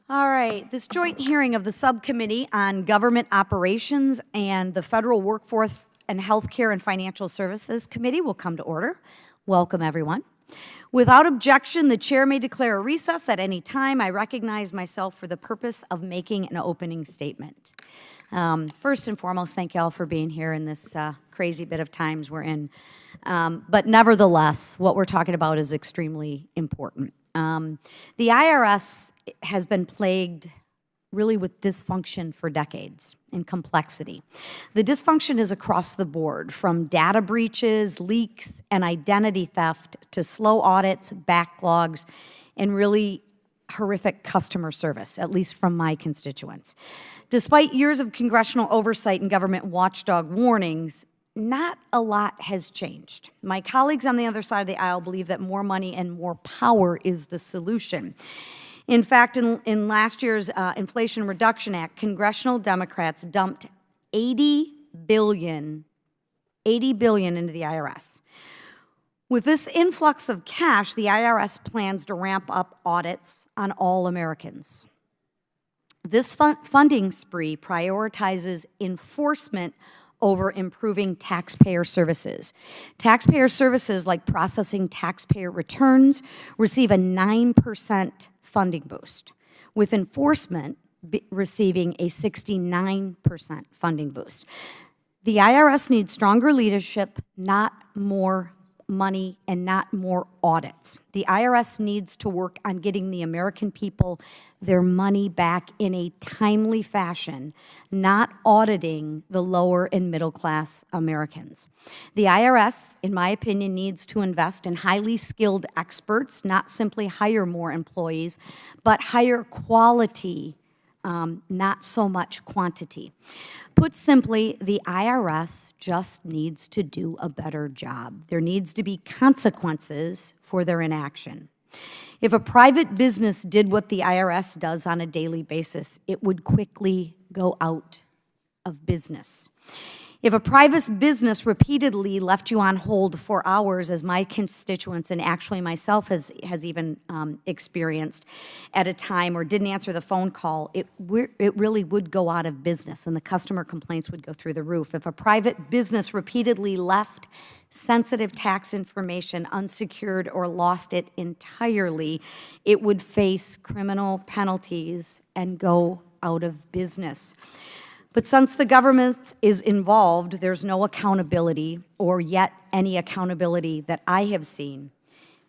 All right, this joint hearing of the Subcommittee on Government Operations and the Federal Workforce and Healthcare and Financial Services Committee will come to order. Welcome, everyone. Without objection, the chair may declare a recess at any time. I recognize myself for the purpose of making an opening statement. First and foremost, thank you all for being here in this crazy bit of times we're in. But nevertheless, what we're talking about is extremely important. The IRS has been plagued really with dysfunction for decades and complexity. The dysfunction is across the board, from data breaches, leaks, and identity theft to slow audits, backlogs, and really horrific customer service, at least from my constituents. Despite years of congressional oversight and government watchdog warnings, not a lot has changed. My colleagues on the other side of the aisle believe that more money and more power is the solution. In fact, in last year's Inflation Reduction Act, congressional Democrats dumped $80 billion into the IRS. With this influx of cash, the IRS plans to ramp up audits on all Americans. This funding spree prioritizes enforcement over improving taxpayer services. Taxpayer services like processing taxpayer returns receive a 9% funding boost, with enforcement receiving a 69% funding boost. The IRS needs stronger leadership, not more money and not more audits. The IRS needs to work on getting the American people their money back in a timely fashion, not auditing the lower and middle class Americans. The IRS, in my opinion, needs to invest in highly skilled experts, not simply hire more employees, but hire quality, not so much quantity. Put simply, the IRS just needs to do a better job. There needs to be consequences for their inaction. If a private business did what the IRS does on a daily basis, it would quickly go out of business. If a private business repeatedly left you on hold for hours, as my constituents and actually myself has even experienced at a time, or didn't answer the phone call, it really would go out of business and the customer complaints would go through the roof. If a private business repeatedly left sensitive tax information unsecured or lost it entirely, it would face criminal penalties and go out of business. But since the government is involved, there's no accountability, or yet any accountability that I have seen,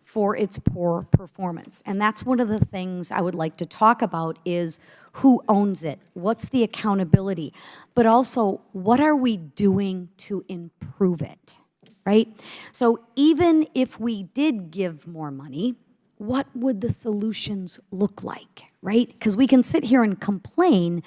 for its poor performance. And that's one of the things I would like to talk about, is who owns it? What's the accountability? But also, what are we doing to improve it, right? So even if we did give more money, what would the solutions look like, right? Because we can sit here and complain,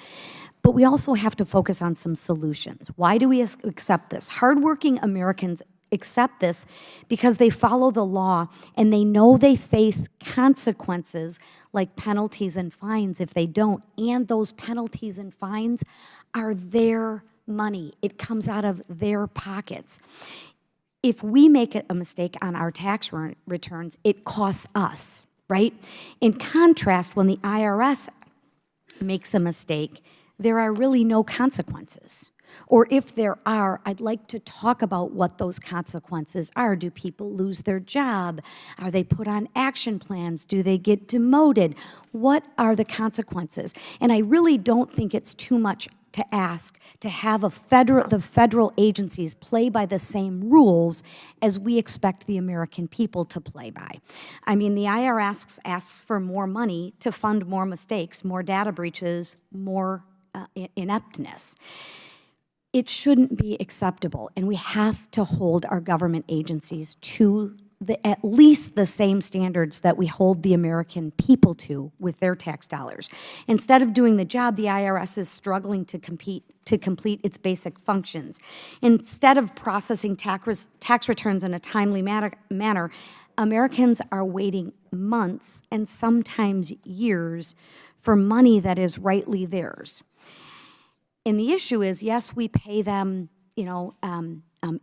but we also have to focus on some solutions. Why do we accept this? Hardworking Americans accept this because they follow the law and they know they face consequences like penalties and fines if they don't. And those penalties and fines are their money. It comes out of their pockets. If we make a mistake on our tax returns, it costs us, right? In contrast, when the IRS makes a mistake, there are really no consequences. Or if there are, I'd like to talk about what those consequences are. Do people lose their job? Are they put on action plans? Do they get demoted? What are the consequences? And I really don't think it's too much to ask to have the federal agencies play by the same rules as we expect the American people to play by. I mean, the IRS asks for more money to fund more mistakes, more data breaches, more ineptness. It shouldn't be acceptable, and we have to hold our government agencies to at least the same standards that we hold the American people to with their tax dollars. Instead of doing the job, the IRS is struggling to complete its basic functions. Instead of processing tax returns in a timely manner, Americans are waiting months and sometimes years for money that is rightly theirs. And the issue is, yes, we pay them,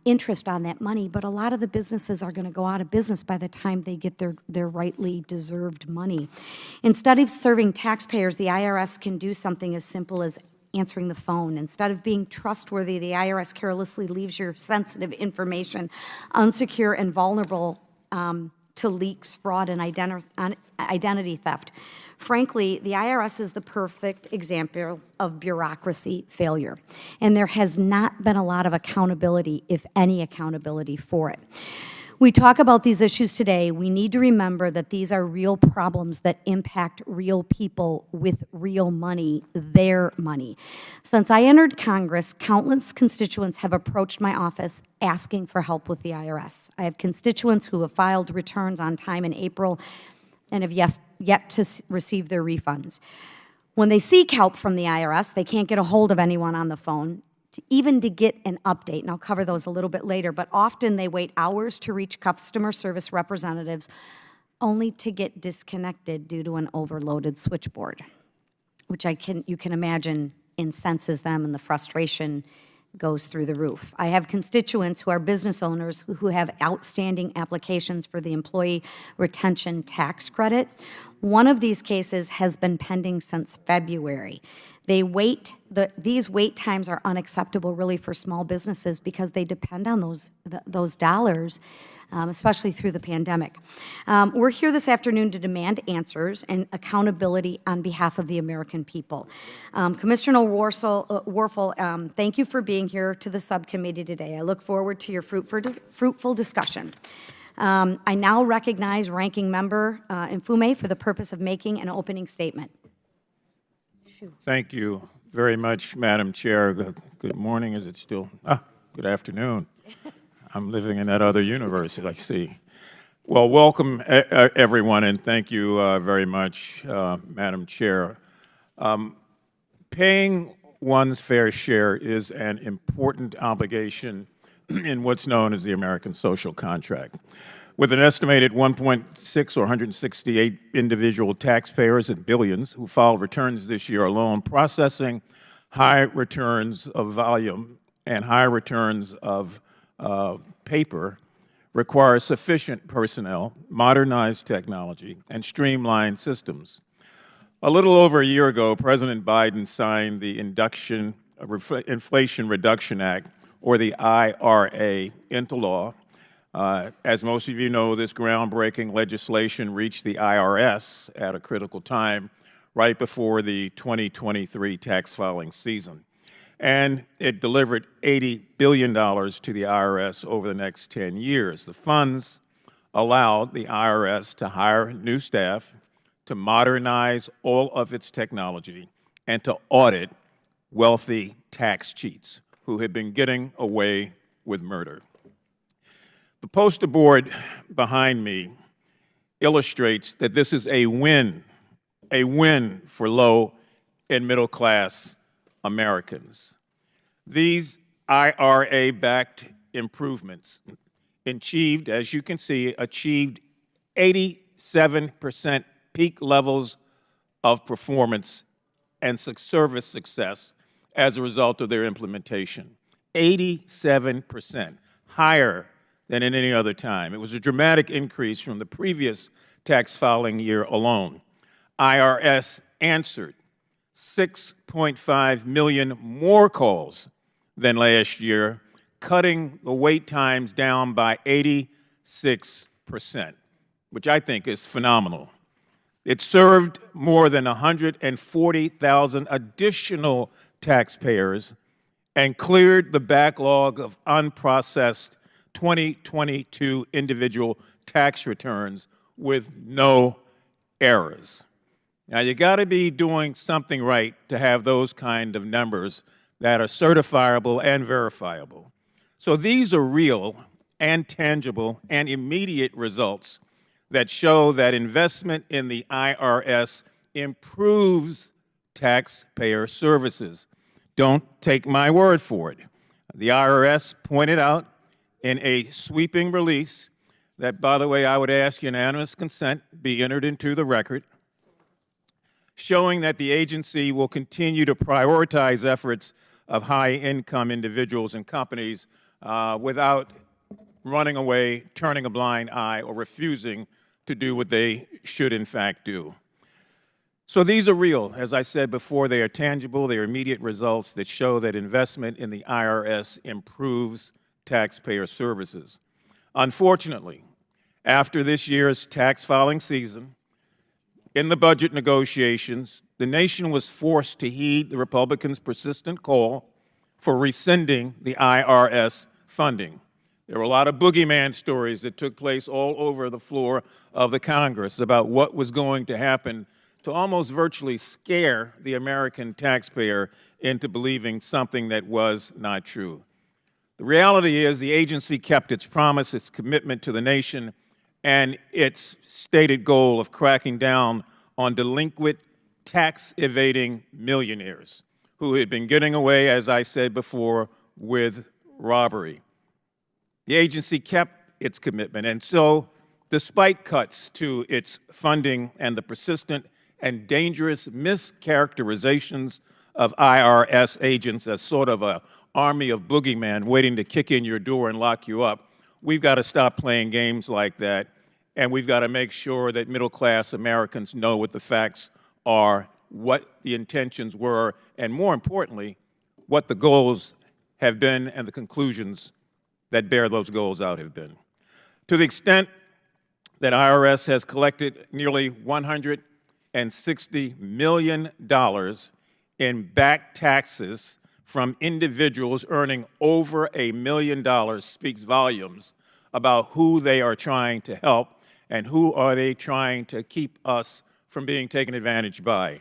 interest on that money, but a lot of the businesses are going to go out of business by the time they get their rightly deserved money. Instead of serving taxpayers, the IRS can do something as simple as answering the phone. Instead of being trustworthy, the IRS carelessly leaves your sensitive information unsecure and vulnerable to leaks, fraud, and identity theft. Frankly, the IRS is the perfect example of bureaucracy failure, and there has not been a lot of accountability, if any accountability, for it. We talk about these issues today. We need to remember that these are real problems that impact real people with real money, their money. Since I entered Congress, countless constituents have approached my office asking for help with the IRS. I have constituents who have filed returns on time in April and have yet to receive their refunds. When they seek help from the IRS, they can't get a hold of anyone on the phone, even to get an update, and I'll cover those a little bit later, but often they wait hours to reach customer service representatives only to get disconnected due to an overloaded switchboard, which you can imagine incenses them, and the frustration goes through the roof. I have constituents who are business owners who have outstanding applications for the employee retention tax credit. One of these cases has been pending since February. These wait times are unacceptable really for small businesses because they depend on those dollars, especially through the pandemic. We're here this afternoon to demand answers and accountability on behalf of the American people. Commissioner Warfel, thank you for being here to the subcommittee today. I look forward to your fruitful discussion. I now recognize Ranking Member Mfume for the purpose of making an opening statement. Thank you very much, Madam Chair. Good morning. Is it still? Good afternoon. I'm living in that other universe, I see. Well, welcome, everyone, and thank you very much, Madam Chair. Paying one's fair share is an important obligation in what's known as the American social contract. With an estimated 1.6 or 168 individual taxpayers and billions who filed returns this year alone, processing high returns of volume and high returns of paper requires sufficient personnel, modernized technology, and streamlined systems. A little over a year ago, President Biden signed the Inflation Reduction Act, or the IRA, into law. As most of you know, this groundbreaking legislation reached the IRS at a critical time right before the 2023 tax filing season. And it delivered $80 billion to the IRS over the next 10 years. The funds allowed the IRS to hire new staff, to modernize all of its technology, and to audit wealthy tax cheats who had been getting away with murder. The poster board behind me illustrates that this is a win for low and middle class Americans. These IRA-backed improvements achieved, as you can see, 87% peak levels of performance and service success as a result of their implementation. 87%, higher than in any other time. It was a dramatic increase from the previous tax filing year alone. IRS answered 6.5 million more calls than last year, cutting the wait times down by 86%, which I think is phenomenal. It served more than 140,000 additional taxpayers and cleared the backlog of unprocessed 2022 individual tax returns with no errors. Now, you got to be doing something right to have those kind of numbers that are certifiable and verifiable. So these are real and tangible and immediate results that show that investment in the IRS improves taxpayer services. Don't take my word for it. The IRS pointed out in a sweeping release that, by the way, I would ask unanimous consent be entered into the record, showing that the agency will continue to prioritize efforts of high-income individuals and companies without running away, turning a blind eye, or refusing to do what they should in fact do. So these are real. As I said before, they are tangible. They are immediate results that show that investment in the IRS improves taxpayer services. Unfortunately, after this year's tax filing season, in the budget negotiations, the nation was forced to heed the Republicans' persistent call for rescinding the IRS funding. There were a lot of boogeyman stories that took place all over the floor of the Congress about what was going to happen to almost virtually scare the American taxpayer into believing something that was not true. The reality is the agency kept its promise, its commitment to the nation, and its stated goal of cracking down on delinquent, tax-evading millionaires who had been getting away, as I said before, with robbery. The agency kept its commitment, and so, despite cuts to its funding and the persistent and dangerous mischaracterizations of IRS agents as sort of an army of boogeyman waiting to kick in your door and lock you up, we've got to stop playing games like that, and we've got to make sure that middle-class Americans know what the facts are, what the intentions were, and more importantly, what the goals have been and the conclusions that bear those goals out have been. To the extent that IRS has collected nearly $160 million in back taxes from individuals earning over $1 million speaks volumes about who they are trying to help and who are they trying to keep us from being taken advantage by.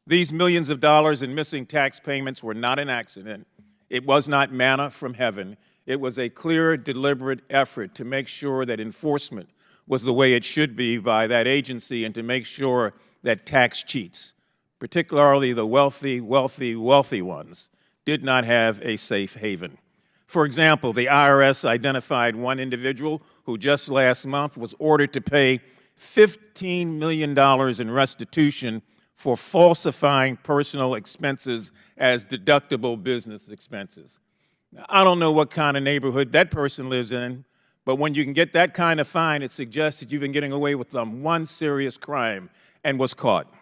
These millions of dollars in missing tax payments were not an accident. It was not manna from heaven. It was a clear, deliberate effort to make sure that enforcement was the way it should be by that agency and to make sure that tax cheats, particularly the wealthy ones, did not have a safe haven. For example, the IRS identified one individual who just last month was ordered to pay $15 million in restitution for falsifying personal expenses as deductible business expenses. Now, I don't know what kind of neighborhood that person lives in, but when you can get that kind of fine, it suggests that you've been getting away with one serious crime and was caught.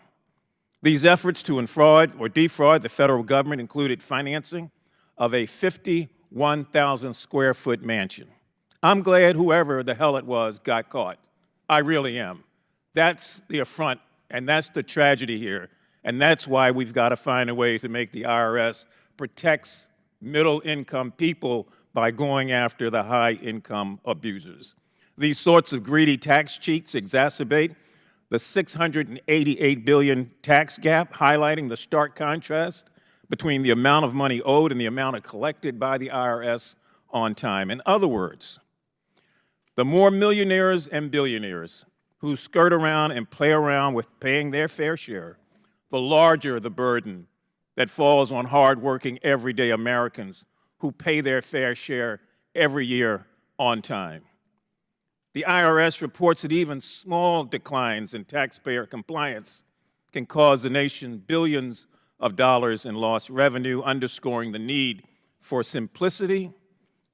These efforts to defraud the federal government included financing of a 51,000 square foot mansion. I'm glad whoever the hell it was got caught. I really am. That's the affront, and that's the tragedy here, and that's why we've got to find a way to make the IRS protects middle-income people by going after the high-income abusers. These sorts of greedy tax cheats exacerbate the $688 billion tax gap, highlighting the stark contrast between the amount of money owed and the amount collected by the IRS on time. In other words, the more millionaires and billionaires who skirt around and play around with paying their fair share, the larger the burden that falls on hardworking, everyday Americans who pay their fair share every year on time. The IRS reports that even small declines in taxpayer compliance can cause the nation billions of dollars in lost revenue, underscoring the need for simplicity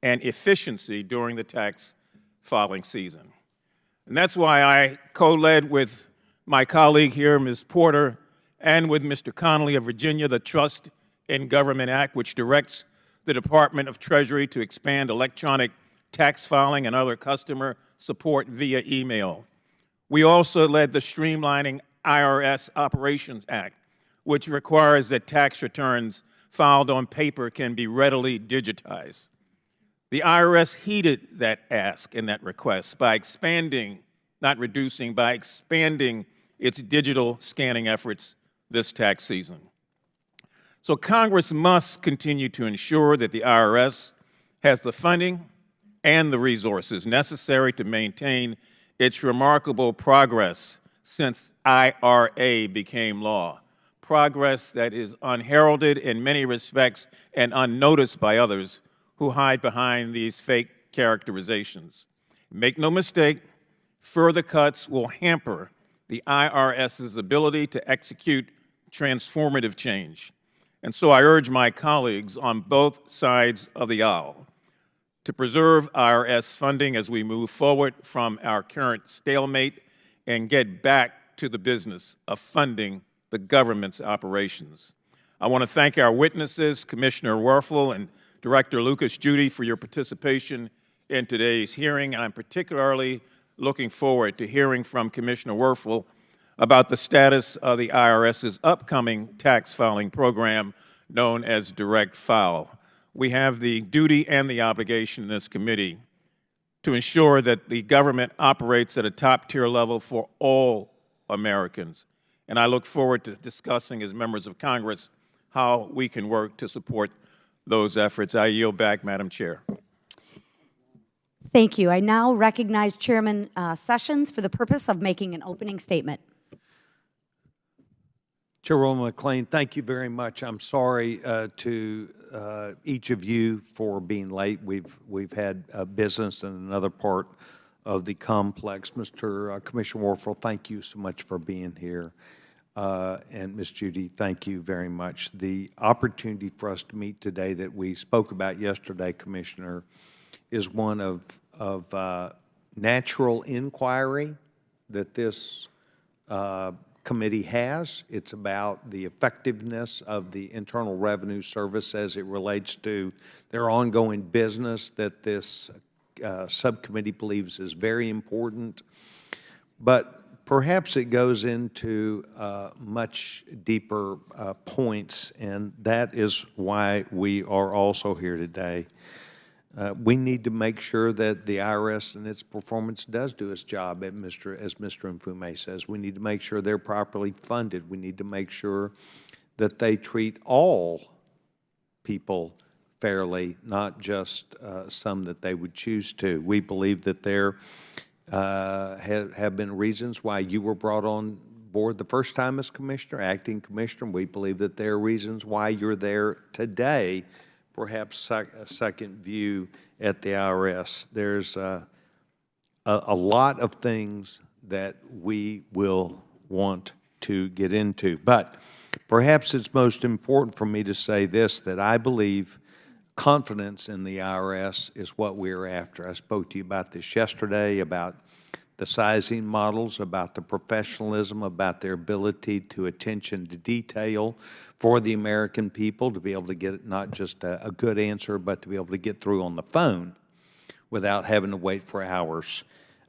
and efficiency during the tax filing season. And that's why I co-led with my colleague here, Ms. Porter, and with Mr. Connolly of Virginia, the Trust in Government Act, which directs the Department of Treasury to expand electronic tax filing and other customer support via email. We also led the Streamlining IRS Operations Act, which requires that tax returns filed on paper can be readily digitized. The IRS heeded that ask and that request by expanding, not reducing, by expanding its digital scanning efforts this tax season. So Congress must continue to ensure that the IRS has the funding and the resources necessary to maintain its remarkable progress since IRA became law. Progress that is unheralded in many respects and unnoticed by others who hide behind these fake characterizations. Make no mistake, further cuts will hamper the IRS's ability to execute transformative change. And so I urge my colleagues on both sides of the aisle to preserve IRS funding as we move forward from our current stalemate and get back to the business of funding the government's operations. I want to thank our witnesses, Commissioner Werfel and Director Lucas Judy, for your participation in today's hearing. I'm particularly looking forward to hearing from Commissioner Werfel about the status of the IRS's upcoming tax filing program known as Direct File. We have the duty and the obligation in this committee to ensure that the government operates at a top-tier level for all Americans. And I look forward to discussing as members of Congress how we can work to support those efforts. I yield back, Madam Chair. Thank you. I now recognize Chairman Sessions for the purpose of making an opening statement. Chairwoman McLean, thank you very much. I'm sorry to each of you for being late. We've had business in another part of the complex. Mr. Commissioner Werfel, thank you so much for being here. And Ms. Judy, thank you very much. The opportunity for us to meet today that we spoke about yesterday, Commissioner, is one of natural inquiry that this committee has. It's about the effectiveness of the Internal Revenue Service as it relates to their ongoing business that this subcommittee believes is very important. But perhaps it goes into much deeper points, and that is why we are also here today. We need to make sure that the IRS and its performance does do its job, as Mr. Mfume says. We need to make sure they're properly funded. We need to make sure that they treat all people fairly, not just some that they would choose to. We believe that there have been reasons why you were brought on board the first time as commissioner, acting commissioner. We believe that there are reasons why you're there today, perhaps a second view at the IRS. There's a lot of things that we will want to get into. But perhaps it's most important for me to say this, that I believe confidence in the IRS is what we're after. I spoke to you about this yesterday, about the sizing models, about the professionalism, about their ability to attention to detail for the American people, to be able to get not just a good answer, but to be able to get through on the phone without having to wait for hours.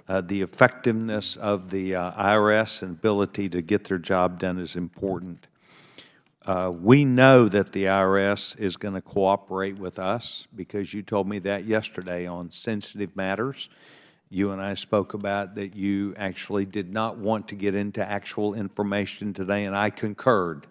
The effectiveness of the IRS and ability to get their job done is important. We know that the IRS is going to cooperate with us because you told me that yesterday on sensitive matters. You and I spoke about that you actually did not want to get into actual information today, and I concurred.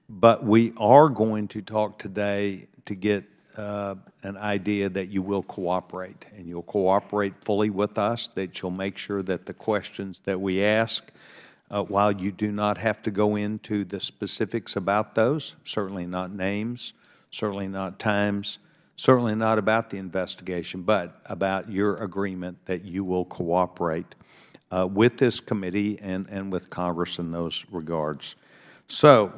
But we are going to talk today to get an idea that you will cooperate, and you'll cooperate fully with us, that you'll make sure that the questions that we ask, while you do not have to go into the specifics about those, certainly not names, certainly not times, certainly not about the investigation, but about your agreement that you will cooperate with this committee and with Congress in those regards. So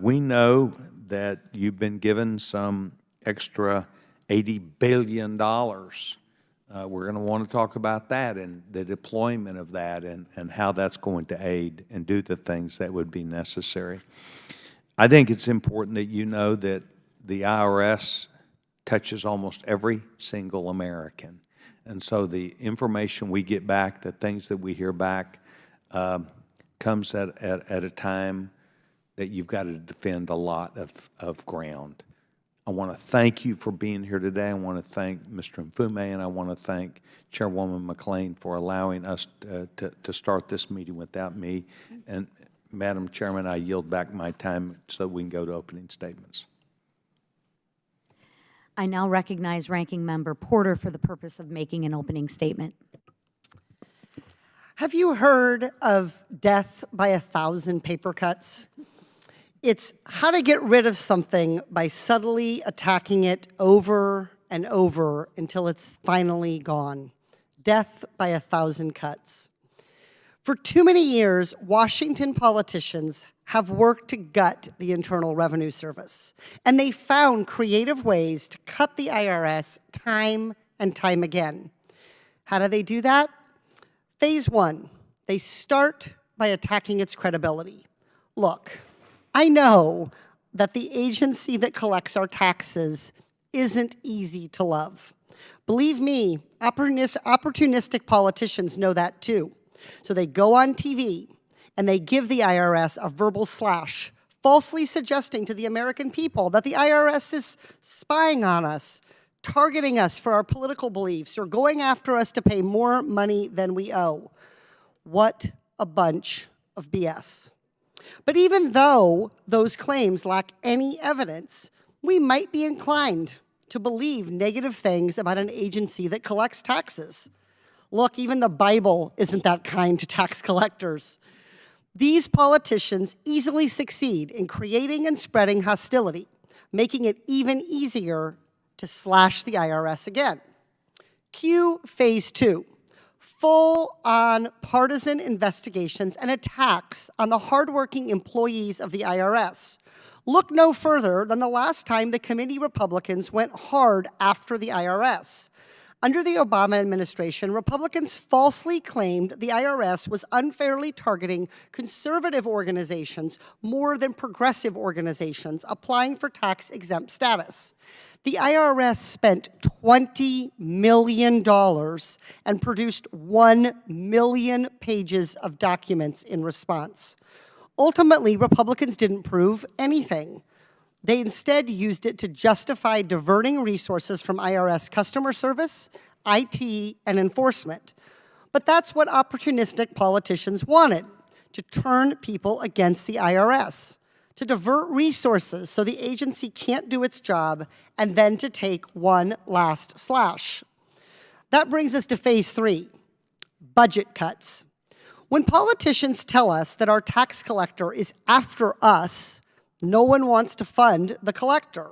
we know that you've been given some extra $80 billion. We're going to want to talk about that and the deployment of that and how that's going to aid and do the things that would be necessary. I think it's important that you know that the IRS touches almost every single American. And so the information we get back, the things that we hear back, comes at a time that you've got to defend a lot of ground. I want to thank you for being here today. I want to thank Mr. Mfume, and I want to thank Chairwoman McLean for allowing us to start this meeting without me. And Madam Chairman, I yield back my time so we can go to opening statements. I now recognize Ranking Member Porter for the purpose of making an opening statement. Have you heard of death by 1,000 paper cuts? It's how to get rid of something by subtly attacking it over and over until it's finally gone. Death by 1,000 cuts. For too many years, Washington politicians have worked to gut the Internal Revenue Service, and they found creative ways to cut the IRS time and time again. How do they do that? Phase one, they start by attacking its credibility. Look, I know that the agency that collects our taxes isn't easy to love. Believe me, opportunistic politicians know that too. So they go on TV and they give the IRS a verbal slash, falsely suggesting to the American people that the IRS is spying on us, targeting us for our political beliefs, or going after us to pay more money than we owe. What a bunch of BS. But even though those claims lack any evidence, we might be inclined to believe negative things about an agency that collects taxes. Look, even the Bible isn't that kind to tax collectors. These politicians easily succeed in creating and spreading hostility, making it even easier to slash the IRS again. Cue phase two, full-on partisan investigations and attacks on the hardworking employees of the IRS. Look no further than the last time the committee Republicans went hard after the IRS. Under the Obama administration, Republicans falsely claimed the IRS was unfairly targeting conservative organizations more than progressive organizations applying for tax-exempt status. The IRS spent $20 million and produced 1 million pages of documents in response. Ultimately, Republicans didn't prove anything. They instead used it to justify diverting resources from IRS customer service, IT, and enforcement. But that's what opportunistic politicians wanted, to turn people against the IRS, to divert resources so the agency can't do its job, and then to take one last slash. That brings us to phase three, budget cuts. When politicians tell us that our tax collector is after us, no one wants to fund the collector.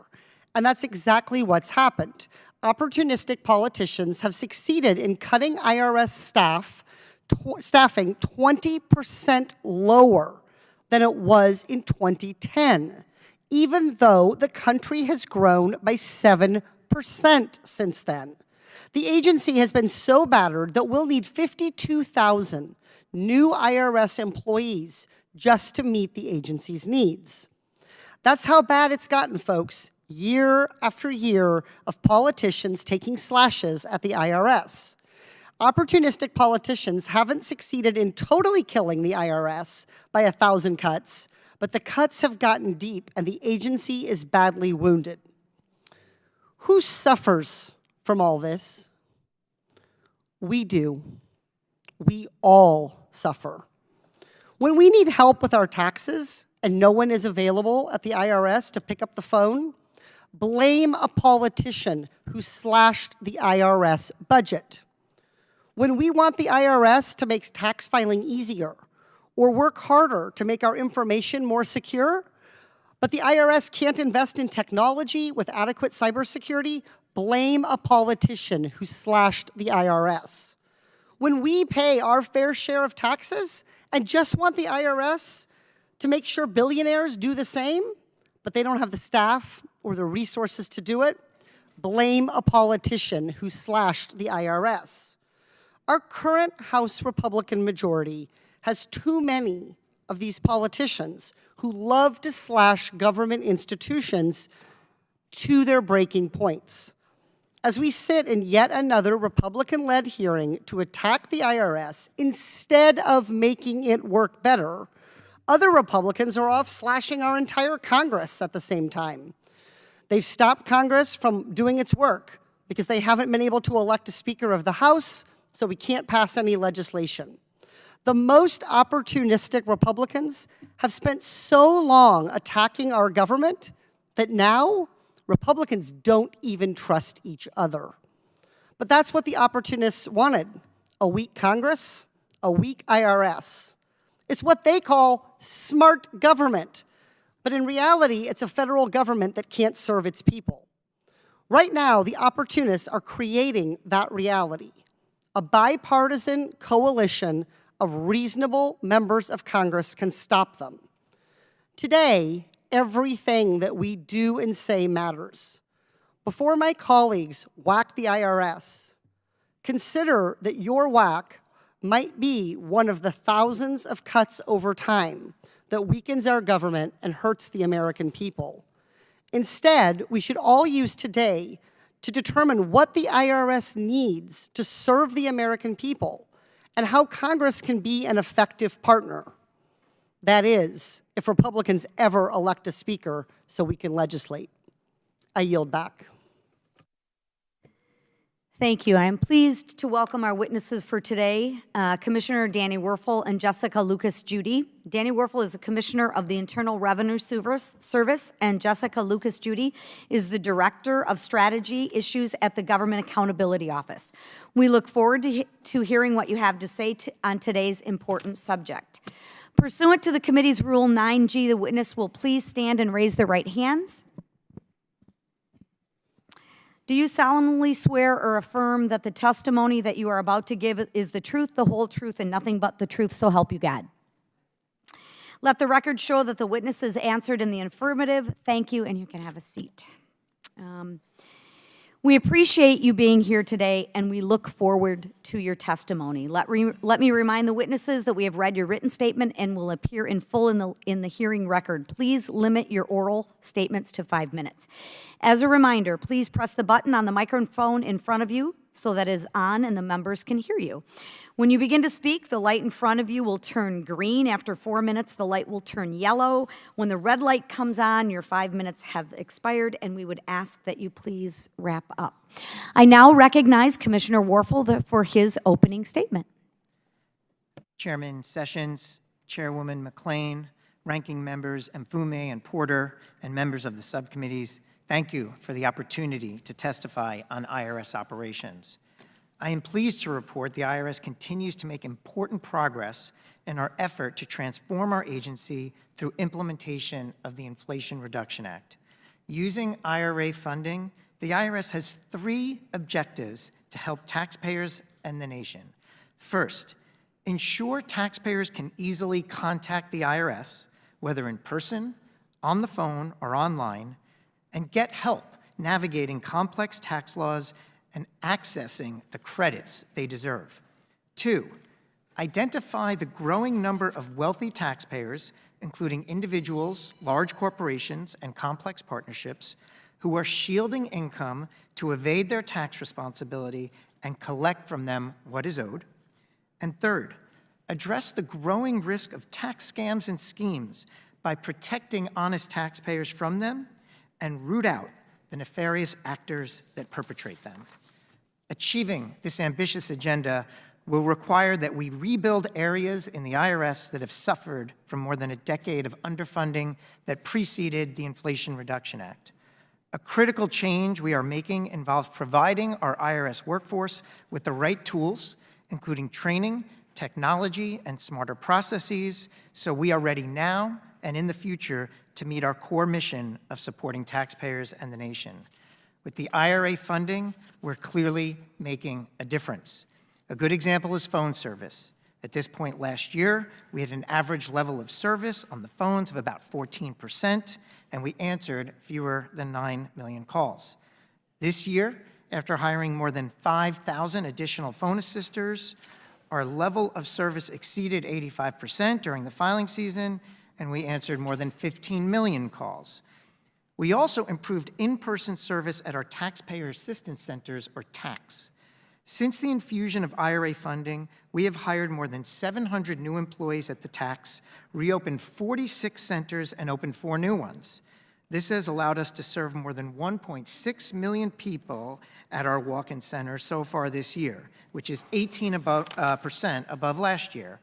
And that's exactly what's happened. Opportunistic politicians have succeeded in cutting IRS staffing 20% lower than it was in 2010, even though the country has grown by 7% since then. The agency has been so battered that we'll need 52,000 new IRS employees just to meet the agency's needs. That's how bad it's gotten, folks, year after year of politicians taking slashes at the IRS. Opportunistic politicians haven't succeeded in totally killing the IRS by 1,000 cuts, but the cuts have gotten deep and the agency is badly wounded. Who suffers from all this? We do. We all suffer. When we need help with our taxes and no one is available at the IRS to pick up the phone, blame a politician who slashed the IRS budget. When we want the IRS to make tax filing easier or work harder to make our information more secure, but the IRS can't invest in technology with adequate cybersecurity, blame a politician who slashed the IRS. When we pay our fair share of taxes and just want the IRS to make sure billionaires do the same, but they don't have the staff or the resources to do it, blame a politician who slashed the IRS. Our current House Republican majority has too many of these politicians who love to slash government institutions to their breaking points. As we sit in yet another Republican-led hearing to attack the IRS instead of making it work better, other Republicans are off slashing our entire Congress at the same time. They've stopped Congress from doing its work because they haven't been able to elect a Speaker of the House, so we can't pass any legislation. The most opportunistic Republicans have spent so long attacking our government that now Republicans don't even trust each other. But that's what the opportunists wanted, a weak Congress, a weak IRS. It's what they call smart government, but in reality, it's a federal government that can't serve its people. Right now, the opportunists are creating that reality, a bipartisan coalition of reasonable members of Congress can stop them. Today, everything that we do and say matters. Before my colleagues whack the IRS, consider that your whack might be one of the thousands of cuts over time that weakens our government and hurts the American people. Instead, we should all use today to determine what the IRS needs to serve the American people and how Congress can be an effective partner. That is, if Republicans ever elect a speaker so we can legislate. I yield back. Thank you. I am pleased to welcome our witnesses for today, Commissioner Danny Werfel and Jessica Lucas Judy. Danny Werfel is the Commissioner of the Internal Revenue Service, and Jessica Lucas Judy is the Director of Strategy Issues at the Government Accountability Office. We look forward to hearing what you have to say on today's important subject. Pursuant to the committee's Rule 9G, the witness will please stand and raise their right hands. Do you solemnly swear or affirm that the testimony that you are about to give is the truth, the whole truth, and nothing but the truth, so help you God? Let the record show that the witness has answered in the affirmative. Thank you, and you can have a seat. We appreciate you being here today, and we look forward to your testimony. Let me remind the witnesses that we have read your written statement and will appear in full in the hearing record. Please limit your oral statements to 5 minutes. As a reminder, please press the button on the microphone in front of you so that it is on and the members can hear you. When you begin to speak, the light in front of you will turn green. After 4 minutes, the light will turn yellow. When the red light comes on, your 5 minutes have expired, and we would ask that you please wrap up. I now recognize Commissioner Werfel for his opening statement. Chairman Sessions, Chairwoman McClain, ranking members Mfume and Porter, and members of the subcommittees, thank you for the opportunity to testify on IRS operations. I am pleased to report the IRS continues to make important progress in our effort to transform our agency through implementation of the Inflation Reduction Act. Using IRA funding, the IRS has 3 objectives to help taxpayers and the nation. First, ensure taxpayers can easily contact the IRS, whether in person, on the phone, or online, and get help navigating complex tax laws and accessing the credits they deserve. 2, identify the growing number of wealthy taxpayers, including individuals, large corporations, and complex partnerships, who are shielding income to evade their tax responsibility and collect from them what is owed. And 3rd, address the growing risk of tax scams and schemes by protecting honest taxpayers from them and root out the nefarious actors that perpetrate them. Achieving this ambitious agenda will require that we rebuild areas in the IRS that have suffered from more than a decade of underfunding that preceded the Inflation Reduction Act. A critical change we are making involves providing our IRS workforce with the right tools, including training, technology, and smarter processes, so we are ready now and in the future to meet our core mission of supporting taxpayers and the nation. With the IRA funding, we're clearly making a difference. A good example is phone service. At this point last year, we had an average level of service on the phones of about 14%, and we answered fewer than 9 million calls. This year, after hiring more than 5,000 additional phone assisters, our level of service exceeded 85% during the filing season, and we answered more than 15 million calls. We also improved in-person service at our Taxpayer Assistance Centers, or TACs. Since the infusion of IRA funding, we have hired more than 700 new employees at the TACs, reopened 46 centers, and opened 4 new ones. This has allowed us to serve more than 1.6 million people at our walk-in centers so far this year, which is 18% above last year.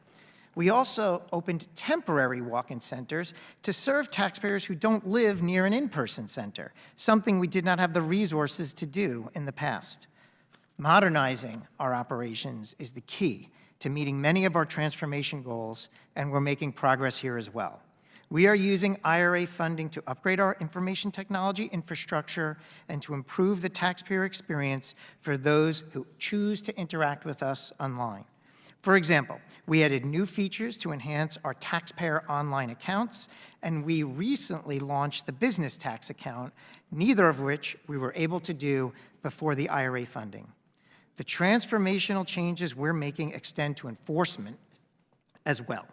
We also opened temporary walk-in centers to serve taxpayers who don't live near an in-person center, something we did not have the resources to do in the past. Modernizing our operations is the key to meeting many of our transformation goals, and we're making progress here as well. We are using IRA funding to upgrade our information technology infrastructure and to improve the taxpayer experience for those who choose to interact with us online. For example, we added new features to enhance our taxpayer online accounts, and we recently launched the business tax account, neither of which we were able to do before the IRA funding. The transformational changes we're making extend to enforcement as well.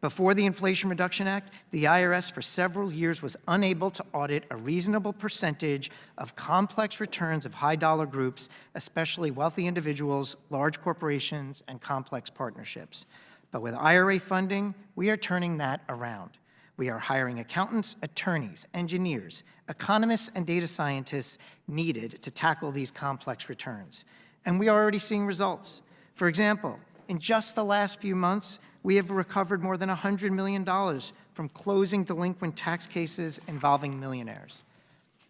Before the Inflation Reduction Act, the IRS for several years was unable to audit a reasonable percentage of complex returns of high-dollar groups, especially wealthy individuals, large corporations, and complex partnerships. But with IRA funding, we are turning that around. We are hiring accountants, attorneys, engineers, economists, and data scientists needed to tackle these complex returns. And we are already seeing results. For example, in just the last few months, we have recovered more than $100 million from closing delinquent tax cases involving millionaires.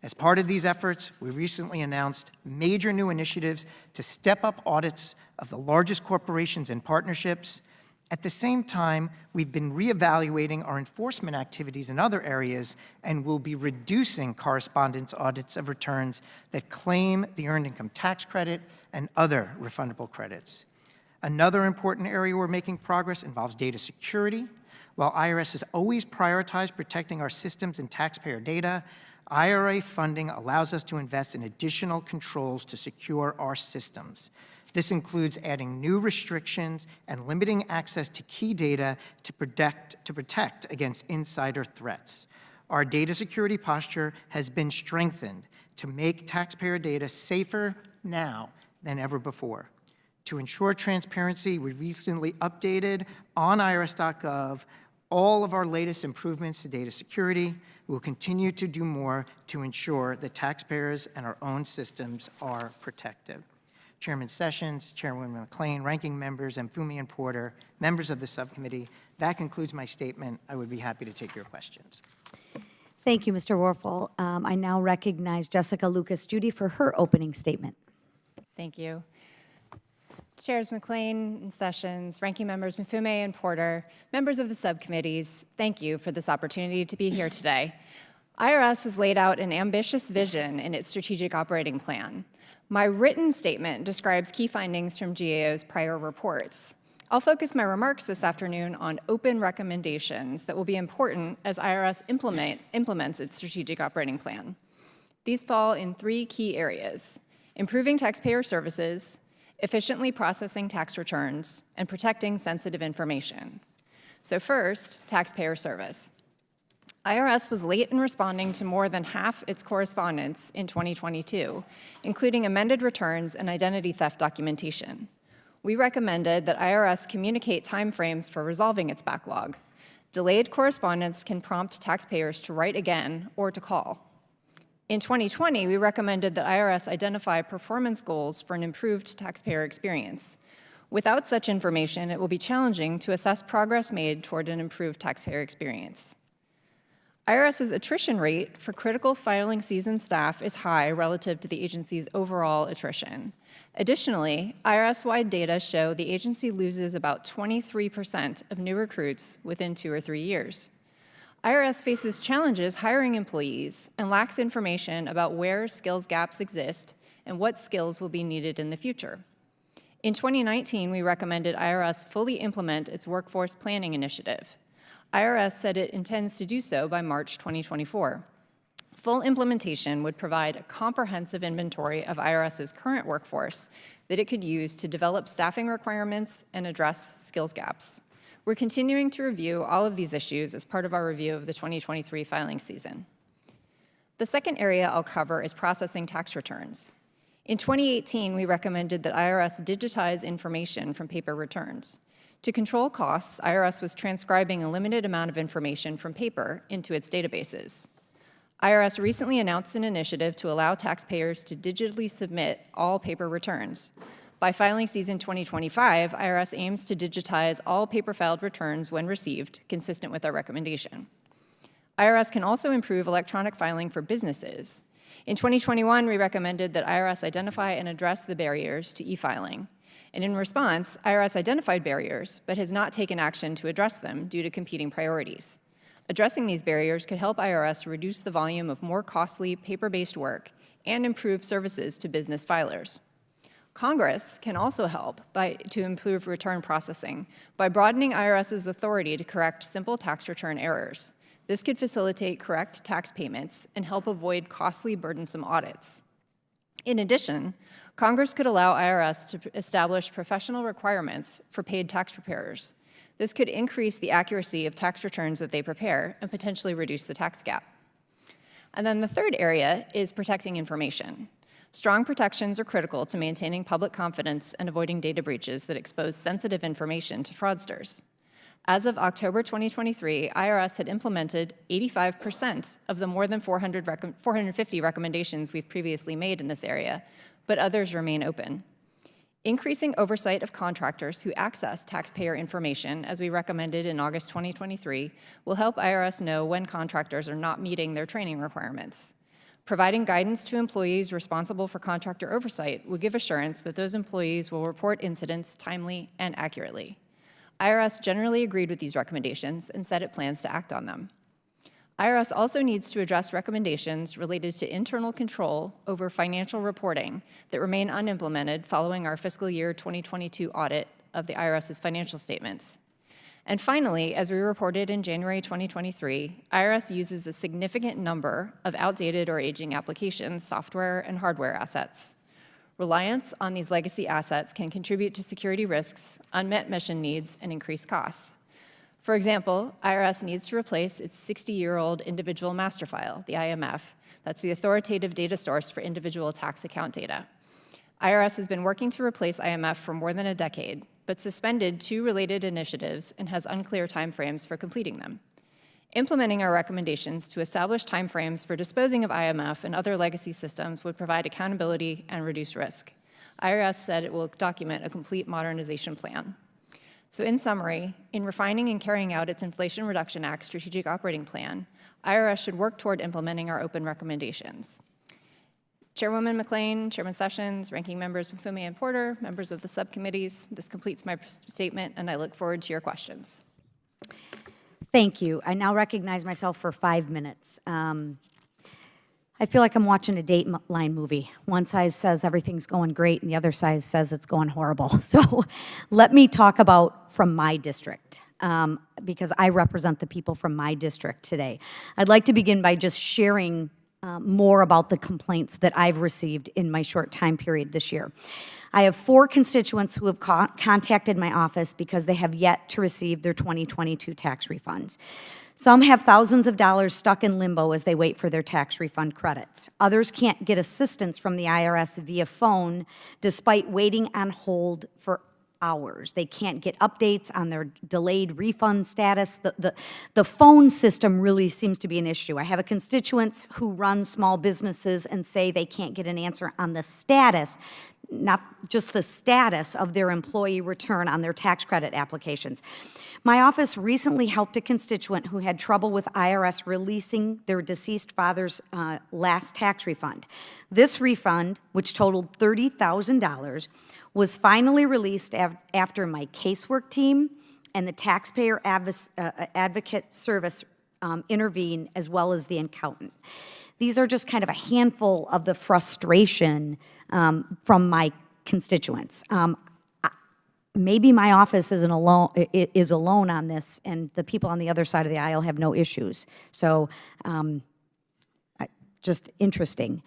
As part of these efforts, we recently announced major new initiatives to step up audits of the largest corporations and partnerships. At the same time, we've been reevaluating our enforcement activities in other areas and will be reducing correspondence audits of returns that claim the Earned Income Tax Credit and other refundable credits. Another important area we're making progress involves data security. While IRS has always prioritized protecting our systems and taxpayer data, IRA funding allows us to invest in additional controls to secure our systems. This includes adding new restrictions and limiting access to key data to protect against insider threats. Our data security posture has been strengthened to make taxpayer data safer now than ever before. To ensure transparency, we recently updated on irs.gov all of our latest improvements to data security. We will continue to do more to ensure that taxpayers and our own systems are protected. Chairman Sessions, Chairwoman McClain, ranking members, Mfume and Porter, members of the subcommittee, that concludes my statement. I would be happy to take your questions. Thank you, Mr. Warfel. I now recognize Jessica Lucas-Judy for her opening statement. Thank you. Chairs McClain and Sessions, ranking members Mfume and Porter, members of the subcommittees, thank you for this opportunity to be here today. IRS has laid out an ambitious vision in its strategic operating plan. My written statement describes key findings from GAO's prior reports. I'll focus my remarks this afternoon on open recommendations that will be important as IRS implements its strategic operating plan. These fall in three key areas: improving taxpayer services, efficiently processing tax returns, and protecting sensitive information. So first, taxpayer service. IRS was late in responding to more than half its correspondence in 2022, including amended returns and identity theft documentation. We recommended that IRS communicate timeframes for resolving its backlog. Delayed correspondence can prompt taxpayers to write again or to call. In 2020, we recommended that IRS identify performance goals for an improved taxpayer experience. Without such information, it will be challenging to assess progress made toward an improved taxpayer experience. IRS's attrition rate for critical filing season staff is high relative to the agency's overall attrition. Additionally, IRS-wide data show the agency loses about 23% of new recruits within 2 or 3 years. IRS faces challenges hiring employees and lacks information about where skills gaps exist and what skills will be needed in the future. In 2019, we recommended IRS fully implement its workforce planning initiative. IRS said it intends to do so by March 2024. Full implementation would provide a comprehensive inventory of IRS's current workforce that it could use to develop staffing requirements and address skills gaps. We're continuing to review all of these issues as part of our review of the 2023 filing season. The second area I'll cover is processing tax returns. In 2018, we recommended that IRS digitize information from paper returns. To control costs, IRS was transcribing a limited amount of information from paper into its databases. IRS recently announced an initiative to allow taxpayers to digitally submit all paper returns. By filing season 2025, IRS aims to digitize all paper-filed returns when received, consistent with our recommendation. IRS can also improve electronic filing for businesses. In 2021, we recommended that IRS identify and address the barriers to e-filing. And in response, IRS identified barriers, but has not taken action to address them due to competing priorities. Addressing these barriers could help IRS reduce the volume of more costly paper-based work and improve services to business filers. Congress can also help to improve return processing by broadening IRS's authority to correct simple tax return errors. This could facilitate correct tax payments and help avoid costly, burdensome audits. In addition, Congress could allow IRS to establish professional requirements for paid tax preparers. This could increase the accuracy of tax returns that they prepare and potentially reduce the tax gap. And then the third area is protecting information. Strong protections are critical to maintaining public confidence and avoiding data breaches that expose sensitive information to fraudsters. As of October 2023, IRS had implemented 85% of the more than 450 recommendations we've previously made in this area, but others remain open. Increasing oversight of contractors who access taxpayer information, as we recommended in August 2023, will help IRS know when contractors are not meeting their training requirements. Providing guidance to employees responsible for contractor oversight will give assurance that those employees will report incidents timely and accurately. IRS generally agreed with these recommendations and said it plans to act on them. IRS also needs to address recommendations related to internal control over financial reporting that remain unimplemented following our fiscal year 2022 audit of the IRS's financial statements. And finally, as we reported in January 2023, IRS uses a significant number of outdated or aging applications, software, and hardware assets. Reliance on these legacy assets can contribute to security risks, unmet mission needs, and increased costs. For example, IRS needs to replace its 60-year-old individual master file, the IMF. That's the authoritative data source for individual tax account data. IRS has been working to replace IMF for more than a decade, but suspended 2 related initiatives and has unclear timeframes for completing them. Implementing our recommendations to establish timeframes for disposing of IMF and other legacy systems would provide accountability and reduce risk. IRS said it will document a complete modernization plan. So in summary, in refining and carrying out its Inflation Reduction Act strategic operating plan, IRS should work toward implementing our open recommendations. Chairwoman McClain, Chairman Sessions, Ranking Members Mfume and Porter, members of the subcommittees, this completes my statement, and I look forward to your questions. Thank you. I now recognize myself for 5 minutes. I feel like I'm watching a Dateline movie. One side says everything's going great, and the other side says it's going horrible. So let me talk about from my district, because I represent the people from my district today. I'd like to begin by just sharing more about the complaints that I've received in my short time period this year. I have 4 constituents who have contacted my office because they have yet to receive their 2022 tax refunds. Some have thousands of dollars stuck in limbo as they wait for their tax refund credits. Others can't get assistance from the IRS via phone despite waiting on hold for hours. They can't get updates on their delayed refund status. The phone system really seems to be an issue. I have a constituents who run small businesses and say they can't get an answer on the status, not just the status of their employee return on their tax credit applications. My office recently helped a constituent who had trouble with IRS releasing their deceased father's last tax refund. This refund, which totaled $30,000, was finally released after my casework team and the taxpayer advocate service intervened, as well as the accountant. These are just kind of a handful of the frustration from my constituents. Maybe my office is alone on this, and the people on the other side of the aisle have no issues. So just interesting.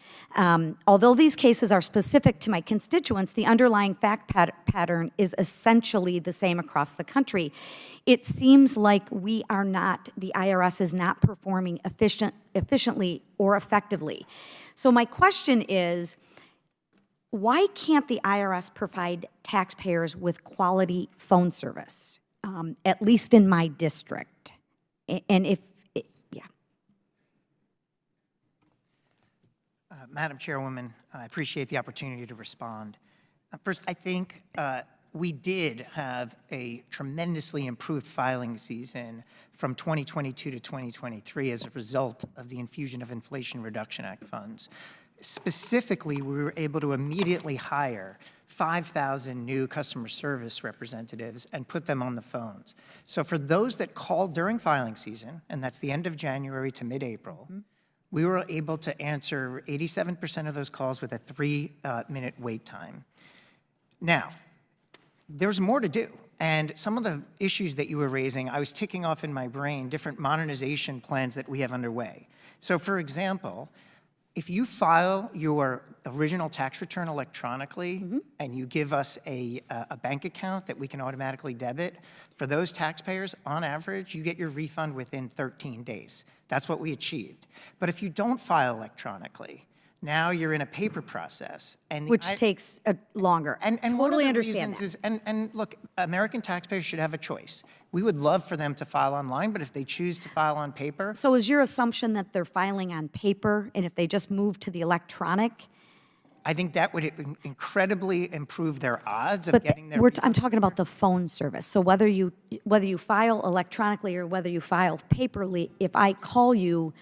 Although these cases are specific to my constituents, the underlying fact pattern is essentially the same across the country. It seems like the IRS is not performing efficiently or effectively. So my question is, why can't the IRS provide taxpayers with quality phone service, at least in my district? And if Madam Chairwoman, I appreciate the opportunity to respond. First, I think we did have a tremendously improved filing season from 2022 to 2023 as a result of the infusion of Inflation Reduction Act funds. Specifically, we were able to immediately hire 5,000 new customer service representatives and put them on the phones. So for those that called during filing season, and that's the end of January to mid-April, we were able to answer 87% of those calls with a 3-minute wait time. Now, there's more to do. And some of the issues that you were raising, I was ticking off in my brain different modernization plans that we have underway. So for example, if you file your original tax return electronically and you give us a bank account that we can automatically debit, for those taxpayers, on average, you get your refund within 13 days. That's what we achieved. But if you don't file electronically, now you're in a paper process. And Which takes longer. and one of Totally the understand reasons that. is, and look, American taxpayers should have a choice. We would love for them to file online, but if they choose to file on paper, So is your assumption that they're filing on paper, and if they just move to the electronic? I think that would incredibly improve their odds of But getting their. I'm talking about the phone service. So whether you file electronically or whether you file paperly, if I call you,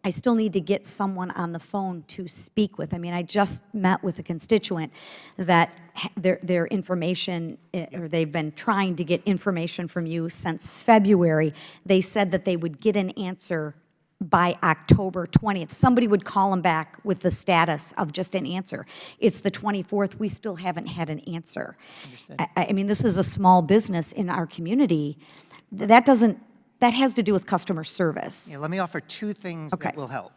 I still need to get someone on the phone to speak with. I mean, I just met with a constituent that their information, or they've been trying to get information from you since February. They said that they would get an answer by October 20th. Somebody would call them back with the status of just an answer. It's the 24th. We still haven't had an answer. I mean, this is a small business in our community. That has to do with customer service. Yeah, let me offer two things Okay. that will help.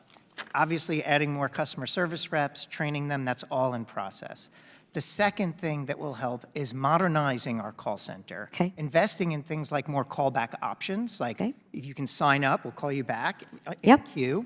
Obviously, adding more customer service reps, training them, that's all in process. The second thing that will help is modernizing our call center. Okay. Investing in things like more callback options, like Okay. if you can sign up, we'll call you back in Yep. queue.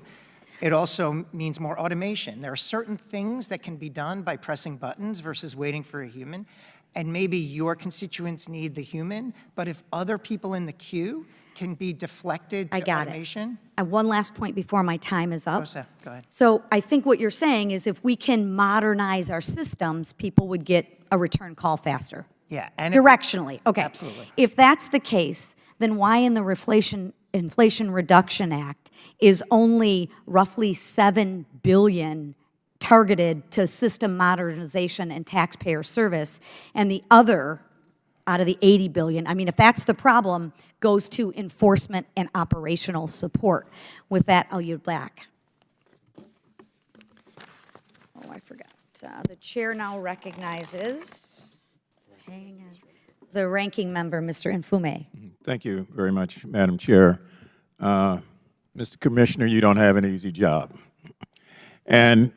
It also means more automation. There are certain things that can be done by pressing buttons versus waiting for a human. And maybe your constituents need the human, but if other people in the queue can be deflected I to got it. automation. And one last point before my time is up. Go ahead. So I think what you're saying is if we can modernize our systems, people would get a return call faster. Yeah, and if- Directionally, okay. Absolutely. If that's the case, then why in the Inflation Reduction Act is only roughly $7 billion targeted to system modernization and taxpayer service, and the other, out of the $80 billion, I mean, if that's the problem, goes to enforcement and operational support. With that, I'll yield back. Oh, I forgot. The chair now recognizes, hang on, the ranking member, Mr. Infume. Thank you very much, Madam Chair. Mr. Commissioner, you don't have an easy job. And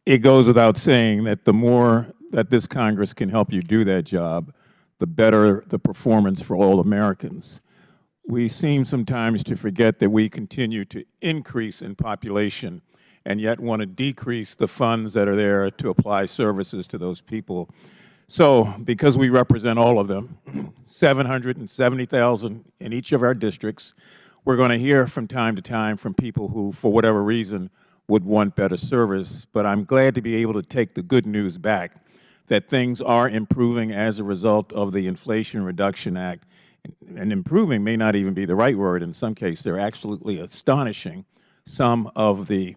it goes without saying that the more that this Congress can help you do that job, the better the performance for all Americans. We seem sometimes to forget that we continue to increase in population and yet want to decrease the funds that are there to apply services to those people. So, because we represent all of them, 770,000 in each of our districts, we're going to hear from time to time from people who, for whatever reason, would want better service. But I'm glad to be able to take the good news back that things are improving as a result of the Inflation Reduction Act. And improving may not even be the right word. In some cases, they're absolutely astonishing, some of the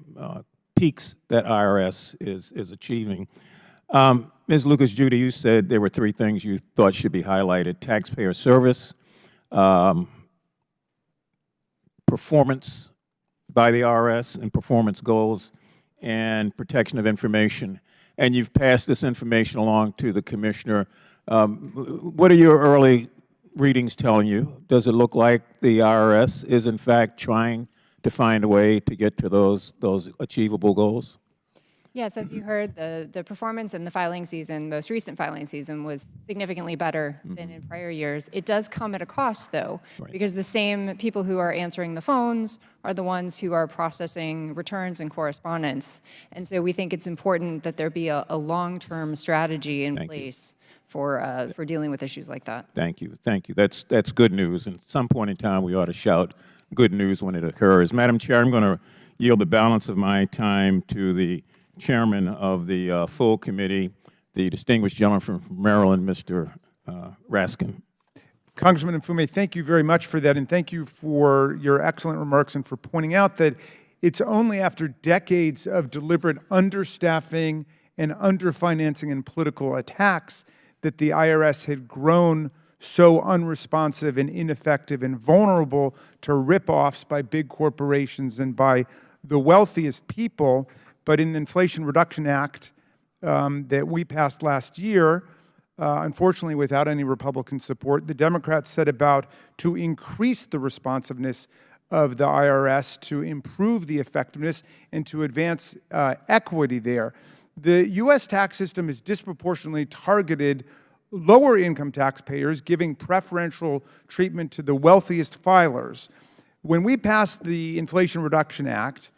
peaks that IRS is achieving. Ms. Lucas-Judy, you said there were three things you thought should be highlighted: taxpayer service, performance by the IRS and performance goals, and protection of information. And you've passed this information along to the Commissioner. What are your early readings telling you? Does it look like the IRS is in fact trying to find a way to get to those achievable goals? Yes, as you heard, the performance in the filing season, most recent filing season, was significantly better than in prior years. It does come at a cost, though, because the same people who are answering the phones are the ones who are processing returns and correspondence. And so we think it's important that there be a long-term strategy in place for dealing with issues like that. Thank you. Thank you. That's good news. And at some point in time, we ought to shout good news when it occurs. Madam Chair, I'm going to yield the balance of my time to the chairman of the full committee, the distinguished gentleman from Maryland, Mr. Raskin. Congressman Infume, thank you very much for that, and thank you for your excellent remarks and for pointing out that it's only after decades of deliberate understaffing and underfinancing and political attacks that the IRS had grown so unresponsive and ineffective and vulnerable to rip-offs by big corporations and by the wealthiest people. But in the Inflation Reduction Act, that we passed last year, unfortunately without any Republican support, the Democrats set about to increase the responsiveness of the IRS, to improve the effectiveness, and to advance equity there. The U.S. tax system is disproportionately targeted lower income taxpayers, giving preferential treatment to the wealthiest filers. When we passed the Inflation Reduction Act,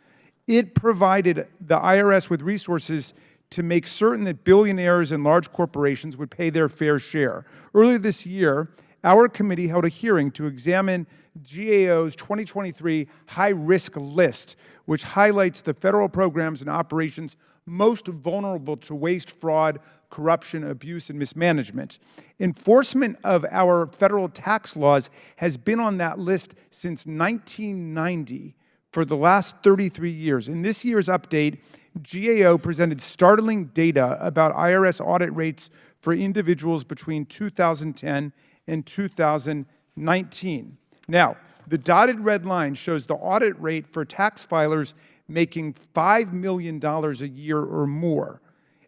it provided the IRS with resources to make certain that billionaires and large corporations would pay their fair share. Earlier this year, our committee held a hearing to examine GAO's 2023 high-risk list, which highlights the federal programs and operations most vulnerable to waste, fraud, corruption, abuse, and mismanagement. Enforcement of our federal tax laws has been on that list since 1990 for the last 33 years. In this year's update, GAO presented startling data about IRS audit rates for individuals between 2010 and 2019. Now, the dotted red line shows the audit rate for tax filers making $5 million a year or more.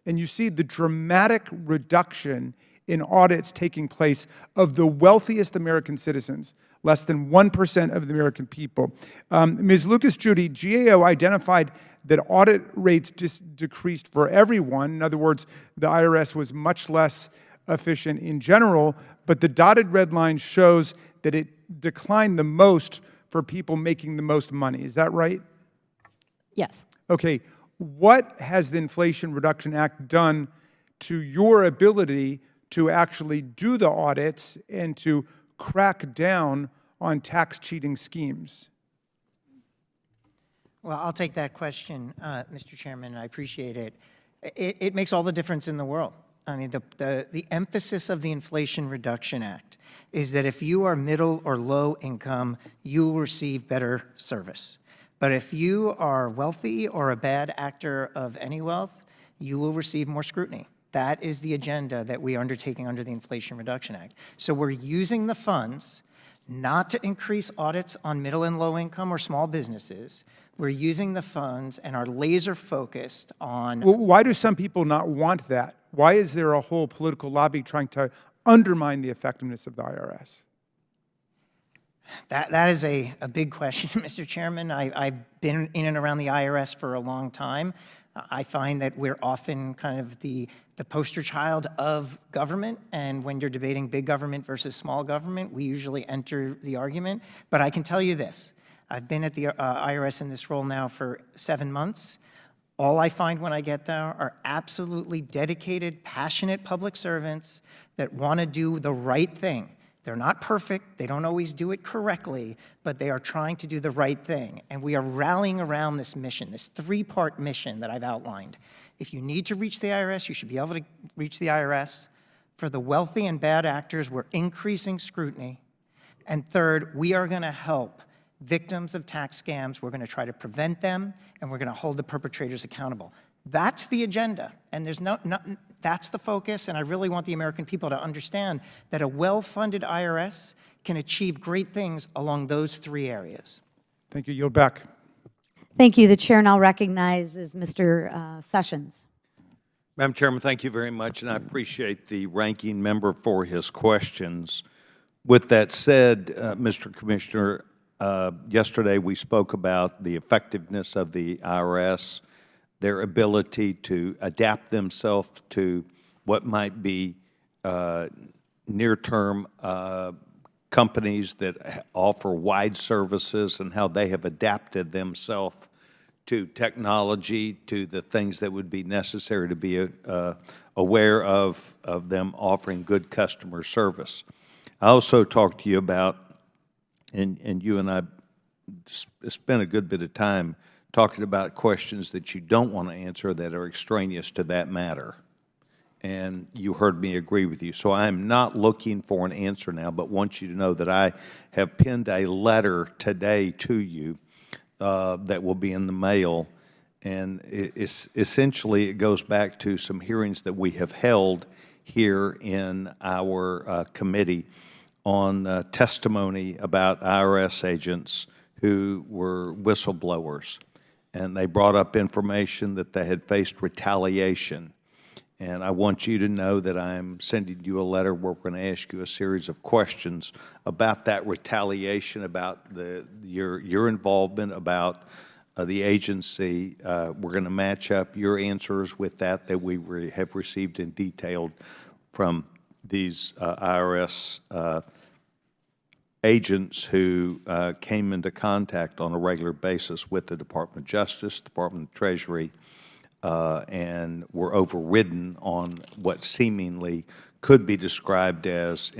And you see the dramatic reduction in audits taking place of the wealthiest American citizens, less than 1% of the American people. Ms. Lucas-Judy, GAO identified that audit rates decreased for everyone. In other words, the IRS was much less efficient in general, but the dotted red line shows that it declined the most for people making the most money. Is that right? Yes. Okay. What has the Inflation Reduction Act done to your ability to actually do the audits and to crack down on tax cheating schemes? Well, I'll take that question, Mr. Chairman, and I appreciate it. It makes all the difference in the world. I mean, the emphasis of the Inflation Reduction Act is that if you are middle or low income, you will receive better service. But if you are wealthy or a bad actor of any wealth, you will receive more scrutiny. That is the agenda that we are undertaking under the Inflation Reduction Act. So we're using the funds not to increase audits on middle and low income or small businesses. We're using the funds and are laser focused on— Well, why do some people not want that? Why is there a whole political lobby trying to undermine the effectiveness of the IRS? That is a big question, Mr. Chairman. I've been in and around the IRS for a long time. I find that we're often kind of the poster child of government, and when you're debating big government versus small government, we usually enter the argument. But I can tell you this. I've been at the IRS in this role now for 7 months. All I find when I get there are absolutely dedicated, passionate public servants that want to do the right thing. They're not perfect, they don't always do it correctly, but they are trying to do the right thing. And we are rallying around this mission, this three-part mission that I've outlined. If you need to reach the IRS, you should be able to reach the IRS. For the wealthy and bad actors, we're increasing scrutiny. And third, we are going to help victims of tax scams. We're going to try to prevent them, and we're going to hold the perpetrators accountable. That's the agenda, and there's that's the focus, and I really want the American people to understand that a well-funded IRS can achieve great things along those three areas. Thank you. Yield back. Thank you. The chair now recognizes Mr. Sessions. Madam Chairman, thank you very much, and I appreciate the ranking member for his questions. With that said, Mr. Commissioner, yesterday we spoke about the effectiveness of the IRS, their ability to adapt themselves to what might be near-term companies that offer wide services, and how they have adapted themselves to technology, to the things that would be necessary to be aware of them offering good customer service. I also talked to you about, and you and I spent a good bit of time talking about questions that you don't want to answer that are extraneous to that matter. And you heard me agree with you. So I'm not looking for an answer now, but want you to know that I have penned a letter today to you that will be in the mail. And essentially it goes back to some hearings that we have held here in our committee on testimony about IRS agents who were whistleblowers. And they brought up information that they had faced retaliation. And I want you to know that I'm sending you a letter where we're going to ask you a series of questions about that retaliation, about your involvement, about the agency. We're going to match up your answers with that we have received in detail from these IRS agents who came into contact on a regular basis with the Department of Justice, Department of Treasury, and were overridden on what seemingly could be described as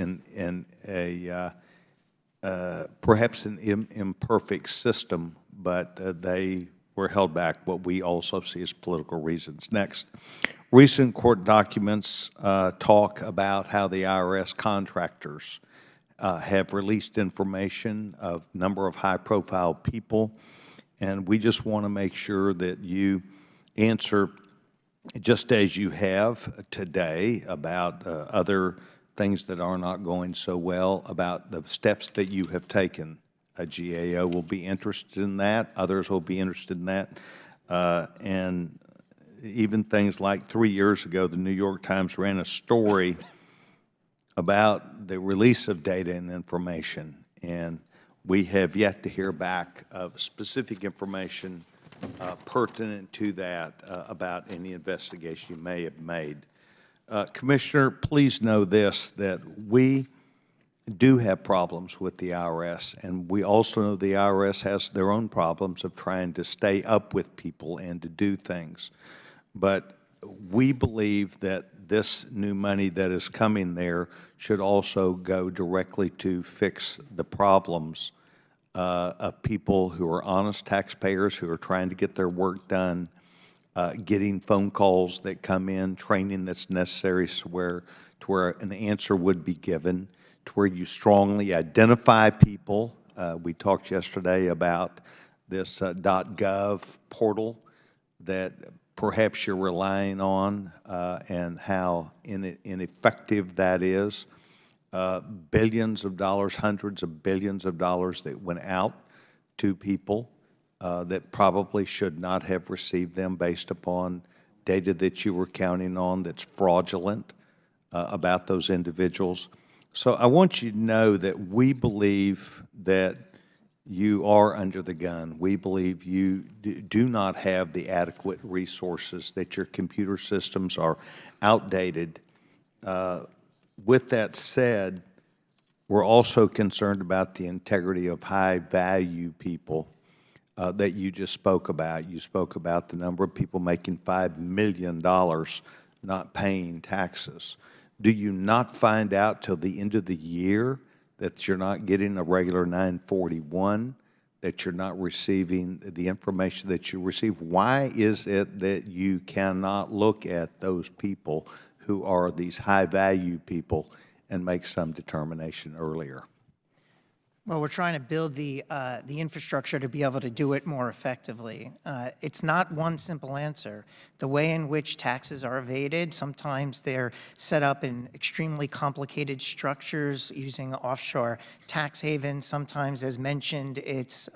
perhaps an imperfect system, but they were held back, what we also see as political reasons. Next, recent court documents talk about how the IRS contractors have released information of number of high-profile people, and we just want to make sure that you answer, just as you have today, about other things that are not going so well, about the steps that you have taken. A GAO will be interested in that. Others will be interested in that. And even things like 3 years ago, the New York Times ran a story about the release of data and information. And we have yet to hear back of specific information pertinent to that about any investigation you may have made. Commissioner, please know this, that we do have problems with the IRS, and we also know the IRS has their own problems of trying to stay up with people and to do things. But we believe that this new money that is coming there should also go directly to fix the problems of people who are honest taxpayers who are trying to get their work done, getting phone calls that come in, training that's necessary to where an answer would be given, to where you strongly identify people. We talked yesterday about this .gov portal that perhaps you're relying on and how ineffective that is. Billions of dollars, hundreds of billions of dollars that went out to people that probably should not have received them based upon data that you were counting on that's fraudulent about those individuals. So I want you to know that we believe that you are under the gun. We believe you do not have the adequate resources, that your computer systems are outdated. With that said, we're also concerned about the integrity of high-value people that you just spoke about. You spoke about the number of people making $5 million not paying taxes. Do you not find out till the end of the year that you're not getting a regular 941, that you're not receiving the information that you receive? Why is it that you cannot look at those people who are these high-value people and make some determination earlier? Well, we're trying to build the infrastructure to be able to do it more effectively. It's not one simple answer. The way in which taxes are evaded, sometimes they're set up in extremely complicated structures using offshore tax havens. Sometimes, as mentioned, it's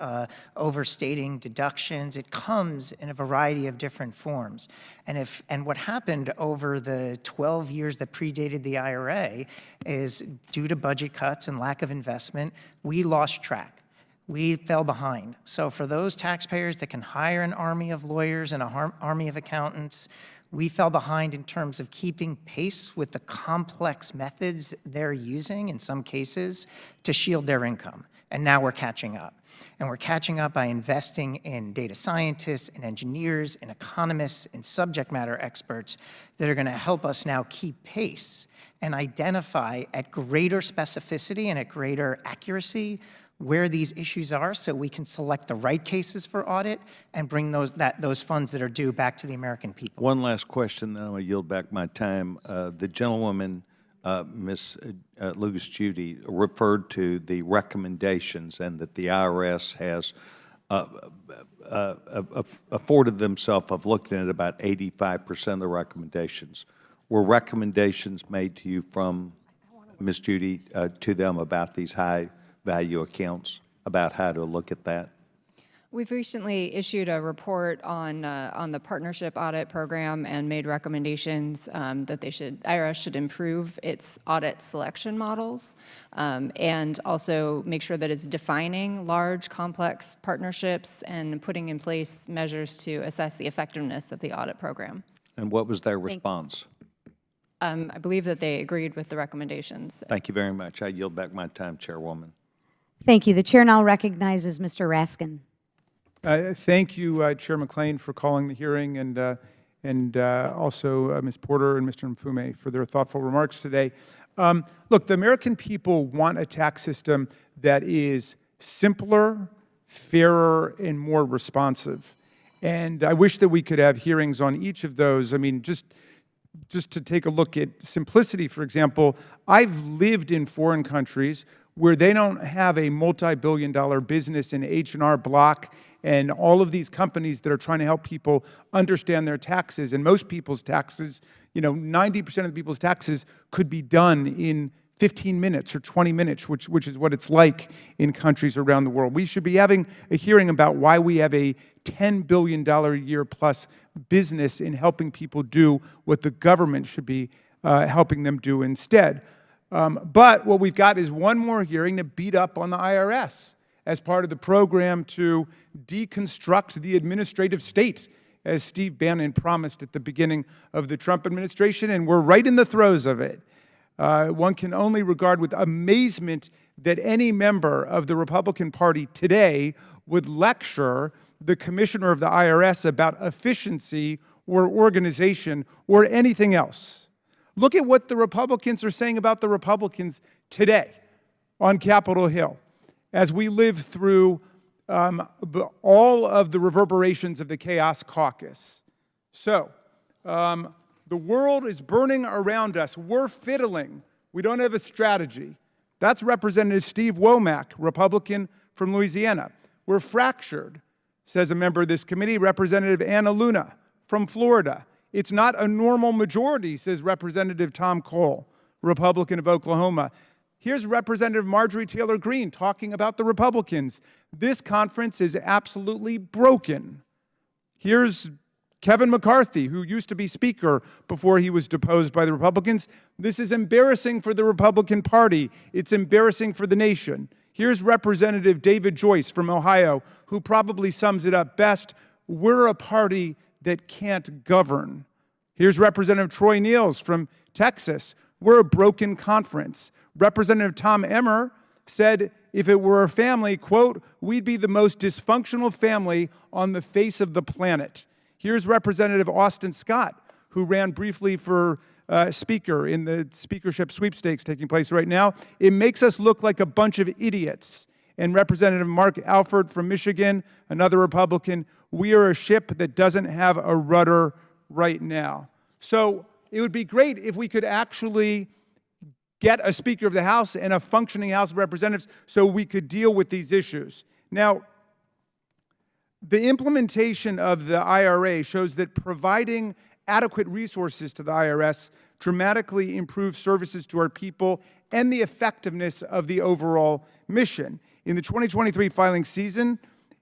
overstating deductions. It comes in a variety of different forms. And what happened over the 12 years that predated the IRA is, due to budget cuts and lack of investment, we lost track. We fell behind. So for those taxpayers that can hire an army of lawyers and an army of accountants, we fell behind in terms of keeping pace with the complex methods they're using, in some cases, to shield their income. And now we're catching up. And we're catching up by investing in data scientists and engineers and economists and subject matter experts that are going to help us now keep pace and identify at greater specificity and at greater accuracy where these issues are, so we can select the right cases for audit and bring those funds that are due back to the American people. One last question, then I'm going to yield back my time. The gentlewoman, Ms. Lucas Judy, referred to the recommendations and that the IRS has afforded themselves of looking at about 85% of the recommendations. Were recommendations made to you from Ms. Judy to them about these high-value accounts, about how to look at that? We've recently issued a report on the partnership audit program and made recommendations that IRS should improve its audit selection models and also make sure that it's defining large, complex partnerships and putting in place measures to assess the effectiveness of the audit program. And what was their response? I believe that they agreed with the recommendations. Thank you very much. I yield back my time, Chairwoman. Thank you. The chair now recognizes Mr. Raskin. Thank you, Chair McLean, for calling the hearing, and also Ms. Porter and Mr. Mfume for their thoughtful remarks today. Look, the American people want a tax system that is simpler, fairer, and more responsive. And I wish that we could have hearings on each of those. I mean, just to take a look at simplicity, for example, I've lived in foreign countries where they don't have a multi-billion-dollar business in H&R Block and all of these companies that are trying to help people understand their taxes. And most people's taxes, 90% of the people's taxes could be done in 15 minutes or 20 minutes, which is what it's like in countries around the world. We should be having a hearing about why we have a $10 billion a year plus business in helping people do what the government should be helping them do instead. But what we've got is one more hearing to beat up on the IRS as part of the program to deconstruct the administrative state, as Steve Bannon promised at the beginning of the Trump administration, and we're right in the throes of it. One can only regard with amazement that any member of the Republican Party today would lecture the commissioner of the IRS about efficiency or organization or anything else. Look at what the Republicans are saying about the Republicans today on Capitol Hill as we live through all of the reverberations of the Chaos Caucus. So, the world is burning around us. We're fiddling. We don't have a strategy. That's Representative Steve Womack, Republican from Louisiana. We're fractured, says a member of this committee, Representative Anna Luna from Florida. It's not a normal majority, says Representative Tom Cole, Republican of Oklahoma. Here's Representative Marjorie Taylor Greene talking about the Republicans. This conference is absolutely broken. Here's Kevin McCarthy, who used to be Speaker before he was deposed by the Republicans. This is embarrassing for the Republican Party. It's embarrassing for the nation. Here's Representative David Joyce from Ohio, who probably sums it up best. We're a party that can't govern. Here's Representative Troy Niels from Texas. We're a broken conference. Representative Tom Emmer said if it were a family, quote, we'd be the most dysfunctional family on the face of the planet. Here's Representative Austin Scott, who ran briefly for Speaker in the speakership sweepstakes taking place right now. It makes us look like a bunch of idiots. And Representative Mark Alford from Michigan, another Republican, we are a ship that doesn't have a rudder right now. So it would be great if we could actually get a Speaker of the House and a functioning House of Representatives so we could deal with these issues. Now, the implementation of the IRA shows that providing adequate resources to the IRS dramatically improves services to our people and the effectiveness of the overall mission. In the 2023 filing season,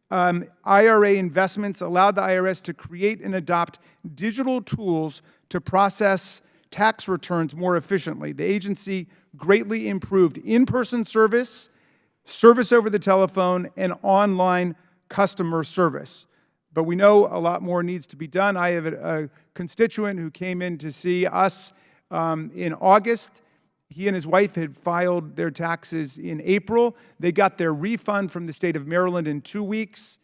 IRA investments allowed the IRS to create and adopt digital tools to process tax returns more efficiently. The agency greatly improved in-person service, service over the telephone, and online customer service. But we know a lot more needs to be done. I have a constituent who came in to see us in August. He and his wife had filed their taxes in April. They got their refund from the state of Maryland in 2 weeks.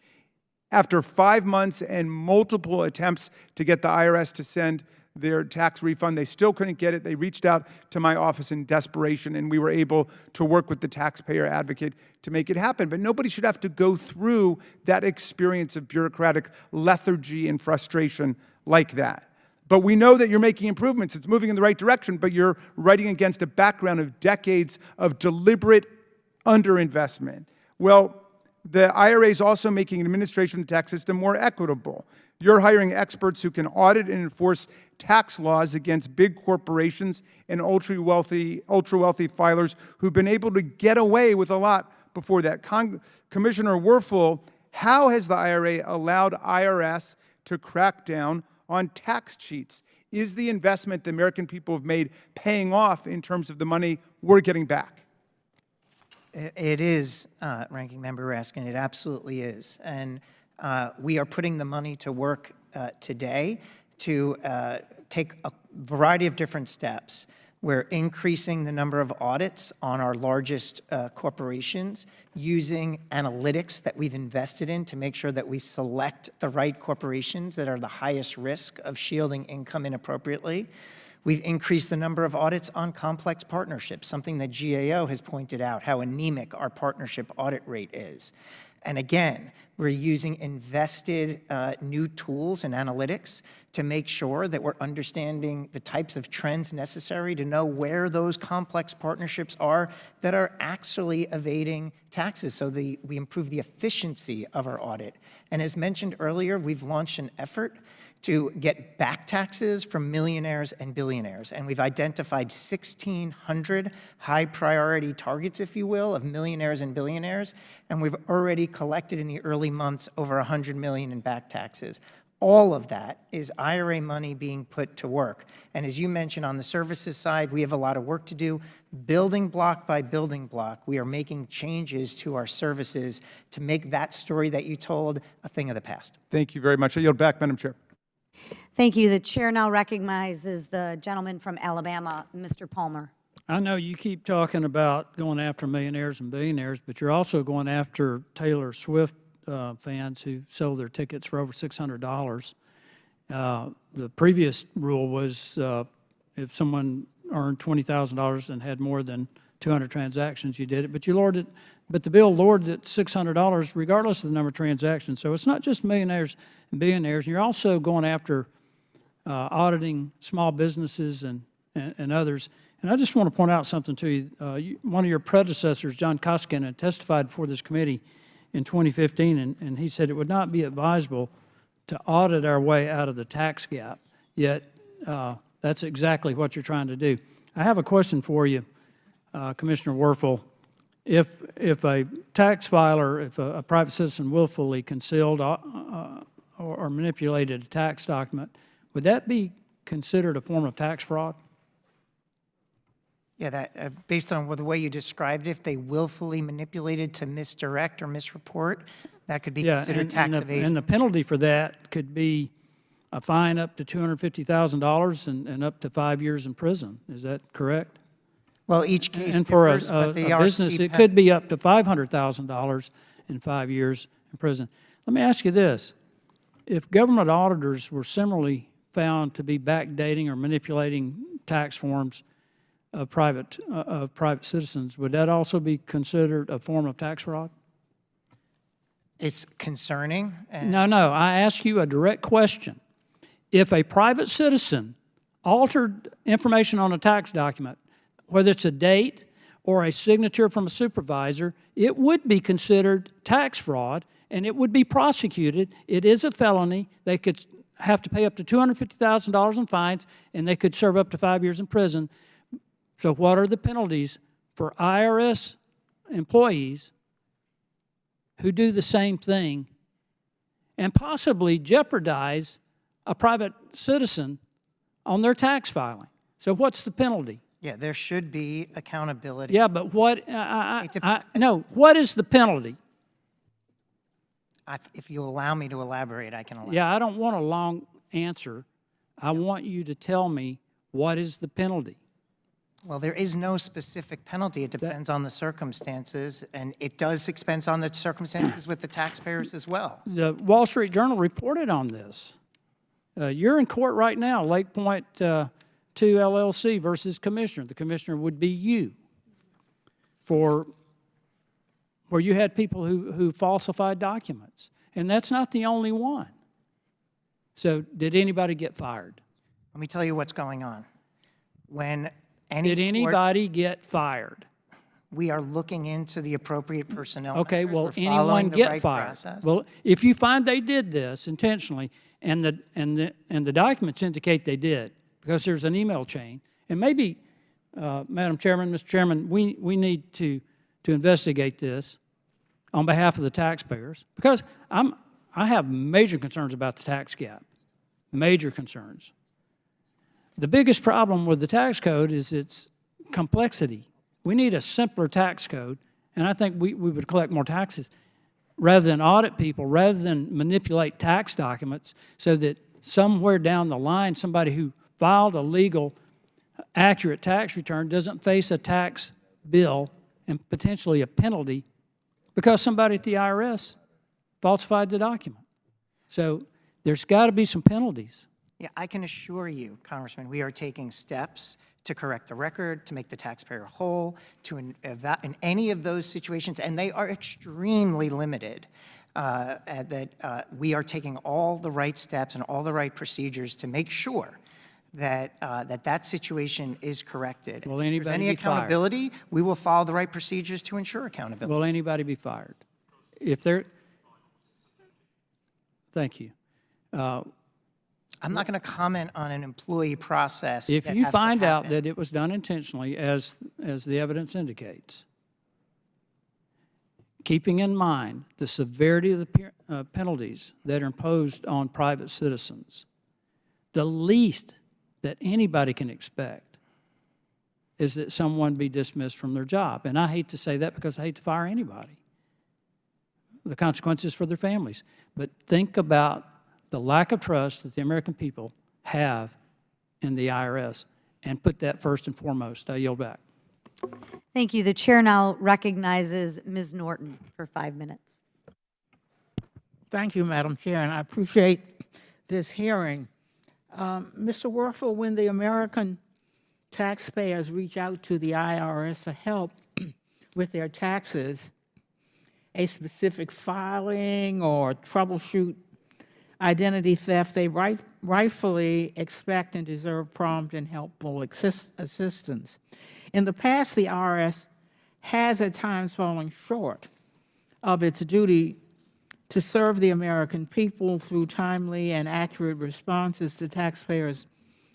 After 5 months and multiple attempts to get the IRS to send their tax refund, they still couldn't get it. They reached out to my office in desperation, and we were able to work with the taxpayer advocate to make it happen. But nobody should have to go through that experience of bureaucratic lethargy and frustration like that. But we know that you're making improvements. It's moving in the right direction, but you're writing against a background of decades of deliberate underinvestment. Well, the IRA is also making administration of the tax system more equitable. You're hiring experts who can audit and enforce tax laws against big corporations and ultra-wealthy filers who've been able to get away with a lot before that. Commissioner Werfel how has the IRA allowed IRS to crack down on tax cheats? Is the investment the American people have made paying off in terms of the money we're getting back? It is, Ranking Member Raskin, it absolutely is. And we are putting the money to work today to take a variety of different steps. We're increasing the number of audits on our largest corporations using analytics that we've invested in to make sure that we select the right corporations that are the highest risk of shielding income inappropriately. We've increased the number of audits on complex partnerships, something that GAO has pointed out, how anemic our partnership audit rate is. And again, we're using invested new tools and analytics to make sure that we're understanding the types of trends necessary to know where those complex partnerships are that are actually evading taxes, so we improve the efficiency of our audit. And as mentioned earlier, we've launched an effort to get back taxes from millionaires and billionaires. And we've identified 1,600 high priority targets, if you will, of millionaires and billionaires. And we've already collected in the early months over 100 million in back taxes. All of that is IRA money being put to work. And as you mentioned, on the services side, we have a lot of work to do. Building block by building block, we are making changes to our services to make that story that you told a thing of the past. Thank you very much. I yield back, Madam Chair. Thank you. The chair now recognizes the gentleman from Alabama, Mr. Palmer. I know you keep talking about going after millionaires and billionaires, but you're also going after Taylor Swift fans who sold their tickets for over $600. The previous rule was if someone earned $20,000 and had more than 200 transactions, you did it, but you lowered it. But the bill lowered it $600 regardless of the number of transactions. So it's not just millionaires and billionaires. You're also going after auditing small businesses and others. And I just want to point out something to you. One of your predecessors, John Koskinen, testified before this committee in 2015, and he said it would not be advisable to audit our way out of the tax gap. Yet that's exactly what you're trying to do. I have a question for you, Commissioner Werfel. If a tax filer, if a private citizen willfully concealed or manipulated a tax document, would that be considered a form of tax fraud? Yeah, that based on the way you described it, if they willfully manipulated to misdirect or misreport, that could be considered tax evasion. And the penalty for that could be a fine up to $250,000 and up to 5 years in prison. Is that correct? Well, each case And for differs, but they a are business, steep it could be up to $500,000 and 5 years in prison. Let me ask you this. If government auditors were similarly found to be backdating or manipulating tax forms of private citizens, would that also be considered a form of tax fraud? It's concerning. And No, I ask you a direct question. If a private citizen altered information on a tax document, whether it's a date or a signature from a supervisor, it would be considered tax fraud and it would be prosecuted. It is a felony. They could have to pay up to $250,000 in fines and they could serve up to 5 years in prison. So what are the penalties for IRS employees who do the same thing and possibly jeopardize a private citizen on their tax filing? So what's the penalty? yeah, there should be accountability. Yeah, but what, no, what is the penalty? If you'll allow me to elaborate, I can elaborate. Yeah, I don't want a long answer. I want you to tell me what is the penalty. Well, there is no specific penalty. It depends on the circumstances, and it does expense on the circumstances with the taxpayers as well. The Wall Street Journal reported on this. You're in court right now, Lake Point 2 LLC versus commissioner. The commissioner would be you for where you had people who falsified documents. And that's not the only one. So did anybody get fired? Let me tell you what's going on. When Did anybody get fired? We are looking into the appropriate personnel. Okay, matters. well, We're anyone following the get right fired? process. Well, if you find they did this intentionally, and the documents indicate they did, because there's an email chain, and maybe, Madam Chairman, Mr. Chairman, we need to investigate this. on behalf of the taxpayers, because I have major concerns about the tax gap, major concerns. The biggest problem with the tax code is its complexity. We need a simpler tax code, and I think we would collect more taxes rather than audit people, rather than manipulate tax documents so that somewhere down the line, somebody who filed a legal, accurate tax return doesn't face a tax bill and potentially a penalty because somebody at the IRS falsified the document. So there's got to be some penalties. Yeah, I can assure you, Congressman, we are taking steps to correct the record, to make the taxpayer whole, in any of those situations, and they are extremely limited, we are taking all the right steps and all the right procedures to make sure that that situation is corrected. Will if there's anybody any be fired? accountability, we will follow the right procedures to ensure accountability. Will anybody be fired? If they're, thank you. I'm not going to comment on an employee process. If that you has to find out happen. that it was done intentionally, as the evidence indicates, keeping in mind the severity of the penalties that are imposed on private citizens, the least that anybody can expect is that someone be dismissed from their job. And I hate to say that because I hate to fire anybody. The consequences for their families. But think about the lack of trust that the American people have in the IRS and put that first and foremost. I yield back. Thank you. The chair now recognizes Ms. Norton for 5 minutes. Thank you, Madam Chair, and I appreciate this hearing. Mr. Werfel, when the American taxpayers reach out to the IRS for help with their taxes, a specific filing or troubleshoot identity theft, they rightfully expect and deserve prompt and helpful assistance. In the past, the IRS has at times fallen short of its duty to serve the American people through timely and accurate responses to taxpayers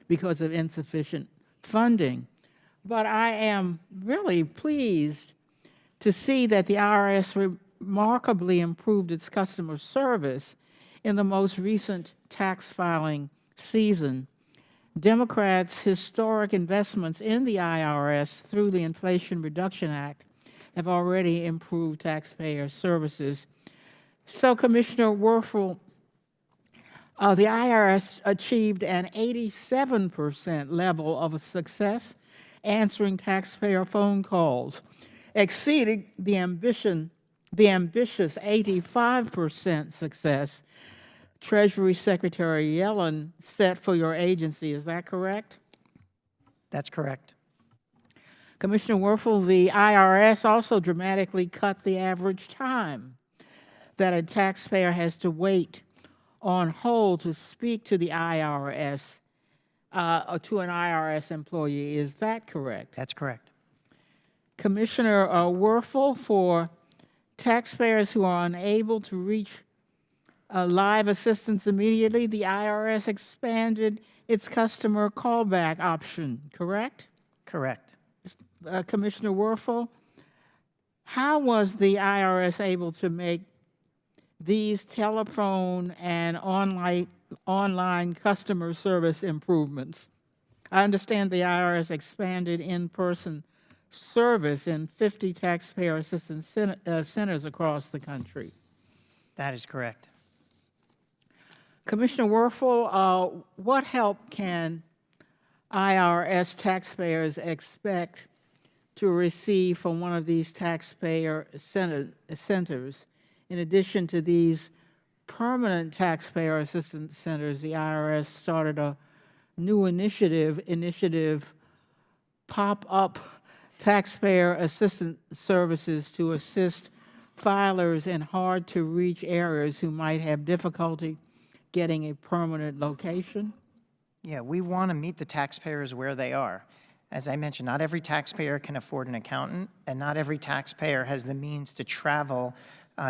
because of insufficient funding. But I am really pleased to see that the IRS remarkably improved its customer service in the most recent tax filing season. Democrats' historic investments in the IRS through the Inflation Reduction Act have already improved taxpayer services. So, Commissioner Werfel, the IRS achieved an 87% level of success answering taxpayer phone calls, exceeding the ambitious 85% success Treasury Secretary Yellen set for your agency. Is that correct? That's correct. Commissioner Werfel, the IRS also dramatically cut the average time that a taxpayer has to wait on hold to speak to the IRS or to an IRS employee. Is that correct? That's correct. Commissioner Werfel, for taxpayers who are unable to reach live assistance immediately, the IRS expanded its customer callback option, correct? Correct. Commissioner Werfel, how was the IRS able to make these telephone and online customer service improvements? I understand the IRS expanded in-person service in 50 taxpayer assistance centers across the country. That is correct. Commissioner Werfel, what help can IRS taxpayers expect to receive from one of these taxpayer centers? In addition to these permanent taxpayer assistance centers, the IRS started a new initiative pop-up taxpayer assistance services to assist filers in hard-to-reach areas who might have difficulty getting a permanent location. Yeah, we want to meet the taxpayers where they are. As I mentioned, not every taxpayer can afford an accountant, and not every taxpayer has the means to travel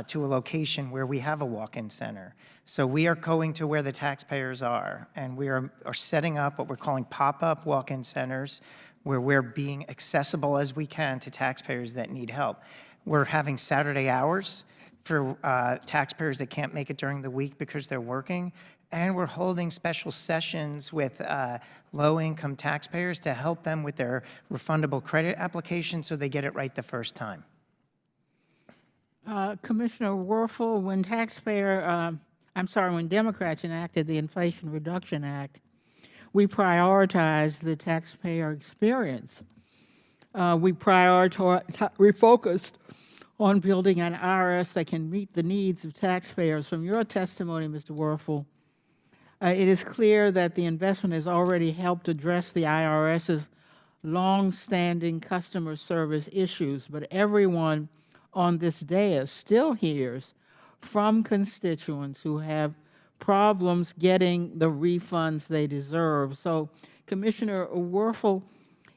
to a location where we have a walk-in center. So we are going to where the taxpayers are, and we are setting up what we're calling pop-up walk-in centers where we're being accessible as we can to taxpayers that need help. We're having Saturday hours for taxpayers that can't make it during the week because they're working. And we're holding special sessions with low-income taxpayers to help them with their refundable credit application so they get it right the first time. Commissioner Werfel, when when Democrats enacted the Inflation Reduction Act, we prioritized the taxpayer experience. We focused on building an IRS that can meet the needs of taxpayers. From your testimony, Mr. Werfel, it is clear that the investment has already helped address the IRS's long-standing customer service issues, but everyone on this dais still hears from constituents who have problems getting the refunds they deserve. So, Commissioner Werfel,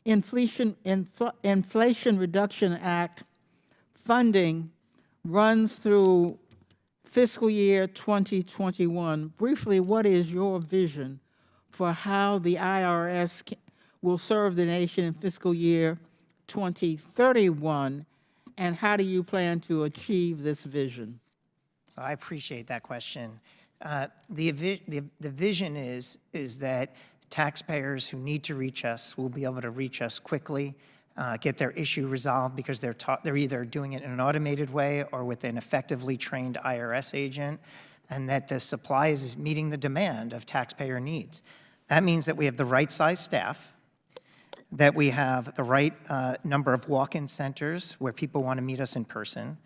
Inflation Reduction Act funding runs through fiscal year 2021. Briefly, what is your vision for how the IRS will serve the nation in fiscal year 2031, and how do you plan to achieve this vision? So I appreciate that question. The vision is that taxpayers who need to reach us will be able to reach us quickly, get their issue resolved because they're either doing it in an automated way or with an effectively trained IRS agent, and that the supply is meeting the demand of taxpayer needs. That means that we have the right size staff, that we have the right number of walk-in centers where people want to meet us in person,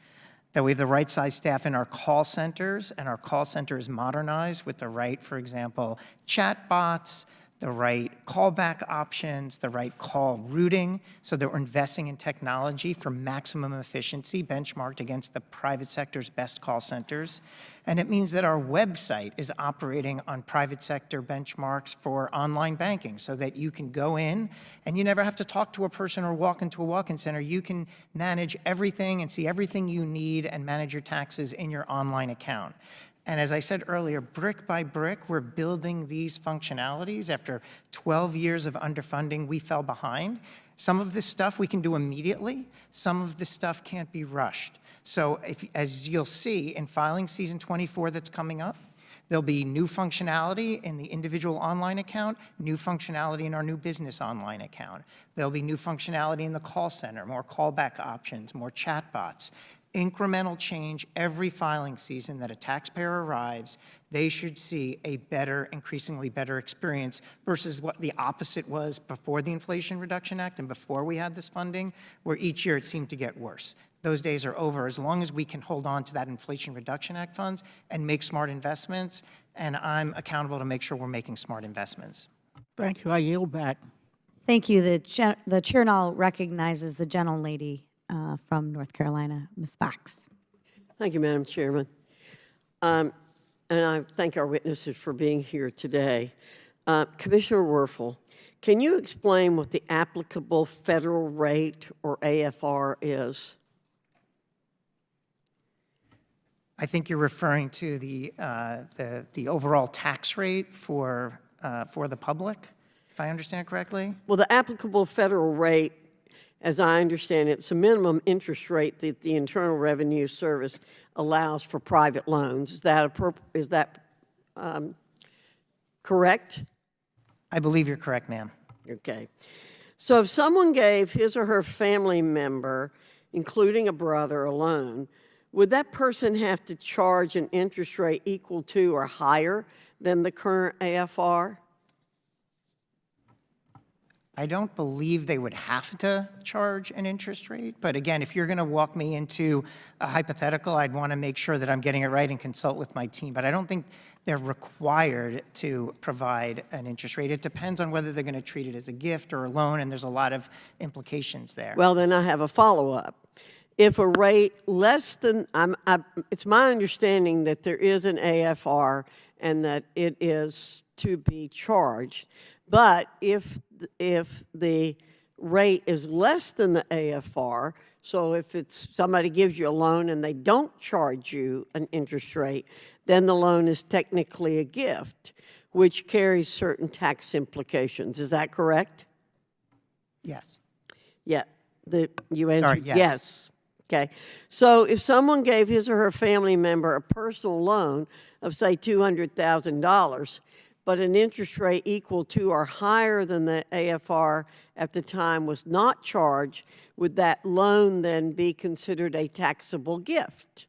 that we have the right size staff in our call centers, and our call center is modernized with the right, for example, chat bots, the right callback options, the right call routing, so that we're investing in technology for maximum efficiency benchmarked against the private sector's best call centers. And it means that our website is operating on private sector benchmarks for online banking so that you can go in and you never have to talk to a person or walk into a walk-in center. You can manage everything and see everything you need and manage your taxes in your online account. And as I said earlier, brick by brick, we're building these functionalities. After 12 years of underfunding, we fell behind. Some of this stuff we can do immediately. Some of this stuff can't be rushed. So as you'll see in filing season 24 that's coming up, there'll be new functionality in the individual online account, new functionality in our new business online account. There'll be new functionality in the call center, more callback options, more chatbots. Incremental change every filing season that a taxpayer arrives, they should see a better, increasingly better experience versus what the opposite was before the Inflation Reduction Act and before we had this funding, where each year it seemed to get worse. Those days are over. As long as we can hold on to that Inflation Reduction Act funds and make smart investments, and I'm accountable to make sure we're making smart investments. Thank you. I yield back. Thank you. The chair now recognizes the gentlelady from North Carolina, Ms. Fox. Thank you, Madam Chairman. And I thank our witnesses for being here today. Commissioner Werfel, can you explain what the applicable federal rate, or AFR, is? I think you're referring to the overall tax rate for the public, if I understand correctly. Well, the applicable federal rate, as I understand it, it's a minimum interest rate that the Internal Revenue Service allows for private loans. Is that correct? I believe you're correct, ma'am. Okay. So if someone gave his or her family member, including a brother, a loan, would that person have to charge an interest rate equal to or higher than the current AFR? I don't believe they would have to charge an interest rate, but again, if you're going to walk me into a hypothetical, I'd want to make sure that I'm getting it right and consult with my team, but I don't think they're required to provide an interest rate. It depends on whether they're going to treat it as a gift or a loan, and there's a lot of implications there. Well, then I have a follow-up. If a rate less than, it's my understanding that there is an AFR and that it is to be charged, but if the rate is less than the AFR, so if it's somebody gives you a loan and they don't charge you an interest rate, then the loan is technically a gift, which carries certain tax implications. Is that correct? Yes. Yeah. You answered Sorry, yes. Okay, so if someone gave his or her family member a personal loan of, say, $200,000, but an interest rate equal to or higher than the AFR at the time was not charged, would that loan then be considered a taxable gift?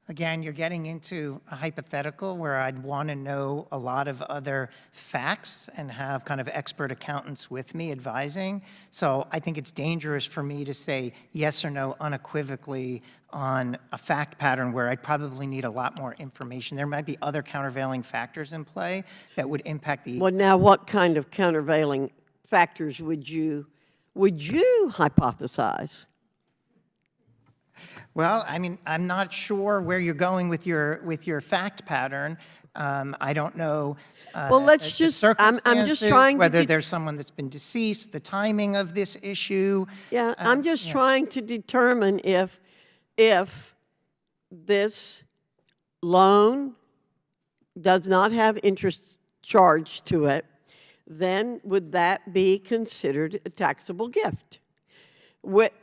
Again, you're getting into a hypothetical where I'd want to know a lot of other facts and have kind of expert accountants with me advising. So I think it's dangerous for me to say yes or no unequivocally on a fact pattern where I'd probably need a lot more information. There might be other countervailing factors in play that would impact the... Well, now what kind of countervailing factors would you hypothesize? Well, I mean, I'm not sure where you're going with your fact pattern. I don't know. Well, let's the just, I'm just circumstances, trying to... whether there's someone that's been deceased, the timing of this issue. Yeah, I'm just trying to determine if this loan does not have interest charged to it, then would that be considered a taxable gift?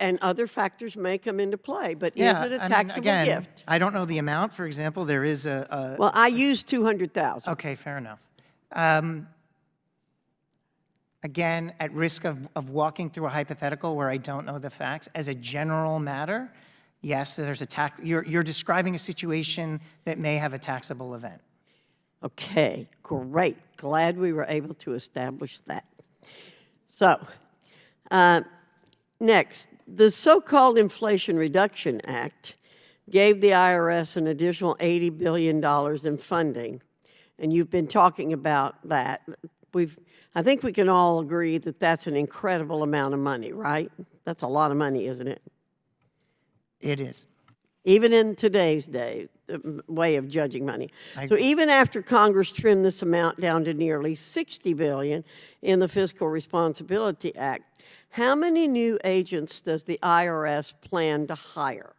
And other factors may come into play, but is it a taxable again, gift? I don't know the amount. For example, there is a Well, I used 200,000. okay, fair enough. Again, at risk of walking through a hypothetical where I don't know the facts, as a general matter, yes, there's a tax. You're describing a situation that may have a taxable event. Okay, great. Glad we were able to establish that. So, next, the so-called Inflation Reduction Act gave the IRS an additional $80 billion in funding, and you've been talking about that. I think we can all agree that that's an incredible amount of money, right? That's a lot of money, isn't it? It is. Even in today's day, way of judging money. So even after Congress trimmed this amount down to nearly $60 billion in the Fiscal Responsibility Act, how many new agents does the IRS plan to hire?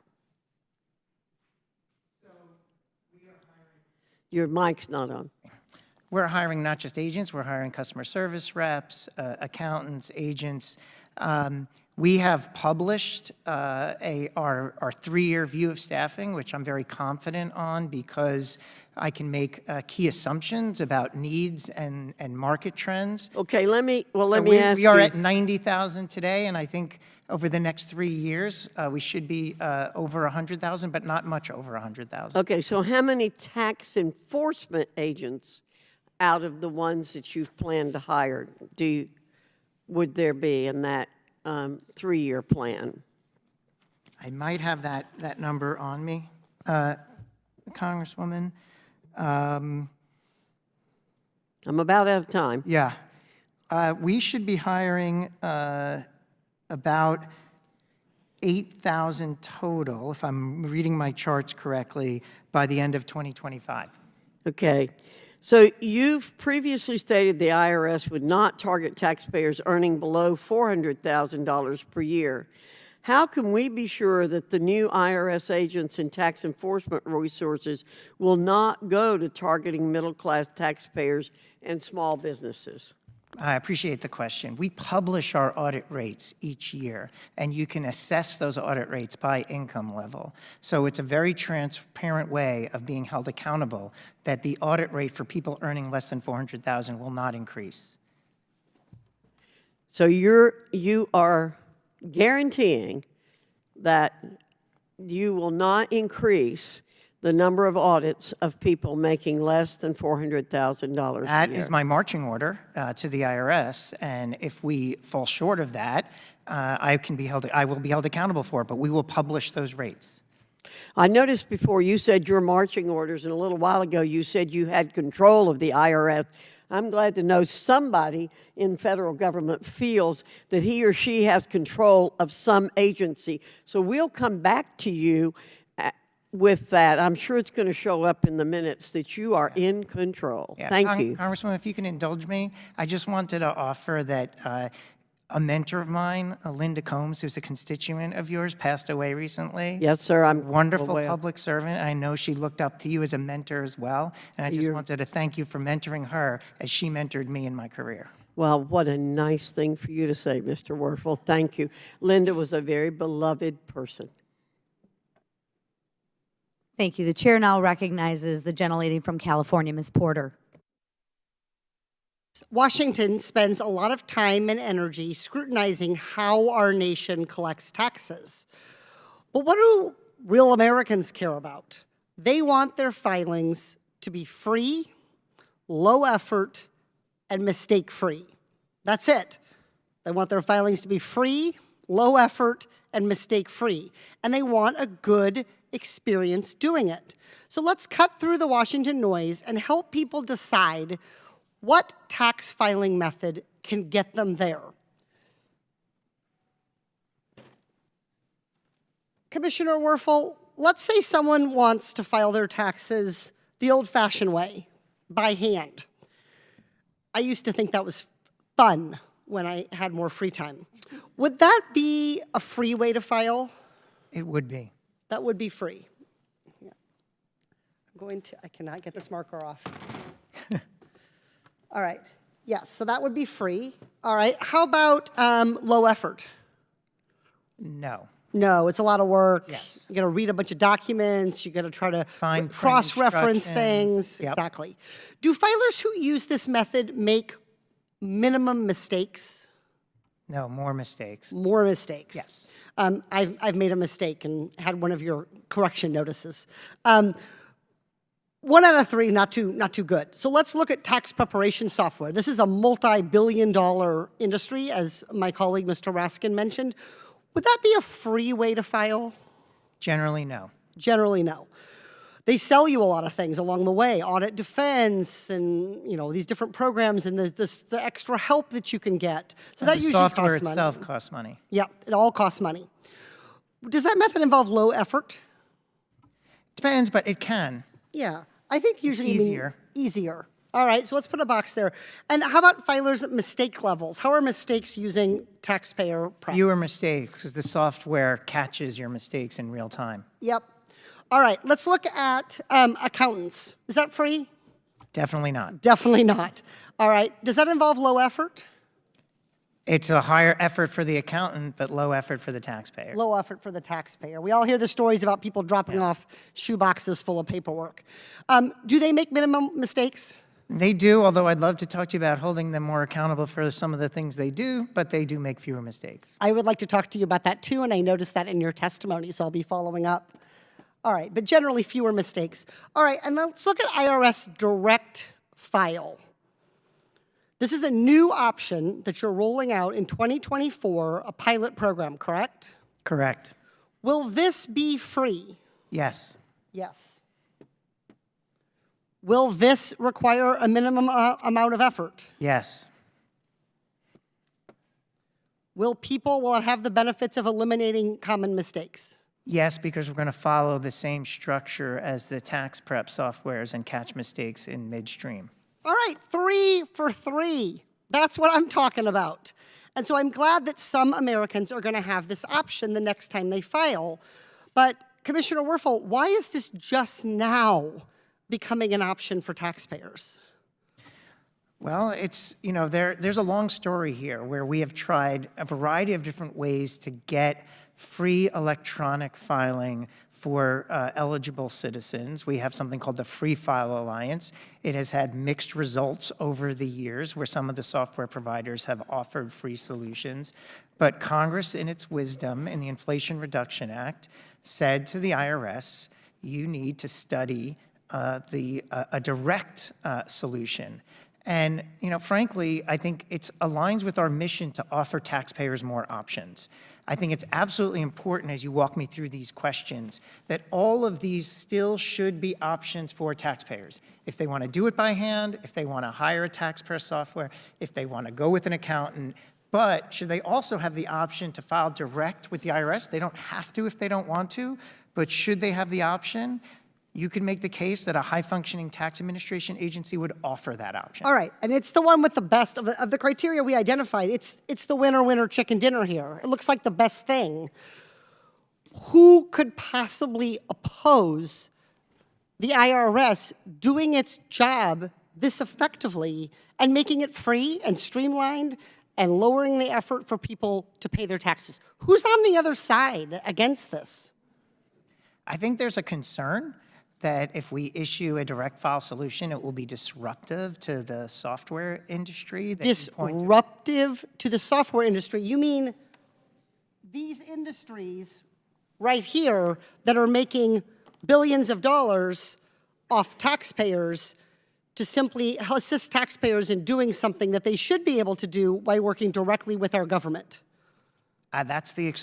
Your mic's not on. We're hiring not just agents, we're hiring customer service reps, accountants, agents. We have published our 3-year view of staffing, which I'm very confident on because I can make key assumptions about needs and market trends. Okay, let me ask We are you. at 90,000 today, and I think over the next 3 years, we should be over 100,000, but not much over 100,000. Okay, so how many tax enforcement agents out of the ones that you've planned to hire would there be in that 3-year plan? I might have that number on me, Congresswoman. I'm about out of time. Yeah. We should be hiring about 8,000 total, if I'm reading my charts correctly, by the end of 2025. Okay. So you've previously stated the IRS would not target taxpayers earning below $400,000 per year. How can we be sure that the new IRS agents and tax enforcement resources will not go to targeting middle-class taxpayers and small businesses? I appreciate the question. We publish our audit rates each year, and you can assess those audit rates by income level. So it's a very transparent way of being held accountable that the audit rate for people earning less than $400,000 will not increase. So you are guaranteeing that you will not increase the number of audits of people making less than $400,000 a year. That is my marching order to the IRS, and if we fall short of that, I will be held accountable for it, but we will publish those rates. I noticed before you said your marching orders, and a little while ago you said you had control of the IRS. I'm glad to know somebody in federal government feels that he or she has control of some agency. So we'll come back to you with that. I'm sure it's going to show up in the minutes that you are in control. Yeah. Thank you. Congresswoman, if you can indulge me, I just wanted to offer that a mentor of mine, Linda Combs, who's a constituent of yours, passed away recently. Yes, sir. I'm Wonderful aware. public servant. I know she looked up to you as a mentor as well, and I just wanted to thank you for mentoring her as she mentored me in my career. Well, what a nice thing for you to say, Mr. Werfel. Thank you. Linda was a very beloved person. Thank you. The chair now recognizes the gentlelady from California, Ms. Porter. Washington spends a lot of time and energy scrutinizing how our nation collects taxes. But what do real Americans care about? They want their filings to be free, low effort, and mistake-free. That's it. They want their filings to be free, low effort, and mistake-free. And they want a good experience doing it. So let's cut through the Washington noise and help people decide what tax filing method can get them there. Commissioner Werfel, let's say someone wants to file their taxes the old-fashioned way, by hand. I used to think that was fun when I had more free time. Would that be a free way to file? It would be. That would be free. Yeah. I cannot get this marker off. All right, yes, so that would be free. All right, how about low effort? No. No, it's a lot of work. Yes. You got to read a bunch of documents. You got to try to Fine print cross-reference instructions. things. Yep. Exactly. Do filers who use this method make minimum mistakes? No, more mistakes. More mistakes. Yes. I've made a mistake and had one of your correction notices. 1 out of 3, not too good. So let's look at tax preparation software. This is a multi-billion-dollar industry, as my colleague Mr. Raskin mentioned. Would that be a free way to file? Generally, no. Generally, no. They sell you a lot of things along the way, audit defense and, these different programs and the extra help that you can get. So that the usually software costs money. itself costs money. Yeah, it all costs money. Does that method involve low effort? Depends, but it can. Yeah, I think usually you mean easier. Easier. All right, so let's put a box there. And how about filers' mistake levels? How are mistakes using taxpayer prep? Fewer mistakes, because the software catches your mistakes in real time. Yep. All right, let's look at accountants. Is that free? Definitely not. Definitely not. All right, does that involve low effort? It's a higher effort for the accountant, but low effort for the taxpayer. Low effort for the taxpayer. We all hear the stories about people dropping off shoe boxes full of paperwork. Do they make minimum mistakes? They do, although I'd love to talk to you about holding them more accountable for some of the things they do, but they do make fewer mistakes. I would like to talk to you about that too, and I noticed that in your testimony, so I'll be following up. All right, but generally fewer mistakes. All right, and let's look at IRS Direct File. This is a new option that you're rolling out in 2024, a pilot program, correct? Correct. Will this be free? Yes. Yes. Will this require a minimum amount of effort? Yes. Will it have the benefits of eliminating common mistakes? Yes, because we're going to follow the same structure as the tax prep softwares and catch mistakes in midstream. All right, 3 for 3. That's what I'm talking about. And so I'm glad that some Americans are going to have this option the next time they file. But Commissioner Werfel, why is this just now becoming an option for taxpayers? Well, it's, there's a long story here where we have tried a variety of different ways to get free electronic filing for eligible citizens. We have something called the Free File Alliance. It has had mixed results over the years where some of the software providers have offered free solutions. But Congress, in its wisdom, in the Inflation Reduction Act, said to the IRS, you need to study a direct solution. And, frankly, I think it aligns with our mission to offer taxpayers more options. I think it's absolutely important as you walk me through these questions that all of these still should be options for taxpayers. If they want to do it by hand, if they want to hire a tax prep software, if they want to go with an accountant, but should they also have the option to file direct with the IRS? They don't have to if they don't want to, but should they have the option? You could make the case that a high-functioning tax administration agency would offer that option. All right, and it's the one with the best of the criteria we identified. It's the winner chicken dinner here. It looks like the best thing. Who could possibly oppose the IRS doing its job this effectively and making it free and streamlined and lowering the effort for people to pay their taxes? Who's on the other side against this? I think there's a concern that if we issue a direct file solution, it will be disruptive to the software industry. That you point to. Disruptive to the software industry? You mean these industries right here that are making billions of dollars off taxpayers to simply assist taxpayers in doing something that they should be able to do by working directly with our government? That's the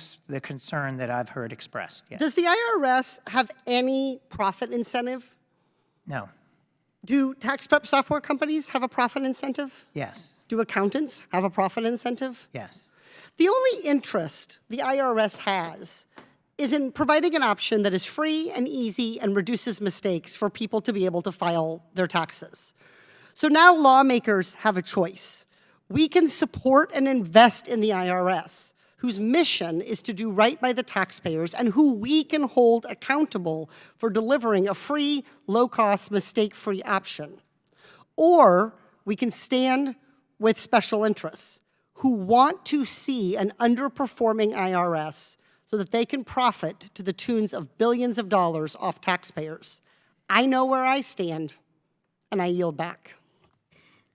concern that I've heard expressed, yes. Does the IRS have any profit incentive? No, Do tax prep software companies have a profit incentive? yes, Do accountants have a profit incentive? yes. The only interest the IRS has is in providing an option that is free and easy and reduces mistakes for people to be able to file their taxes. So now lawmakers have a choice. We can support and invest in the IRS, whose mission is to do right by the taxpayers and who we can hold accountable for delivering a free, low-cost, mistake-free option. Or we can stand with special interests who want to see an underperforming IRS so that they can profit to the tunes of billions of dollars off taxpayers. I know where I stand, and I yield back.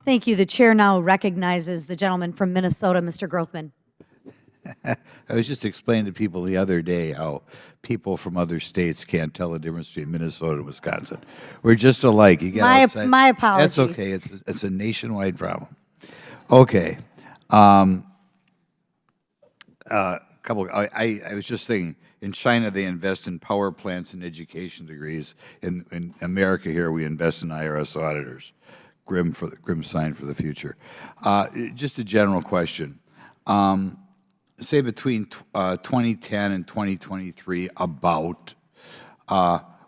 Thank you. The chair now recognizes the gentleman from Minnesota, Mr. Grothman. I was just explaining to people the other day how people from other states can't tell the difference between Minnesota and Wisconsin. We're just alike. You get outside. My apologies. That's okay. It's a nationwide problem. Okay. I was just thinking, in China, they invest in power plants and education degrees. In America here, we invest in IRS auditors. Grim sign for the future. Just a general question. Say between 2010 and 2023, about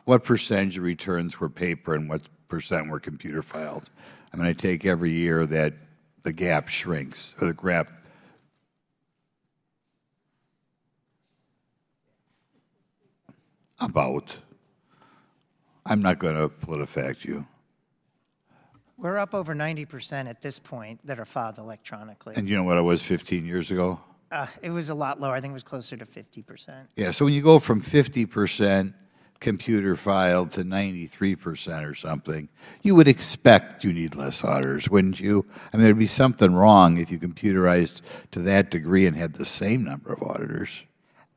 what percentage of returns were paper and what percent were computer filed? I mean, I take every year that the gap shrinks, or the gap. About. I'm not going to PolitiFact you. We're up over 90% at this point that are filed electronically. And you know what it was 15 years ago? It was a lot lower. I think it was closer to 50%. Yeah, so when you go from 50% computer filed to 93% or something, you would expect you need less auditors, wouldn't you? I mean, there'd be something wrong if you computerized to that degree and had the same number of auditors.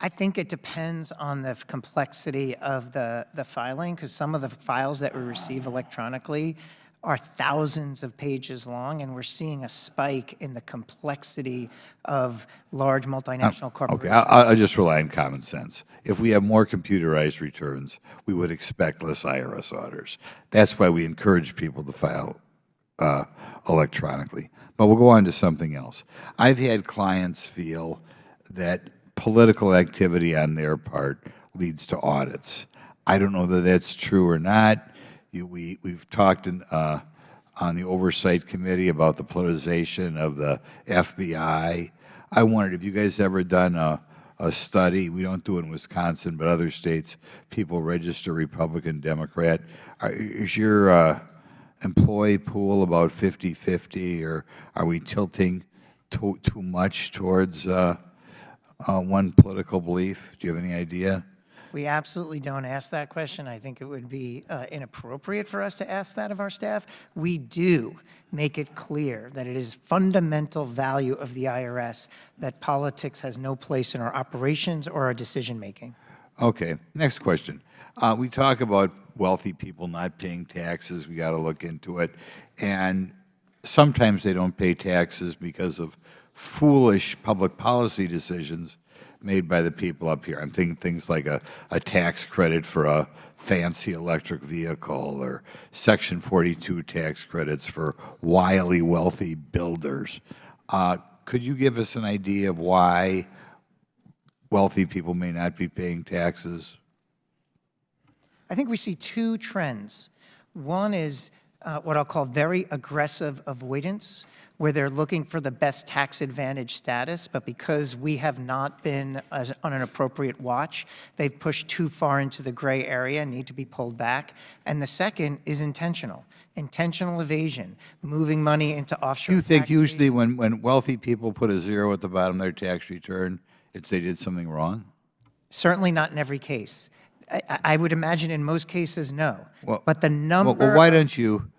I think it depends on the complexity of the filing, because some of the files that we receive electronically are thousands of pages long, and we're seeing a spike in the complexity of large multinational corporations. Okay, I'll just rely on common sense. If we have more computerized returns, we would expect less IRS auditors. That's why we encourage people to file electronically. But we'll go on to something else. I've had clients feel that political activity on their part leads to audits. I don't know that that's true or not. We've talked on the Oversight Committee about the politicization of the FBI. I wondered, have you guys ever done a study? We don't do it in Wisconsin, but other states, people register Republican, Democrat. Is your employee pool about 50-50, or are we tilting too much towards one political belief? Do you have any idea? We absolutely don't ask that question. I think it would be inappropriate for us to ask that of our staff. We do make it clear that it is fundamental value of the IRS that politics has no place in our operations or our decision-making. Okay, next question. We talk about wealthy people not paying taxes. We got to look into it. And sometimes they don't pay taxes because of foolish public policy decisions made by the people up here. I'm thinking things like a tax credit for a fancy electric vehicle, or Section 42 tax credits for wily wealthy builders. Could you give us an idea of why wealthy people may not be paying taxes? I think we see two trends. One is what I'll call very aggressive avoidance, where they're looking for the best tax advantage status, but because we have not been on an appropriate watch, they've pushed too far into the gray area and need to be pulled back. And the second is intentional evasion, moving money into offshore. Do you think tax usually when wealthy people put a zero at the bottom of their tax return, it's they did something wrong? Certainly not in every case. I would imagine in most cases, no. Well, But the number. Well, why don't you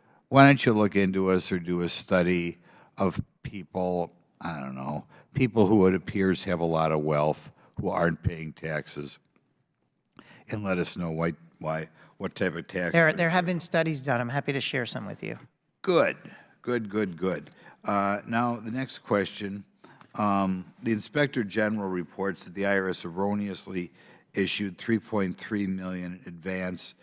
look into us or do a study of people, I don't know, people who it appears have a lot of wealth who aren't paying taxes, and let us know what type of tax. There have been studies done. I'm happy to share some with you. Good. Now, the next question. The Inspector General reports that the IRS erroneously issued 3.3 million advance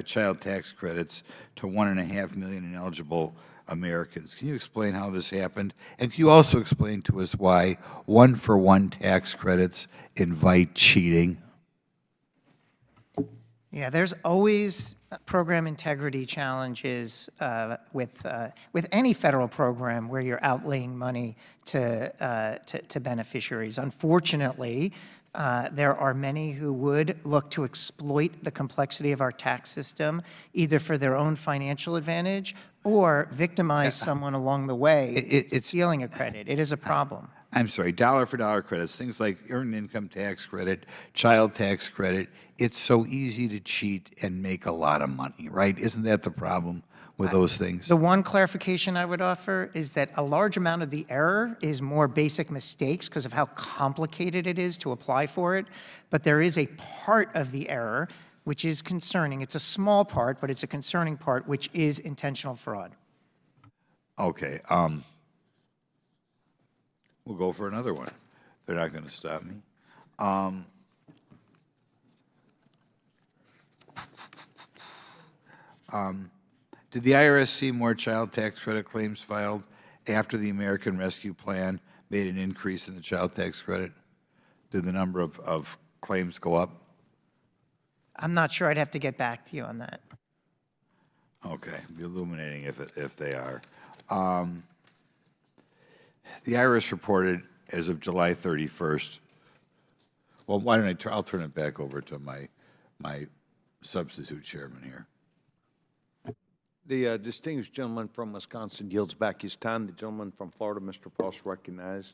child tax credits to 1.5 million ineligible Americans. Can you explain how this happened? And can you also explain to us why one-for-one tax credits invite cheating? Yeah, there's always program integrity challenges with any federal program where you're outlaying money to beneficiaries. Unfortunately, there are many who would look to exploit the complexity of our tax system, either for their own financial advantage or victimize someone along the way, it's stealing a credit. It is a problem. I'm sorry, dollar-for-dollar credits, things like earned income tax credit, child tax credit. It's so easy to cheat and make a lot of money, right? Isn't that the problem with those things? The one clarification I would offer is that a large amount of the error is more basic mistakes because of how complicated it is to apply for it. But there is a part of the error which is concerning. It's a small part, but it's a concerning part, which is intentional fraud. Okay. We'll go for another one. They're not going to stop me. Did the IRS see more child tax credit claims filed after the American Rescue Plan made an increase in the child tax credit? Did the number of claims go up? I'm not sure. I'd have to get back to you on that. Okay, be illuminating if they are. The IRS reported as of July 31st. Well, why don't I'll turn it back over to my substitute chairman here. The distinguished gentleman from Wisconsin yields back his time. The gentleman from Florida, Mr. Foss, recognized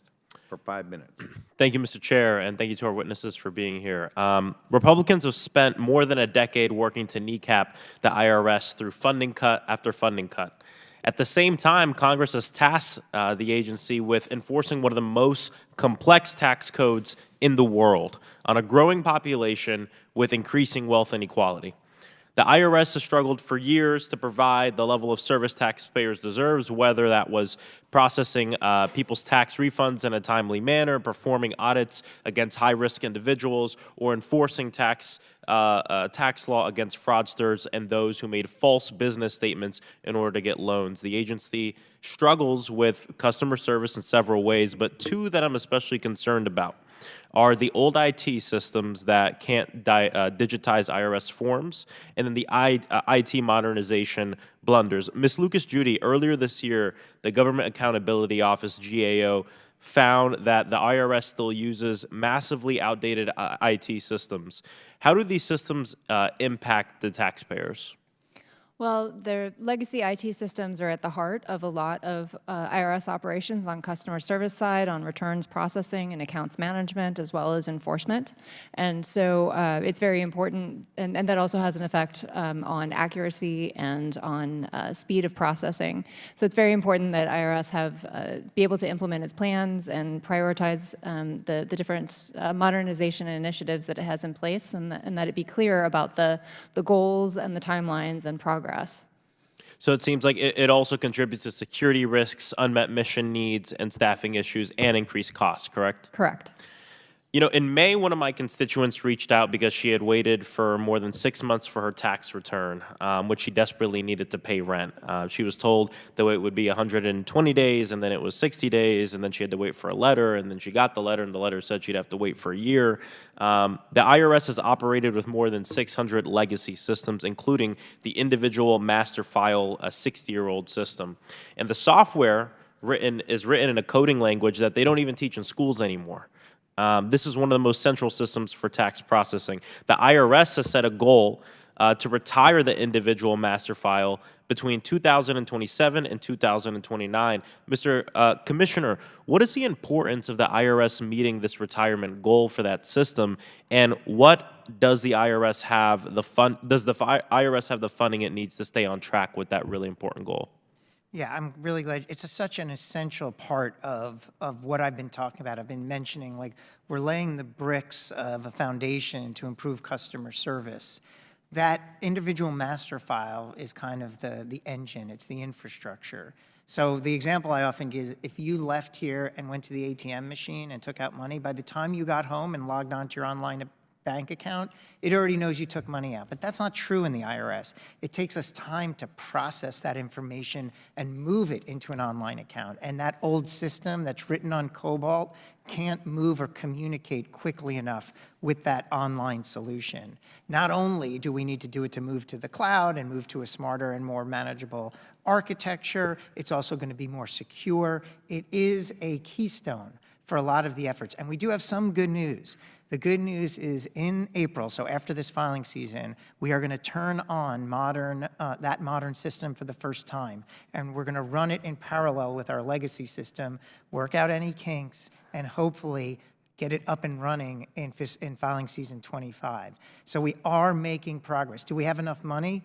for 5 minutes. Thank you, Mr. Chair, and thank you to our witnesses for being here. Republicans have spent more than a decade working to kneecap the IRS through funding cut after funding cut. At the same time, Congress has tasked the agency with enforcing one of the most complex tax codes in the world on a growing population with increasing wealth inequality. The IRS has struggled for years to provide the level of service taxpayers deserve, whether that was processing people's tax refunds in a timely manner, performing audits against high-risk individuals, or enforcing tax law against fraudsters and those who made false business statements in order to get loans. The agency struggles with customer service in several ways, but two that I'm especially concerned about are the old IT systems that can't digitize IRS forms, and then the IT modernization blunders. Ms. Lucas-Judy, earlier this year, the Government Accountability Office, GAO, found that the IRS still uses massively outdated IT systems. How do these systems impact the taxpayers? Well, their legacy IT systems are at the heart of a lot of IRS operations on customer service side, on returns processing and accounts management, as well as enforcement. And so it's very important, and that also has an effect on accuracy and on speed of processing. So it's very important that IRS be able to implement its plans and prioritize the different modernization initiatives that it has in place, and that it be clear about the goals and the timelines and progress. So it seems like it also contributes to security risks, unmet mission needs, and staffing issues, and increased costs, correct? Correct. You know, in May, one of my constituents reached out because she had waited for more than 6 months for her tax return, which she desperately needed to pay rent. She was told the wait would be 120 days, and then it was 60 days, and then she had to wait for a letter, and then she got the letter, and the letter said she'd have to wait for a year. The IRS has operated with more than 600 legacy systems, including the individual master file, a 60-year-old system. And the software is written in a coding language that they don't even teach in schools anymore. This is one of the most central systems for tax processing. The IRS has set a goal to retire the individual master file between 2027 and 2029. Mr. Commissioner, what is the importance of the IRS meeting this retirement goal for that system, and what does the IRS have does the IRS have the funding it needs to stay on track with that really important goal? Yeah, I'm really glad. It's such an essential part of what I've been talking about. I've been mentioning, like, we're laying the bricks of a foundation to improve customer service. That individual master file is kind of the engine. It's the infrastructure. So the example I often give is if you left here and went to the ATM machine and took out money, by the time you got home and logged onto your online bank account, it already knows you took money out. But that's not true in the IRS. It takes us time to process that information and move it into an online account. And that old system that's written on COBOL can't move or communicate quickly enough with that online solution. Not only do we need to do it to move to the cloud and move to a smarter and more manageable architecture, it's also going to be more secure. It is a keystone for a lot of the efforts. And we do have some good news. The good news is in April, so after this filing season, we are going to turn on that modern system for the first time. And we're going to run it in parallel with our legacy system, work out any kinks, and hopefully get it up and running in filing season 25. So we are making progress. Do we have enough money?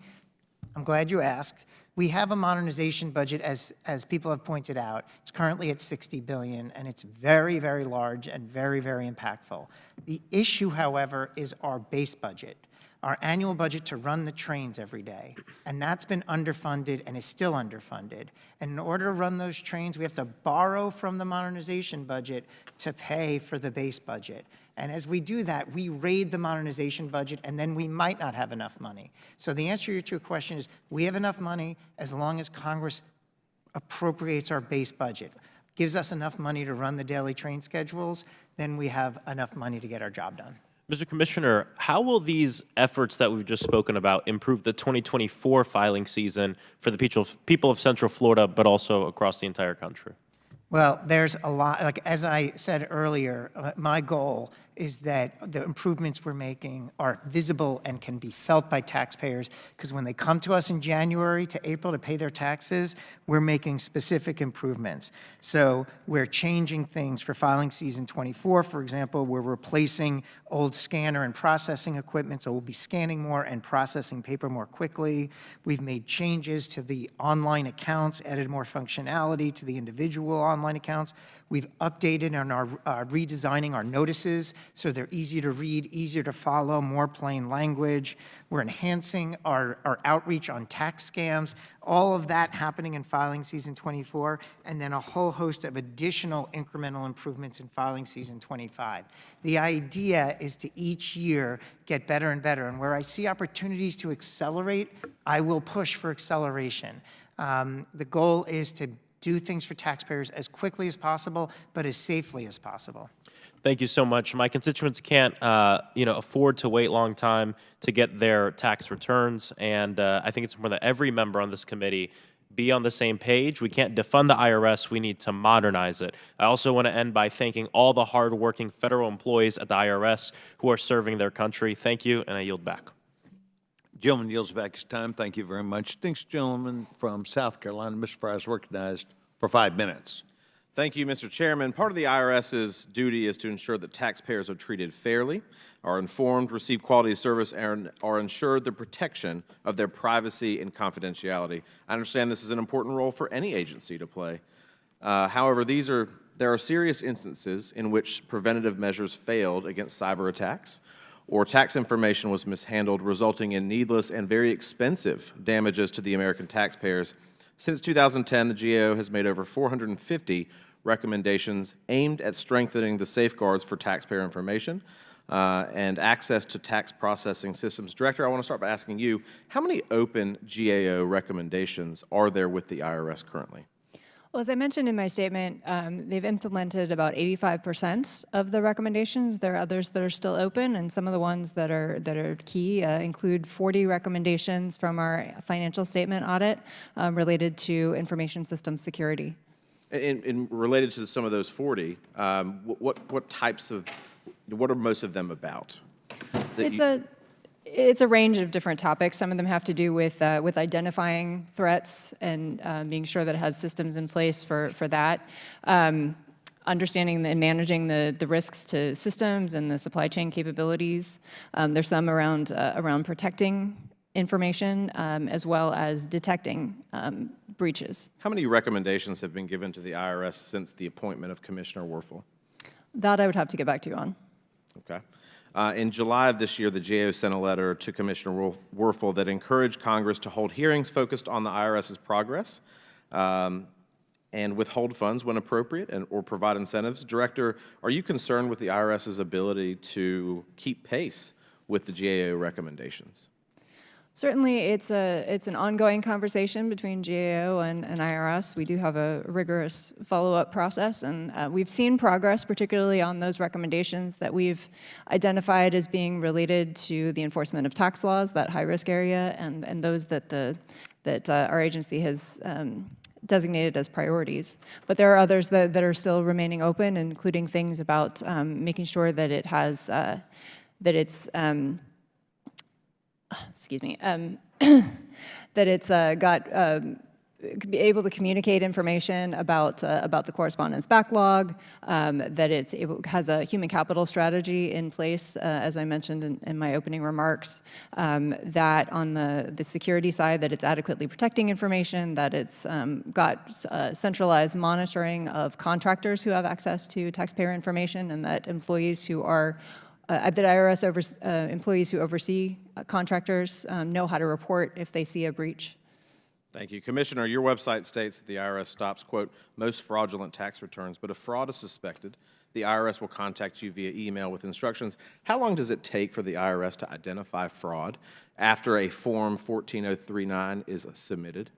I'm glad you asked. We have a modernization budget, as people have pointed out. It's currently at $60 billion, and it's very, very large and very, very impactful. The issue, however, is our base budget, our annual budget to run the trains every day. And that's been underfunded and is still underfunded. And in order to run those trains, we have to borrow from the modernization budget to pay for the base budget. And as we do that, we raid the modernization budget, and then we might not have enough money. So the answer to your question is we have enough money as long as Congress appropriates our base budget, gives us enough money to run the daily train schedules, then we have enough money to get our job done. Mr. Commissioner, how will these efforts that we've just spoken about improve the 2024 filing season for the people of Central Florida, but also across the entire country? Well, there's a lot, like as I said earlier, my goal is that the improvements we're making are visible and can be felt by taxpayers, because when they come to us in January to April to pay their taxes, we're making specific improvements. So we're changing things for filing season 24. For example, we're replacing old scanner and processing equipment, so we'll be scanning more and processing paper more quickly. We've made changes to the online accounts, added more functionality to the individual online accounts. We've updated and are redesigning our notices so they're easier to read, easier to follow, more plain language. We're enhancing our outreach on tax scams, all of that happening in filing season 24, and then a whole host of additional incremental improvements in filing season 25. The idea is to each year get better and better, and where I see opportunities to accelerate, I will push for acceleration. The goal is to do things for taxpayers as quickly as possible, but as safely as possible. Thank you so much. My constituents can't, afford to wait long time to get their tax returns, and I think it's important that every member on this committee be on the same page. We can't defund the IRS. We need to modernize it. I also want to end by thanking all the hardworking federal employees at the IRS who are serving their country. Thank you, and I yield back. Gentleman yields back his time. Thank you very much. Next gentleman from South Carolina, Mr. Fry, is recognized for 5 minutes. Thank you, Mr. Chairman. Part of the IRS's duty is to ensure that taxpayers are treated fairly, are informed, receive quality service, and are ensured the protection of their privacy and confidentiality. I understand this is an important role for any agency to play. However, there are serious instances in which preventative measures failed against cyber attacks, or tax information was mishandled, resulting in needless and very expensive damages to the American taxpayers. Since 2010, the GAO has made over 450 recommendations aimed at strengthening the safeguards for taxpayer information and access to tax processing systems. Director, I want to start by asking you, how many open GAO recommendations are there with the IRS currently? Well, as I mentioned in my statement, they've implemented about 85% of the recommendations. There are others that are still open, and some of the ones that are key include 40 recommendations from our financial statement audit related to information system security. In related to some of those 40, what types of, what are most of them about? It's a range of different topics. Some of them have to do with identifying threats and being sure that it has systems in place for that. Understanding and managing the risks to systems and the supply chain capabilities. There's some around protecting information as well as detecting breaches. How many recommendations have been given to the IRS since the appointment of Commissioner Werfel? That I would have to get back to you on. Okay. In July of this year, the GAO sent a letter to Commissioner Werfel that encouraged Congress to hold hearings focused on the IRS's progress and withhold funds when appropriate or provide incentives. Director, are you concerned with the IRS's ability to keep pace with the GAO recommendations? Certainly, it's an ongoing conversation between GAO and IRS. We do have a rigorous follow-up process, and we've seen progress, particularly on those recommendations that we've identified as being related to the enforcement of tax laws, that high-risk area, and those that our agency has designated as priorities. But there are others that are still remaining open, including things about making sure that it has that it's be able to communicate information about the correspondence backlog, that has a human capital strategy in place, as I mentioned in my opening remarks, that on the security side, that it's adequately protecting information, that it's got centralized monitoring of contractors who have access to taxpayer information, and that employees who are that IRS employees who oversee contractors know how to report if they see a breach. Thank you. Commissioner, your website states that the IRS stops, quote, most fraudulent tax returns, but if fraud is suspected, the IRS will contact you via email with instructions. How long does it take for the IRS to identify fraud after a Form 14039 is submitted?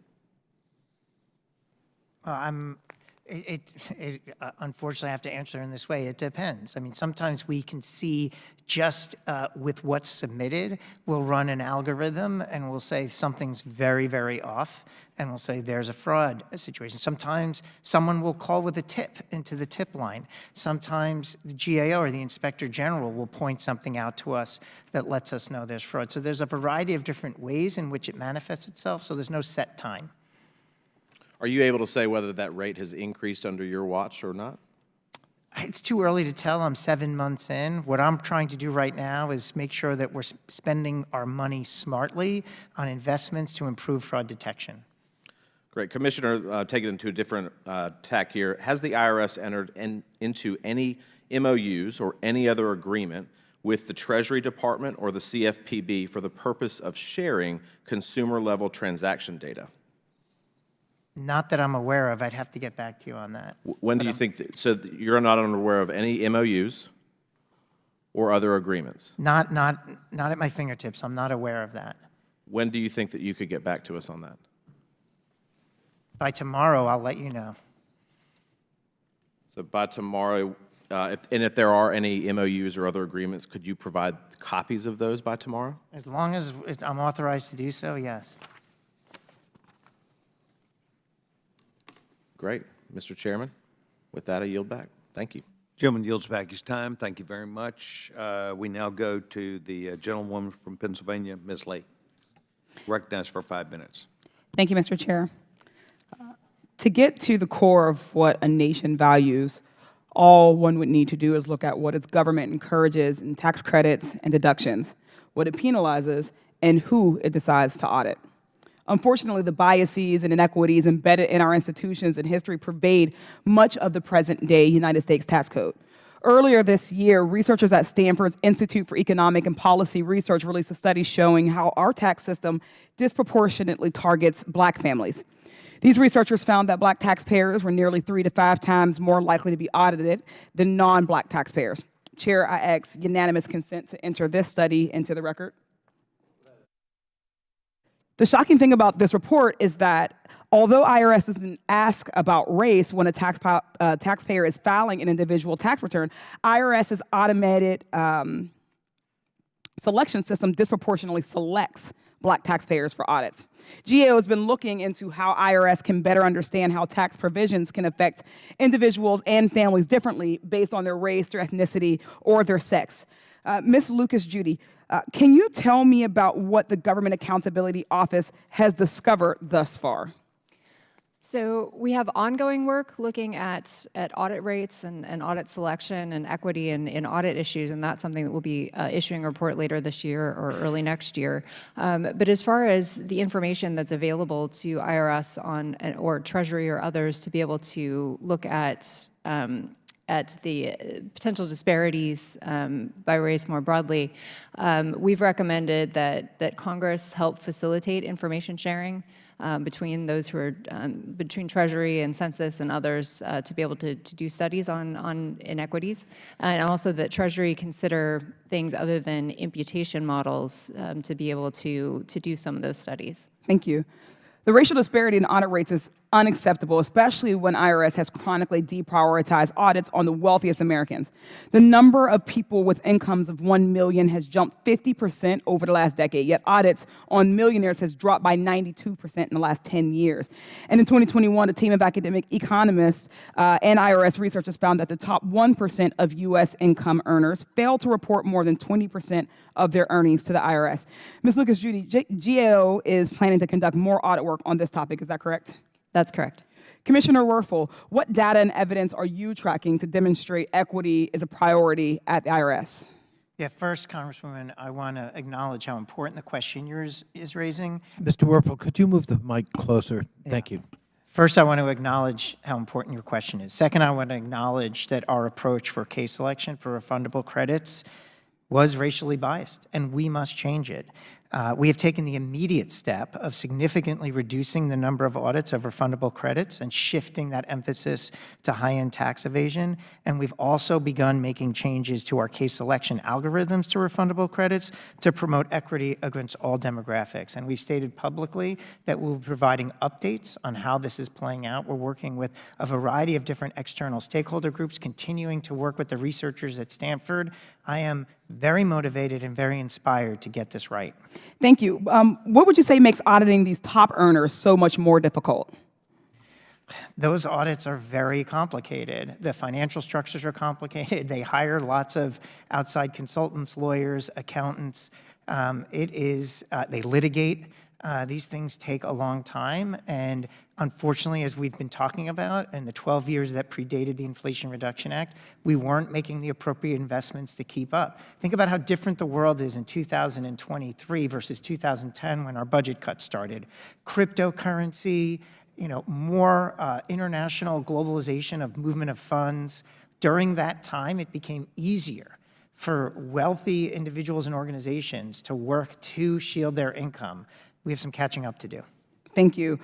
Unfortunately, I have to answer in this way. It depends. I mean, sometimes we can see just with what's submitted, we'll run an algorithm and we'll say something's very, very off, and we'll say there's a fraud situation. Sometimes someone will call with a tip into the tip line. Sometimes the GAO or the Inspector General will point something out to us that lets us know there's fraud. So there's a variety of different ways in which it manifests itself, so there's no set time. Are you able to say whether that rate has increased under your watch or not? It's too early to tell. I'm 7 months in. What I'm trying to do right now is make sure that we're spending our money smartly on investments to improve fraud detection. Great. Commissioner, take it into a different tack here. Has the IRS entered into any MOUs or any other agreement with the Treasury Department or the CFPB for the purpose of sharing consumer-level transaction data? Not that I'm aware of. I'd have to get back to you on that. When do you think that, so you're not aware of any MOUs or other agreements? Not at my fingertips. I'm not aware of that. When do you think that you could get back to us on that? By tomorrow, I'll let you know. So by tomorrow, if there are any MOUs or other agreements, could you provide copies of those by tomorrow? As long as I'm authorized to do so, yes. Great. Mr. Chairman, with that, I yield back. Thank you. Gentleman yields back his time. Thank you very much. We now go to the gentlewoman from Pennsylvania, Ms. Lee. Recognized for 5 minutes. Thank you, Mr. Chair. To get to the core of what a nation values, all one would need to do is look at what its government encourages in tax credits and deductions, what it penalizes, and who it decides to audit. Unfortunately, the biases and inequities embedded in our institutions and history pervade much of the present-day United States tax code. Earlier this year, researchers at Stanford's Institute for Economic and Policy Research released a study showing how our tax system disproportionately targets Black families. These researchers found that black taxpayers were nearly 3 to 5 times more likely to be audited than non-black taxpayers. Chair, I ask unanimous consent to enter this study into the record. The shocking thing about this report is that although IRS doesn't ask about race when a taxpayer is filing an individual tax return, IRS's automated selection system disproportionately selects black taxpayers for audits. GAO has been looking into how IRS can better understand how tax provisions can affect individuals and families differently based on their race, their ethnicity, or their sex. Ms. Lucas Judy, can you tell me about what the Government Accountability Office has discovered thus far? So we have ongoing work looking at audit rates and audit selection and equity in audit issues, and that's something that we'll be issuing a report later this year or early next year. But as far as the information that's available to IRS or Treasury or others to be able to look at the potential disparities by race more broadly, we've recommended that Congress help facilitate information sharing between those who are between Treasury and Census and others to be able to do studies on inequities, and also that Treasury consider things other than imputation models to be able to do some of those studies. Thank you. The racial disparity in audit rates is unacceptable, especially when IRS has chronically deprioritized audits on the wealthiest Americans. The number of people with incomes of 1 million has jumped 50% over the last decade, yet audits on millionaires has dropped by 92% in the last 10 years. And in 2021, a team of academic economists and IRS researchers found that the top 1% of U.S. income earners failed to report more than 20% of their earnings to the IRS. Ms. Lucas Judy, GAO is planning to conduct more audit work on this topic, is that correct? That's correct. Commissioner Werfel, what data and evidence are you tracking to demonstrate equity is a priority at the IRS? Yeah, first, Congresswoman, I want to acknowledge how important the question yours is raising. Mr. Werfel, could you move the mic closer? Thank you. First, I want to acknowledge how important your question is. Second, I want to acknowledge that our approach for case selection for refundable credits was racially biased, and we must change it. We have taken the immediate step of significantly reducing the number of audits of refundable credits and shifting that emphasis to high-end tax evasion. And we've also begun making changes to our case selection algorithms to refundable credits to promote equity against all demographics. And we stated publicly that we'll be providing updates on how this is playing out. We're working with a variety of different external stakeholder groups, continuing to work with the researchers at Stanford. I am very motivated and very inspired to get this right. Thank you. What would you say makes auditing these top earners so much more difficult? Those audits are very complicated. The financial structures are complicated. They hire lots of outside consultants, lawyers, accountants. They litigate. These things take a long time, and unfortunately, as we've been talking about, in the 12 years that predated the Inflation Reduction Act, we weren't making the appropriate investments to keep up. Think about how different the world is in 2023 versus 2010 when our budget cuts started. Cryptocurrency, more international globalization of movement of funds. During that time, it became easier for wealthy individuals and organizations to work to shield their income. We have some catching up to do. Thank you.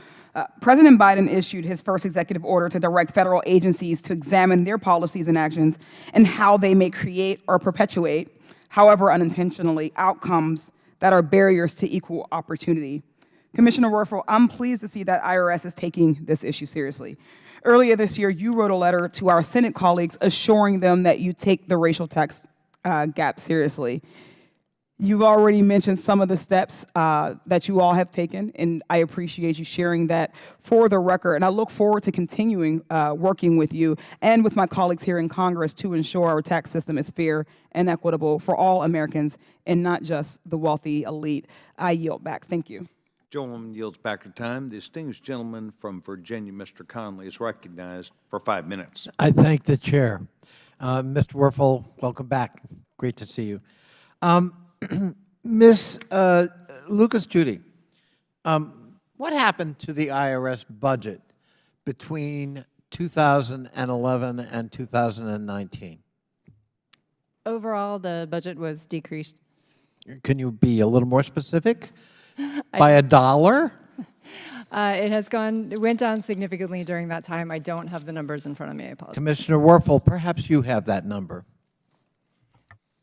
President Biden issued his first executive order to direct federal agencies to examine their policies and actions and how they may create or perpetuate, however unintentionally, outcomes that are barriers to equal opportunity. Commissioner Werfel, I'm pleased to see that IRS is taking this issue seriously. Earlier this year, you wrote a letter to our Senate colleagues assuring them that you take the racial tax gap seriously. You've already mentioned some of the steps that you all have taken, and I appreciate you sharing that for the record. And I look forward to continuing working with you and with my colleagues here in Congress to ensure our tax system is fair and equitable for all Americans and not just the wealthy elite. I yield back. Thank you. Gentleman yields back her time. The distinguished gentleman from Virginia, Mr. Conley, is recognized for 5 minutes. I thank the chair. Mr. Werfel, welcome back. Great to see you. Ms. Lucas Judy, what happened to the IRS budget between 2011 and 2019? Overall, the budget was decreased. Can you be a little more specific? By $1? It went down significantly during that time. I don't have the numbers in front of me. I apologize. Commissioner Werfel, perhaps you have that number.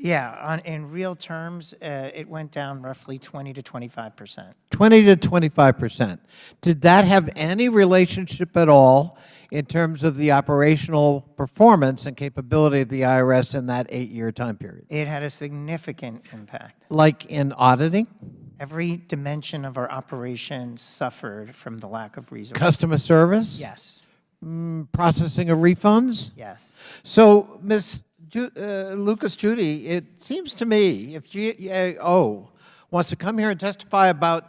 Yeah, in real terms, it went down roughly 20 to 25%. 20 to 25%. Did that have any relationship at all in terms of the operational performance and capability of the IRS in that 8-year time period? It had a significant impact. Like in auditing? Every dimension of our operations suffered from the lack of resources. Customer service? Yes, Processing of refunds? yes. So, Ms. Lucas Judy, it seems to me if GAO wants to come here and testify about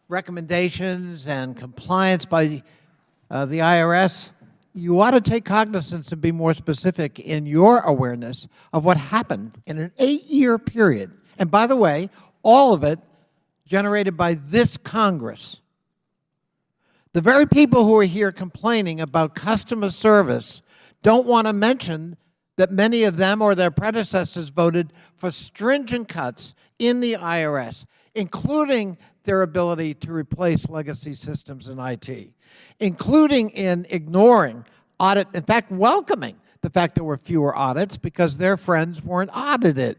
recommendations and compliance by the IRS, you ought to take cognizance and be more specific in your awareness of what happened in an 8-year period. And by the way, all of it generated by this Congress. The very people who are here complaining about customer service don't want to mention that many of them or their predecessors voted for stringent cuts in the IRS, including their ability to replace legacy systems in IT, including in ignoring audit, in fact, welcoming the fact there were fewer audits because their friends weren't audited.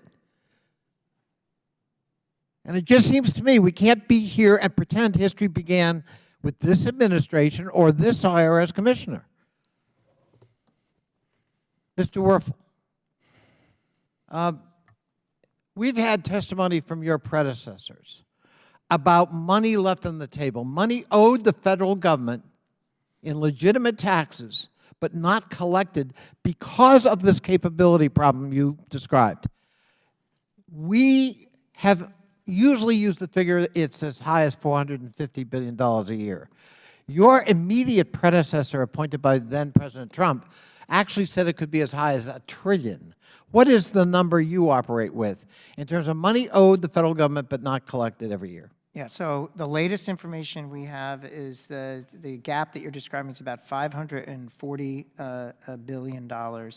And it just seems to me we can't be here and pretend history began with this administration or this IRS commissioner. Mr. Werfel, we've had testimony from your predecessors about money left on the table, money owed the federal government in legitimate taxes, but not collected because of this capability problem you described. We have usually used the figure it's as high as $450 billion a year. Your immediate predecessor, appointed by then President Trump, actually said it could be as high as $1 trillion. What is the number you operate with in terms of money owed the federal government but not collected every year? Yeah, so the latest information we have is the gap that you're describing is about $540 billion.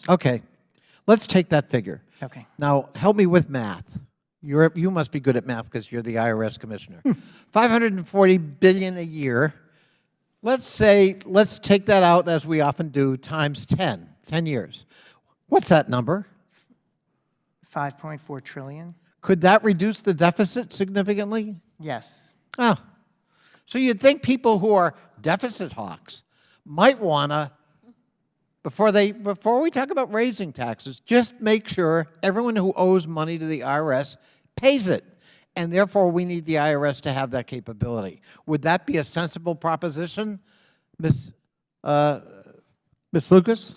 Okay, let's take that figure. Okay. Now, help me with math. You must be good at math because you're the IRS commissioner. $540 billion a year. Let's take that out, as we often do, times 10 years. What's that number? 5.4 trillion. Could that reduce the deficit significantly? Yes. Oh. So you'd think people who are deficit hawks might want to, before we talk about raising taxes, just make sure everyone who owes money to the IRS pays it. And therefore, we need the IRS to have that capability. Would that be a sensible proposition, Ms. Lucas?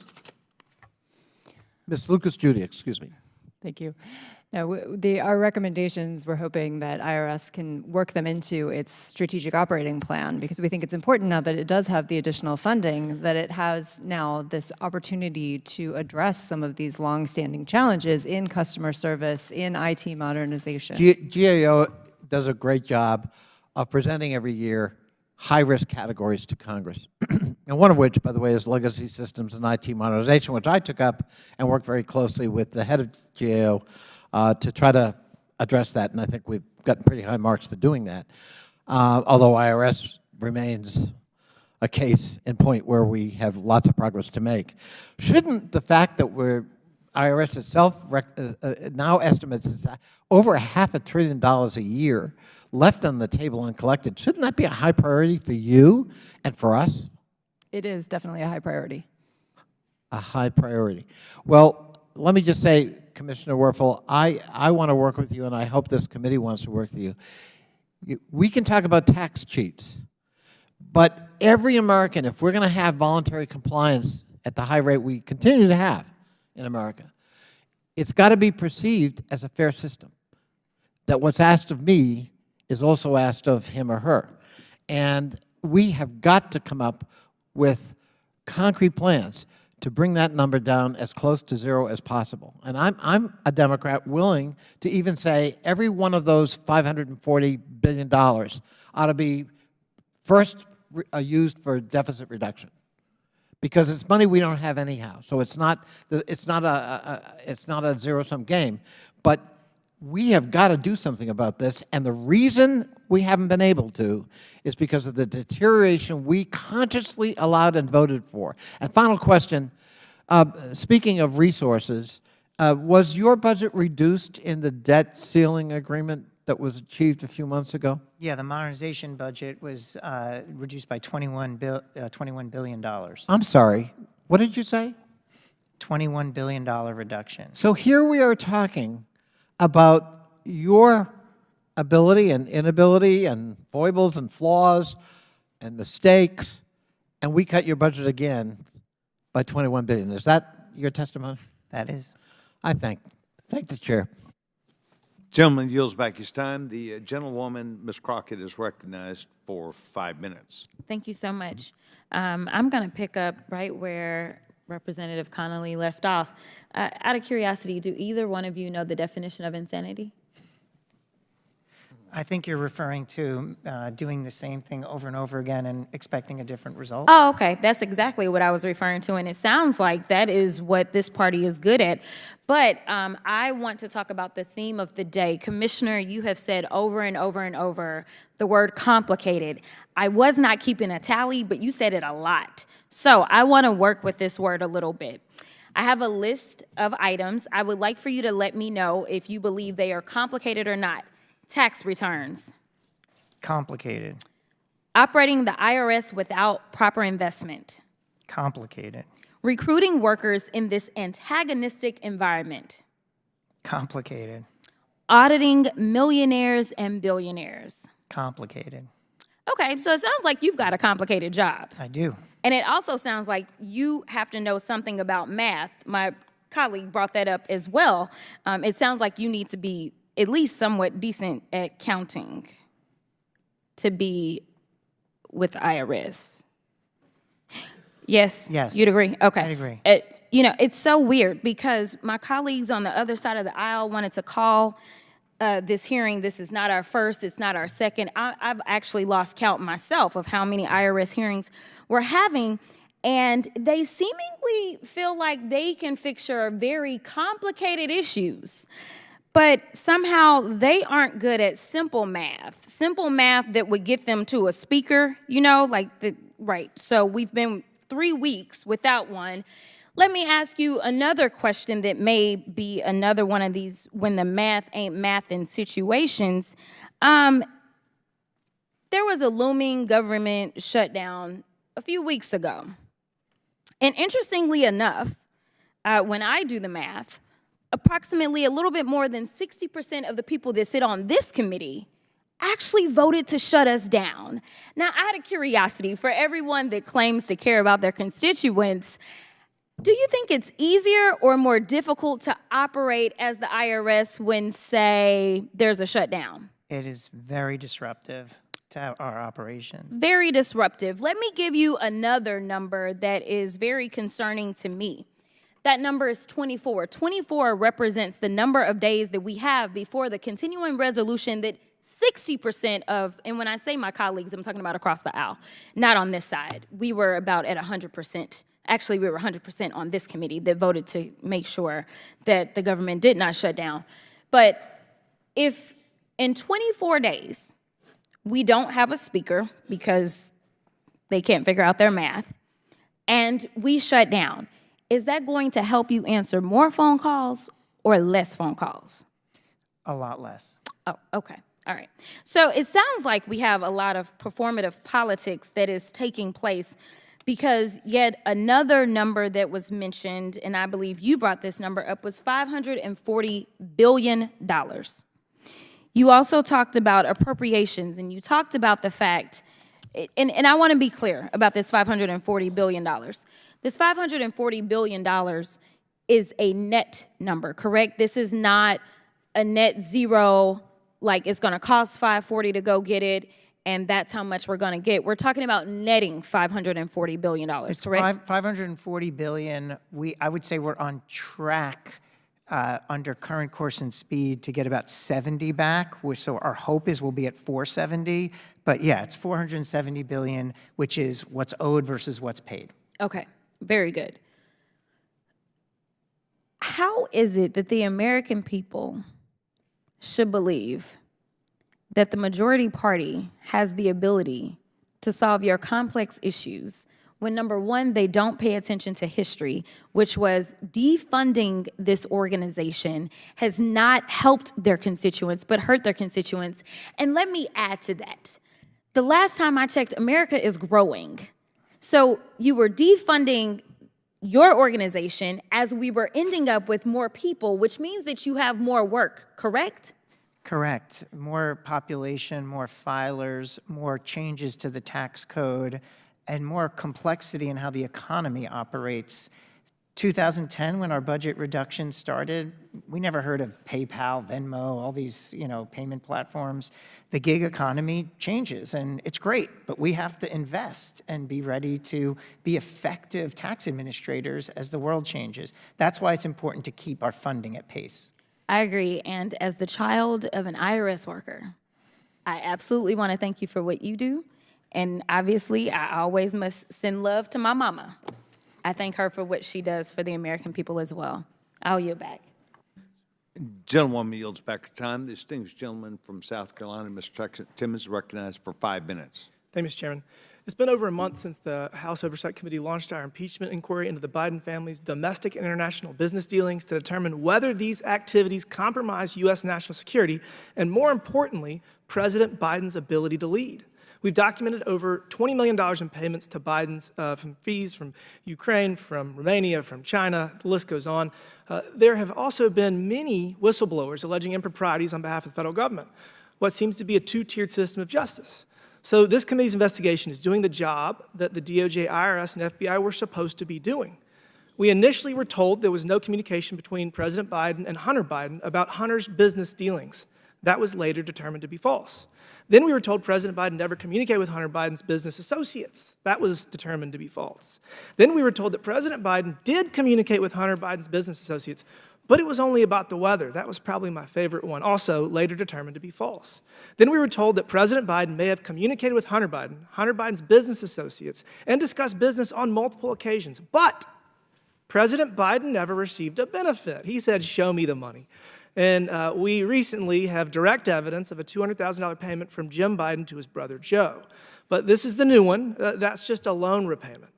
Ms. Lucas Judy, excuse me. Thank you. No, our recommendations, we're hoping that IRS can work them into its strategic operating plan, because we think it's important now that it does have the additional funding, that it has now this opportunity to address some of these longstanding challenges in customer service, in IT modernization. GAO does a great job of presenting every year high-risk categories to Congress, and one of which, by the way, is legacy systems and IT modernization, which I took up and worked very closely with the head of GAO to try to address that, and I think we've gotten pretty high marks for doing that, although IRS remains a case in point where we have lots of progress to make. Shouldn't the fact that IRS itself now estimates it's over $500 billion a year left on the table uncollected, shouldn't that be a high priority for you and for us? It is definitely a high priority. A high priority. Well, let me just say, Commissioner Werfel, I want to work with you, and I hope this committee wants to work with you. We can talk about tax cheats, but every American, if we're going to have voluntary compliance at the high rate we continue to have in America, it's got to be perceived as a fair system, that what's asked of me is also asked of him or her. And we have got to come up with concrete plans to bring that number down as close to zero as possible. And I'm a Democrat willing to even say every one of those $540 billion ought to be first used for deficit reduction, because it's money we don't have anyhow. So it's not a zero-sum game. But we have got to do something about this. And the reason we haven't been able to is because of the deterioration we consciously allowed and voted for. And final question, speaking of resources, was your budget reduced in the debt ceiling agreement that was achieved a few months ago? Yeah, the modernization budget was reduced by $21 billion. I'm sorry, what did you say? $21 billion reduction. So here we are talking about your ability and inability and foibles and flaws and mistakes, and we cut your budget again by $21 billion. Is that your testimony? That is. I thank the chair. Gentleman yields back his time. The gentlewoman, Ms. Crockett, is recognized for 5 minutes. Thank you so much. I'm going to pick up right where Representative Connolly left off. Out of curiosity, do either one of you know the definition of insanity? I think you're referring to doing the same thing over and over again and expecting a different result. Oh, okay. That's exactly what I was referring to, and it sounds like that is what this party is good at. But I want to talk about the theme of the day. Commissioner, you have said over and over and over the word complicated. I was not keeping a tally, but you said it a lot. So I want to work with this word a little bit. I have a list of items. I would like for you to let me know if you believe they are complicated or not. Tax returns. Complicated. Operating the IRS without proper investment. Complicated. Recruiting workers in this antagonistic environment. Complicated. Auditing millionaires and billionaires. Complicated. Okay, so it sounds like you've got a complicated job. I do. And it also sounds like you have to know something about math. My colleague brought that up as well. It sounds like you need to be at least somewhat decent at counting to be with the IRS. Yes? Yes. You'd agree? Okay. I'd agree. You know, it's so weird because my colleagues on the other side of the aisle wanted to call this hearing. This is not our first, it's not our second. I've actually lost count myself of how many IRS hearings we're having, and they seemingly feel like they can fix your very complicated issues. But somehow they aren't good at simple math that would get them to a speaker, you know, right. So we've been 3 weeks without one. Let me ask you another question that may be another one of these when the math ain't math in situations. There was a looming government shutdown a few weeks ago. And interestingly enough, when I do the math, approximately a little bit more than 60% of the people that sit on this committee actually voted to shut us down. Now, out of curiosity, for everyone that claims to care about their constituents, do you think it's easier or more difficult to operate as the IRS when, say, there's a shutdown? It is very disruptive to our operations. Very disruptive. Let me give you another number that is very concerning to me. That number is 24. 24 represents the number of days that we have before the continuing resolution that 60% of, and when I say my colleagues, I'm talking about across the aisle, not on this side. We were about at 100%. Actually, we were 100% on this committee that voted to make sure that the government did not shut down. But if in 24 days, we don't have a speaker because they can't figure out their math, and we shut down, is that going to help you answer more phone calls or less phone calls? A lot less. Oh, okay. All right. So it sounds like we have a lot of performative politics that is taking place because yet another number that was mentioned, and I believe you brought this number up, was $540 billion. You also talked about appropriations, and you talked about the fact, and I want to be clear about this $540 billion. This $540 billion is a net number, correct? This is not a net zero, like it's going to cost $540 to go get it, and that's how much we're going to get. We're talking about netting $540 billion, correct? $540 billion. I would say we're on track under current course and speed to get about 70 back, so our hope is we'll be at 470. But yeah, it's $470 billion, which is what's owed versus what's paid. Okay, very good. How is it that the American people should believe that the majority party has the ability to solve your complex issues when, number one, they don't pay attention to history, which was defunding this organization has not helped their constituents, but hurt their constituents. And let me add to that. The last time I checked, America is growing. So you were defunding your organization as we were ending up with more people, which means that you have more work, correct? Correct. More population, more filers, more changes to the tax code, and more complexity in how the economy operates. 2010, when our budget reduction started, we never heard of PayPal, Venmo, all these, payment platforms. The gig economy changes, and it's great, but we have to invest and be ready to be effective tax administrators as the world changes. That's why it's important to keep our funding at pace. I agree, and as the child of an IRS worker, I absolutely want to thank you for what you do, and obviously, I always must send love to my mama. I thank her for what she does for the American people as well. I'll yield back. Gentlewoman yields back her time. The distinguished gentleman from South Carolina, Mr. Timmons, is recognized for 5 minutes. Thank you, Mr. Chairman. It's been over a month since the House Oversight Committee launched our impeachment inquiry into the Biden family's domestic and international business dealings to determine whether these activities compromise U.S. national security and, more importantly, President Biden's ability to lead. We've documented over $20 million in payments to Biden's from fees from Ukraine, from Romania, from China. The list goes on. There have also been many whistleblowers alleging improprieties on behalf of the federal government, what seems to be a two-tiered system of justice. So this committee's investigation is doing the job that the DOJ, IRS, and FBI were supposed to be doing. We initially were told there was no communication between President Biden and Hunter Biden about Hunter's business dealings. That was later determined to be false. Then we were told President Biden never communicated with Hunter Biden's business associates. That was determined to be false. Then we were told that President Biden did communicate with Hunter Biden's business associates, but it was only about the weather. That was probably my favorite one, also later determined to be false. Then we were told that President Biden may have communicated with Hunter Biden's business associates, and discussed business on multiple occasions. But President Biden never received a benefit. He said, "Show me the money." And we recently have direct evidence of a $200,000 payment from Jim Biden to his brother Joe. But this is the new one. That's just a loan repayment.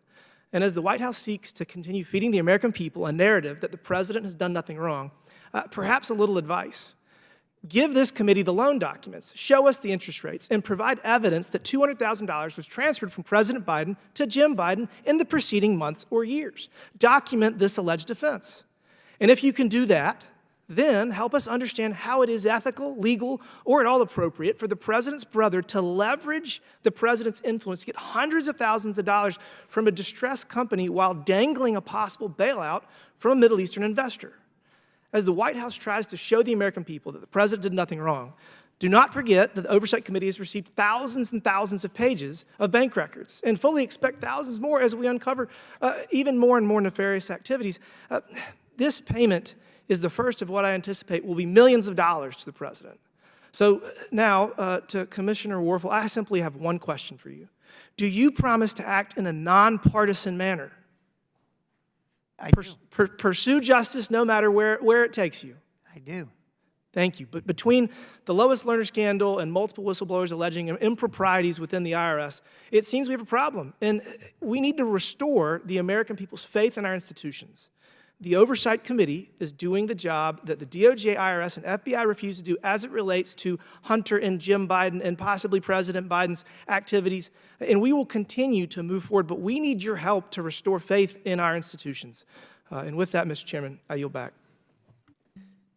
And as the White House seeks to continue feeding the American people a narrative that the president has done nothing wrong, perhaps a little advice. Give this committee the loan documents, show us the interest rates, and provide evidence that $200,000 was transferred from President Biden to Jim Biden in the preceding months or years. Document this alleged offense. And if you can do that, then help us understand how it is ethical, legal, or at all appropriate for the president's brother to leverage the president's influence to get hundreds of thousands of dollars from a distressed company while dangling a possible bailout from a Middle Eastern investor. As the White House tries to show the American people that the president did nothing wrong, do not forget that the Oversight Committee has received thousands and thousands of pages of bank records, and fully expect thousands more as we uncover even more and more nefarious activities. This payment is the first of what I anticipate will be millions of dollars to the president. So now, to Commissioner Warfel, I simply have one question for you. Do you promise to act in a nonpartisan manner? Pursue justice no matter where it takes you. I do. Thank you. But between the Lois Lerner scandal and multiple whistleblowers alleging improprieties within the IRS, it seems we have a problem. And we need to restore the American people's faith in our institutions. The Oversight Committee is doing the job that the DOJ, IRS, and FBI refuse to do as it relates to Hunter and Jim Biden and possibly President Biden's activities. And we will continue to move forward, but we need your help to restore faith in our institutions. And with that, Mr. Chairman, I yield back.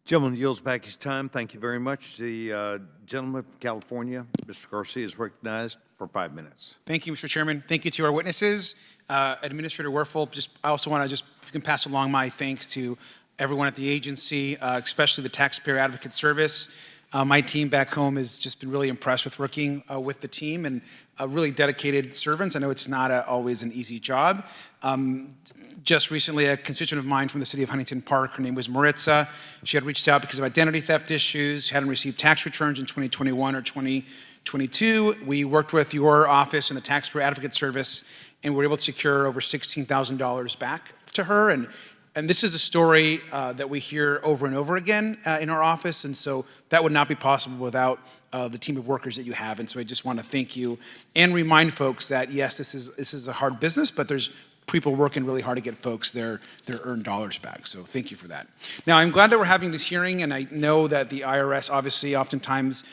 Gentleman yields back his time. Thank you very much. The gentleman from California, Mr. Garcia, is recognized for 5 minutes. Thank you, Mr. Chairman. Thank you to our witnesses. Administrator Werfel, I also want to if you can pass along my thanks to everyone at the agency, especially the Taxpayer Advocate Service. My team back home has just been really impressed with working with the team and really dedicated servants. I know it's not always an easy job. Just recently, a constituent of mine from the city of Huntington Park, her name was Maritza. She had reached out because of identity theft issues, hadn't received tax returns in 2021 or 2022. We worked with your office and the Taxpayer Advocate Service, and we were able to secure over $16,000 back to her. And And this is a story that we hear over and over again in our office, and so that would not be possible without the team of workers that you have. And so I just want to thank you and remind folks that, yes, this is a hard business, but there's people working really hard to get folks their earned dollars back. So thank you for that. Now, I'm glad that we're having this hearing, and I know that the IRS obviously oftentimes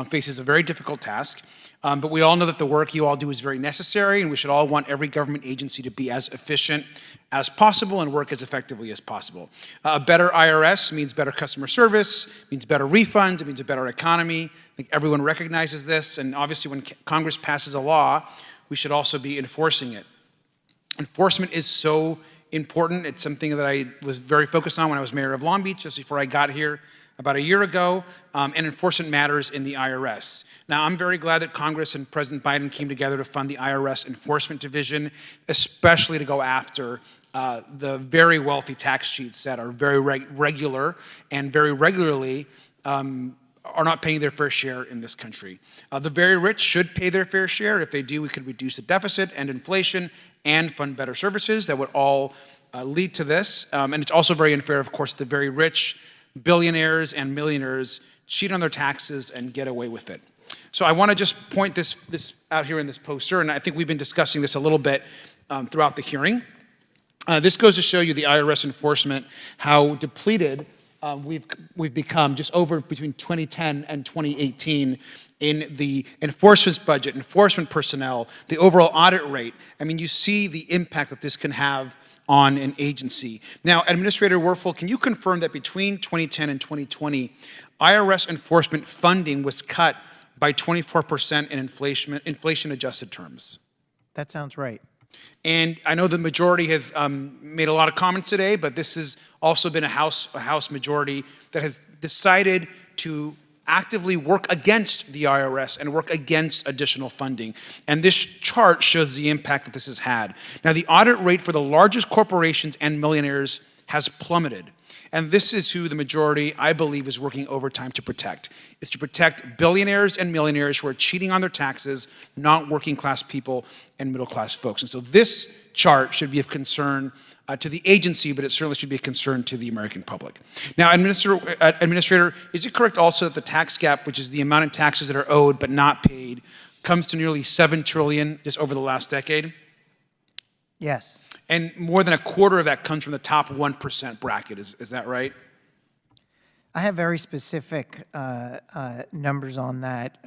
faces a very difficult task. But we all know that the work you all do is very necessary, and we should all want every government agency to be as efficient as possible and work as effectively as possible. A better IRS means better customer service, means better refunds, it means a better economy. I think everyone recognizes this, and obviously when Congress passes a law, we should also be enforcing it. Enforcement is so important. It's something that I was very focused on when I was mayor of Long Beach, just before I got here about a year ago, and enforcement matters in the IRS. Now, I'm very glad that Congress and President Biden came together to fund the IRS Enforcement Division, especially to go after the very wealthy tax cheats that are very regular and very regularly are not paying their fair share in this country. The very rich should pay their fair share. If they do, we could reduce the deficit and inflation and fund better services that would all lead to this. And it's also very unfair, of course, the very rich, billionaires and millionaires cheat on their taxes and get away with it. So I want to just point this out here in this poster, and I think we've been discussing this a little bit throughout the hearing. This goes to show you the IRS enforcement, how depleted we've become just over between 2010 and 2018 in the enforcement budget, enforcement personnel, the overall audit rate. I mean, you see the impact that this can have on an agency. Now, Administrator Werfel, can you confirm that between 2010 and 2020, IRS enforcement funding was cut by 24% in inflation-adjusted terms? That sounds right. And I know the majority has made a lot of comments today, but this has also been a House majority that has decided to actively work against the IRS and work against additional funding. And this chart shows the impact that this has had. Now, the audit rate for the largest corporations and millionaires has plummeted. And this is who the majority, I believe, is working overtime to protect. It's to protect billionaires and millionaires who are cheating on their taxes, not working class people and middle class folks. And so this chart should be of concern to the agency, but it certainly should be a concern to the American public. Now, Administrator, is it correct also that the tax gap, which is the amount of taxes that are owed but not paid, comes to nearly $7 trillion just over the last decade? Yes. And more than a quarter of that comes from the top 1% bracket. Is that right? I have very specific numbers on that.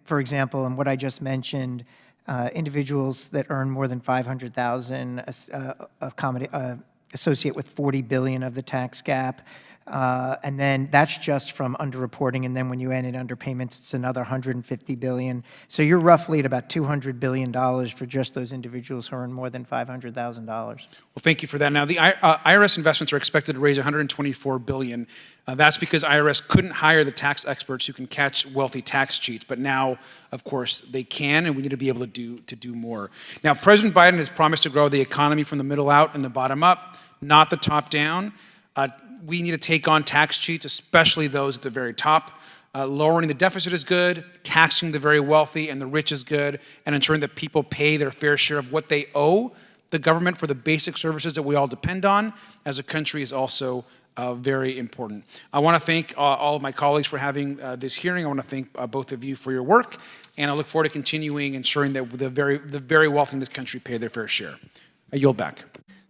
For example, in what I just mentioned, individuals that earn more than $500,000 associate with $40 billion of the tax gap. And then that's just from underreporting, and then when you add in underpayments, it's another $150 billion. So you're roughly at about $200 billion for just those individuals who earn more than $500,000. Well, thank you for that. Now, the IRS investments are expected to raise $124 billion. That's because IRS couldn't hire the tax experts who can catch wealthy tax cheats, but now, of course, they can, and we need to be able to do more. Now, President Biden has promised to grow the economy from the middle out and the bottom up, not the top down. We need to take on tax cheats, especially those at the very top. Lowering the deficit is good, taxing the very wealthy and the rich is good, and ensuring that people pay their fair share of what they owe the government for the basic services that we all depend on as a country is also very important. I want to thank all of my colleagues for having this hearing. I want to thank both of you for your work, and I look forward to continuing ensuring that the very wealthy in this country pay their fair share. I yield back.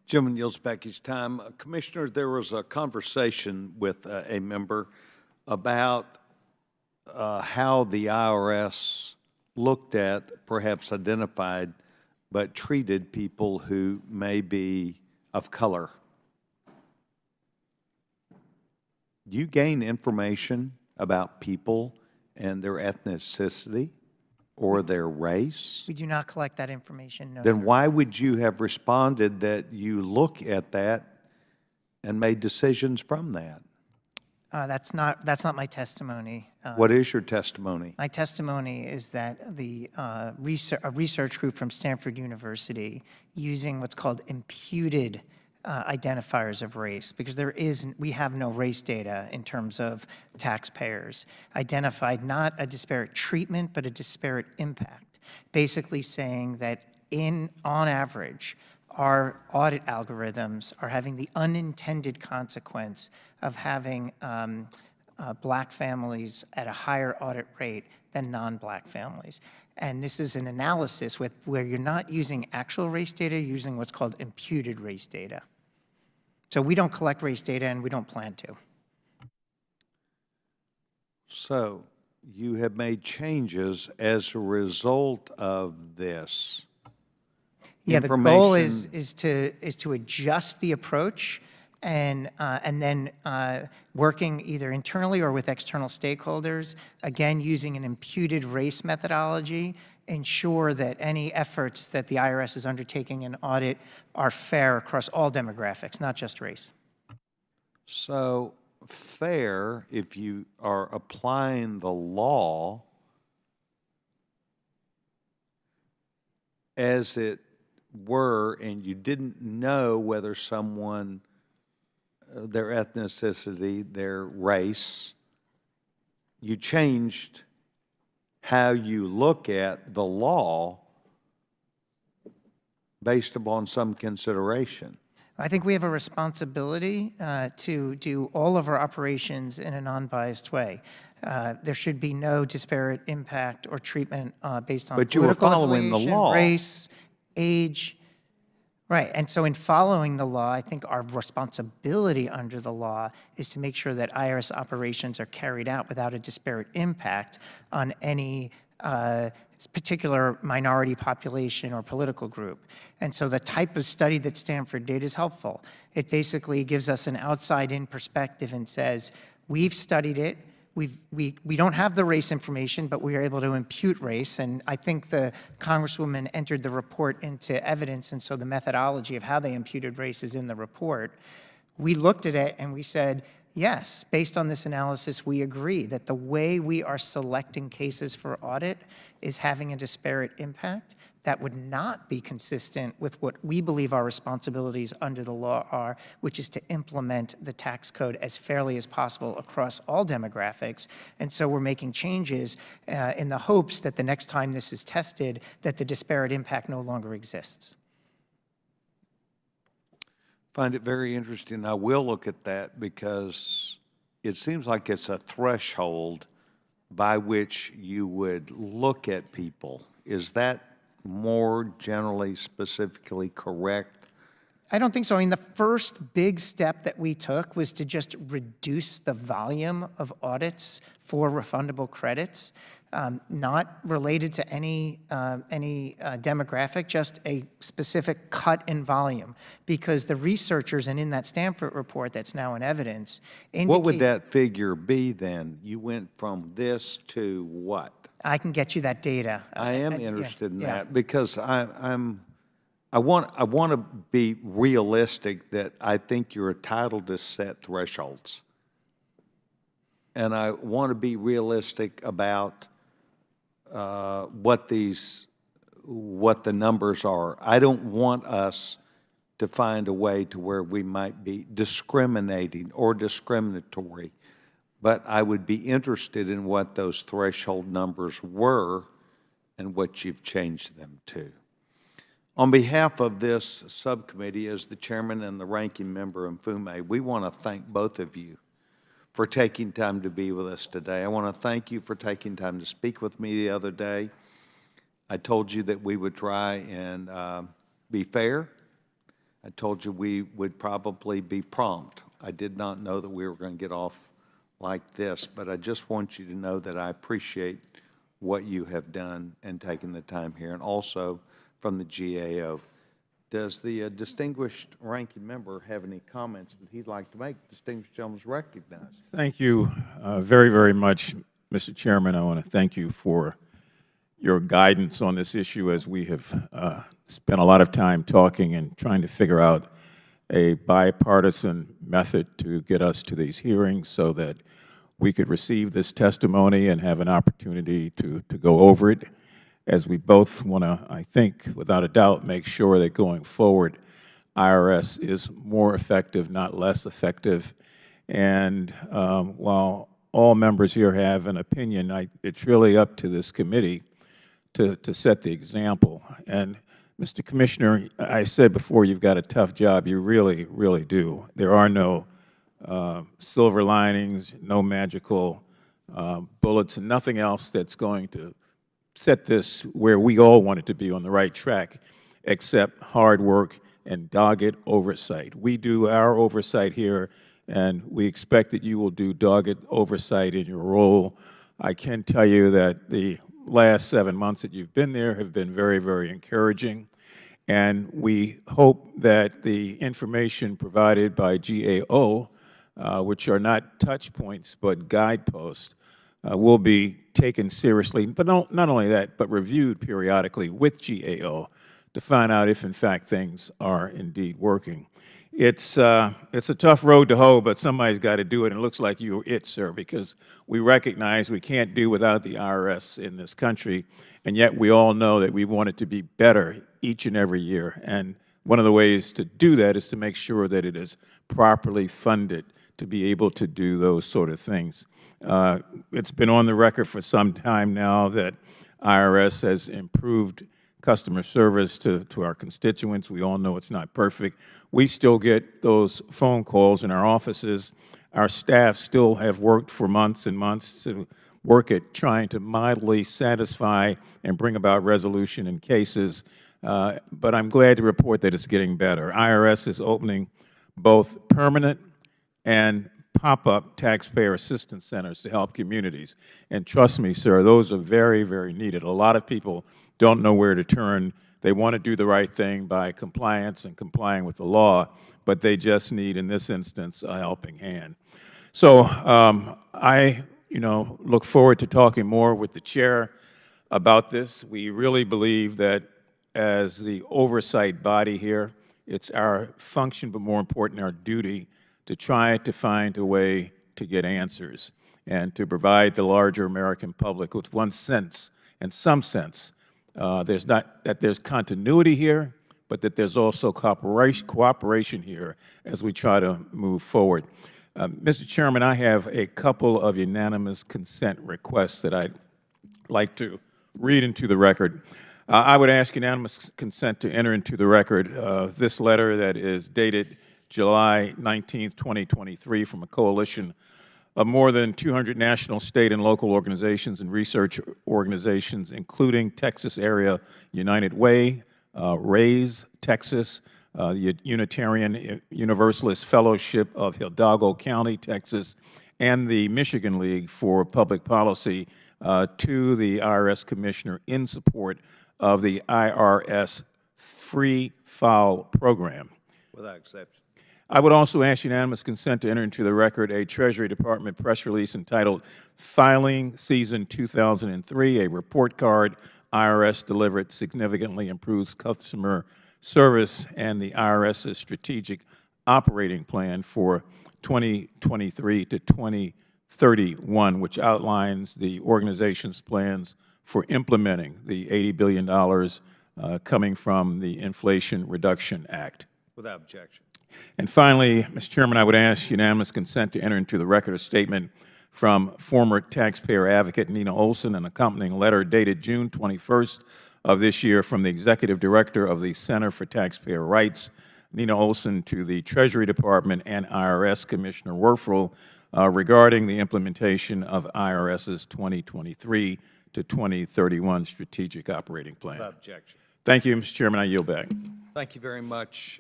Gentleman yields back his time. Commissioner, there was a conversation with a member about how the IRS looked at, perhaps identified, but treated people who may be of color. You gain information about people and their ethnicity or their race? We do not collect that information, no. Then why would you have responded that you look at that and made decisions from that? That's not my testimony. What is your testimony? My testimony is that a research group from Stanford University, using what's called imputed identifiers of race, because we have no race data in terms of taxpayers, identified not a disparate treatment, but a disparate impact, basically saying that on average, our audit algorithms are having the unintended consequence of having black families at a higher audit rate than non-black families. And this is an analysis where you're not using actual race data, you're using what's called imputed race data. So we don't collect race data and we don't plan to. So you have made changes as a result of this. Yeah, the goal is to adjust the approach and then working either internally or with external stakeholders, again, using an imputed race methodology, ensure that any efforts that the IRS is undertaking in audit are fair across all demographics, not just race. So fair, if you are applying the law as it were, and you didn't know whether someone, their ethnicity, their race, you changed how you look at the law based upon some consideration. I think we have a responsibility to do all of our operations in a non-biased way. There should be no disparate impact or treatment based on But you were political following the affiliation, law. race, age. Right, and so in following the law, I think our responsibility under the law is to make sure that IRS operations are carried out without a disparate impact on any particular minority population or political group. And so the type of study that Stanford did is helpful. It basically gives us an outside-in perspective and says, we've studied it, we don't have the race information, but we are able to impute race, and I think the Congresswoman entered the report into evidence, and so the methodology of how they imputed race is in the report. We looked at it and we said, yes, based on this analysis, we agree that the way we are selecting cases for audit is having a disparate impact. That would not be consistent with what we believe our responsibilities under the law are, which is to implement the tax code as fairly as possible across all demographics. And so we're making changes in the hopes that the next time this is tested, that the disparate impact no longer exists. Find it very interesting. I will look at that because it seems like it's a threshold by which you would look at people. Is that more generally, specifically correct? I don't think so. I mean, the first big step that we took was to just reduce the volume of audits for refundable credits, not related to any demographic, just a specific cut in volume. Because the researchers, and in that Stanford report that's now in evidence, indicate— What would that figure be then? You went from this to what? I can get you that data. I am interested in that because I want to be realistic that I think you're entitled to set thresholds. And I want to be realistic about what the numbers are. I don't want us to find a way to where we might be discriminating or discriminatory. But I would be interested in what those threshold numbers were and what you've changed them to. On behalf of this subcommittee, as the chairman and the ranking member Mfume, we want to thank both of you for taking time to be with us today. I want to thank you for taking time to speak with me the other day. I told you that we would try and be fair. I told you we would probably be prompt. I did not know that we were going to get off like this, but I just want you to know that I appreciate what you have done and taken the time here, and also from the GAO. Does the distinguished ranking member have any comments that he'd like to make? Distinguished gentleman is recognized. Thank you very, very much, Mr. Chairman. I want to thank you for your guidance on this issue as we have spent a lot of time talking and trying to figure out a bipartisan method to get us to these hearings so that we could receive this testimony and have an opportunity to go over it, as we both want to, I think, without a doubt, make sure that going forward, IRS is more effective, not less effective. And while all members here have an opinion, it's really up to this committee to set the example. And Mr. Commissioner, I said before, you've got a tough job. You really, really do. There are no silver linings, no magical bullets, and nothing else that's going to set this where we all want it to be on the right track, except hard work and dogged oversight. We do our oversight here, and we expect that you will do dogged oversight in your role. I can tell you that the last 7 months that you've been there have been very, very encouraging, and we hope that the information provided by GAO, which are not touch points but guideposts, will be taken seriously, but not only that, but reviewed periodically with GAO to find out if, in fact, things are indeed working. It's a tough road to hoe, but somebody's got to do it, and it looks like you're it, sir, because we recognize we can't do without the IRS in this country, and yet we all know that we want it to be better each and every year. And one of the ways to do that is to make sure that it is properly funded to be able to do those sort of things. It's been on the record for some time now that IRS has improved customer service to our constituents. We all know it's not perfect. We still get those phone calls in our offices. Our staff still have worked for months and months to work at trying to mildly satisfy and bring about resolution in cases. But I'm glad to report that it's getting better. IRS is opening both permanent and pop-up taxpayer assistance centers to help communities. And trust me, sir, those are very, very needed. A lot of people don't know where to turn. They want to do the right thing by compliance and complying with the law, but they just need, in this instance, a helping hand. So I, look forward to talking more with the chair about this. We really believe that as the oversight body here, it's our function, but more important, our duty to try to find a way to get answers and to provide the larger American public with one sense, and some sense, there's continuity here, but that there's also cooperation here as we try to move forward. Mr. Chairman, I have a couple of unanimous consent requests that I'd like to read into the record. I would ask unanimous consent to enter into the record this letter that is dated July 19, 2023, from a coalition of more than 200 national, state, and local organizations and research organizations, including Texas Area United Way, RAISE Texas, the Unitarian Universalist Fellowship of Hidalgo County, Texas, and the Michigan League for Public Policy to the IRS Commissioner in support of the IRS Free File Program. Without exception. I would also ask unanimous consent to enter into the record a Treasury Department press release entitled Filing Season 2003, a report card IRS delivered significantly improves customer service and the IRS's strategic operating plan for 2023 to 2031, which outlines the organization's plans for implementing the $80 billion coming from the Inflation Reduction Act. Without objection. And finally, Mr. Chairman, I would ask unanimous consent to enter into the record a statement from former taxpayer advocate Nina Olson, an accompanying letter dated June 21st of this year from the Executive Director of the Center for Taxpayer Rights, Nina Olson, to the Treasury Department and IRS Commissioner Werfel regarding the implementation of IRS's 2023 to 2031 Strategic Operating Plan. Without objection. Thank you, Mr. Chairman. I yield back. Thank you very much.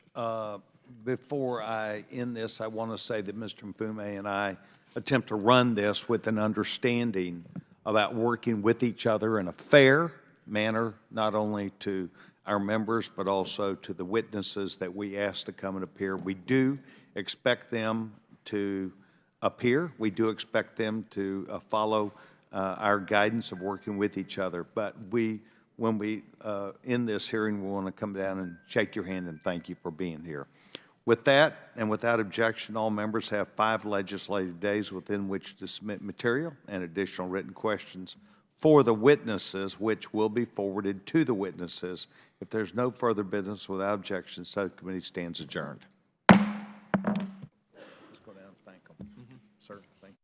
Before I end this, I want to say that Mr. Mfume and I attempt to run this with an understanding about working with each other in a fair manner, not only to our members, but also to the witnesses that we ask to come and appear. We do expect them to appear. We do expect them to follow our guidance of working with each other. But when we end this hearing, we want to come down and shake your hand and thank you for being here. With that, and without objection, all members have 5 legislative days within which to submit material and additional written questions for the witnesses, which will be forwarded to the witnesses. If there's no further business, without objection, subcommittee stands adjourned. Let's go down and thank them. Sir, thank you.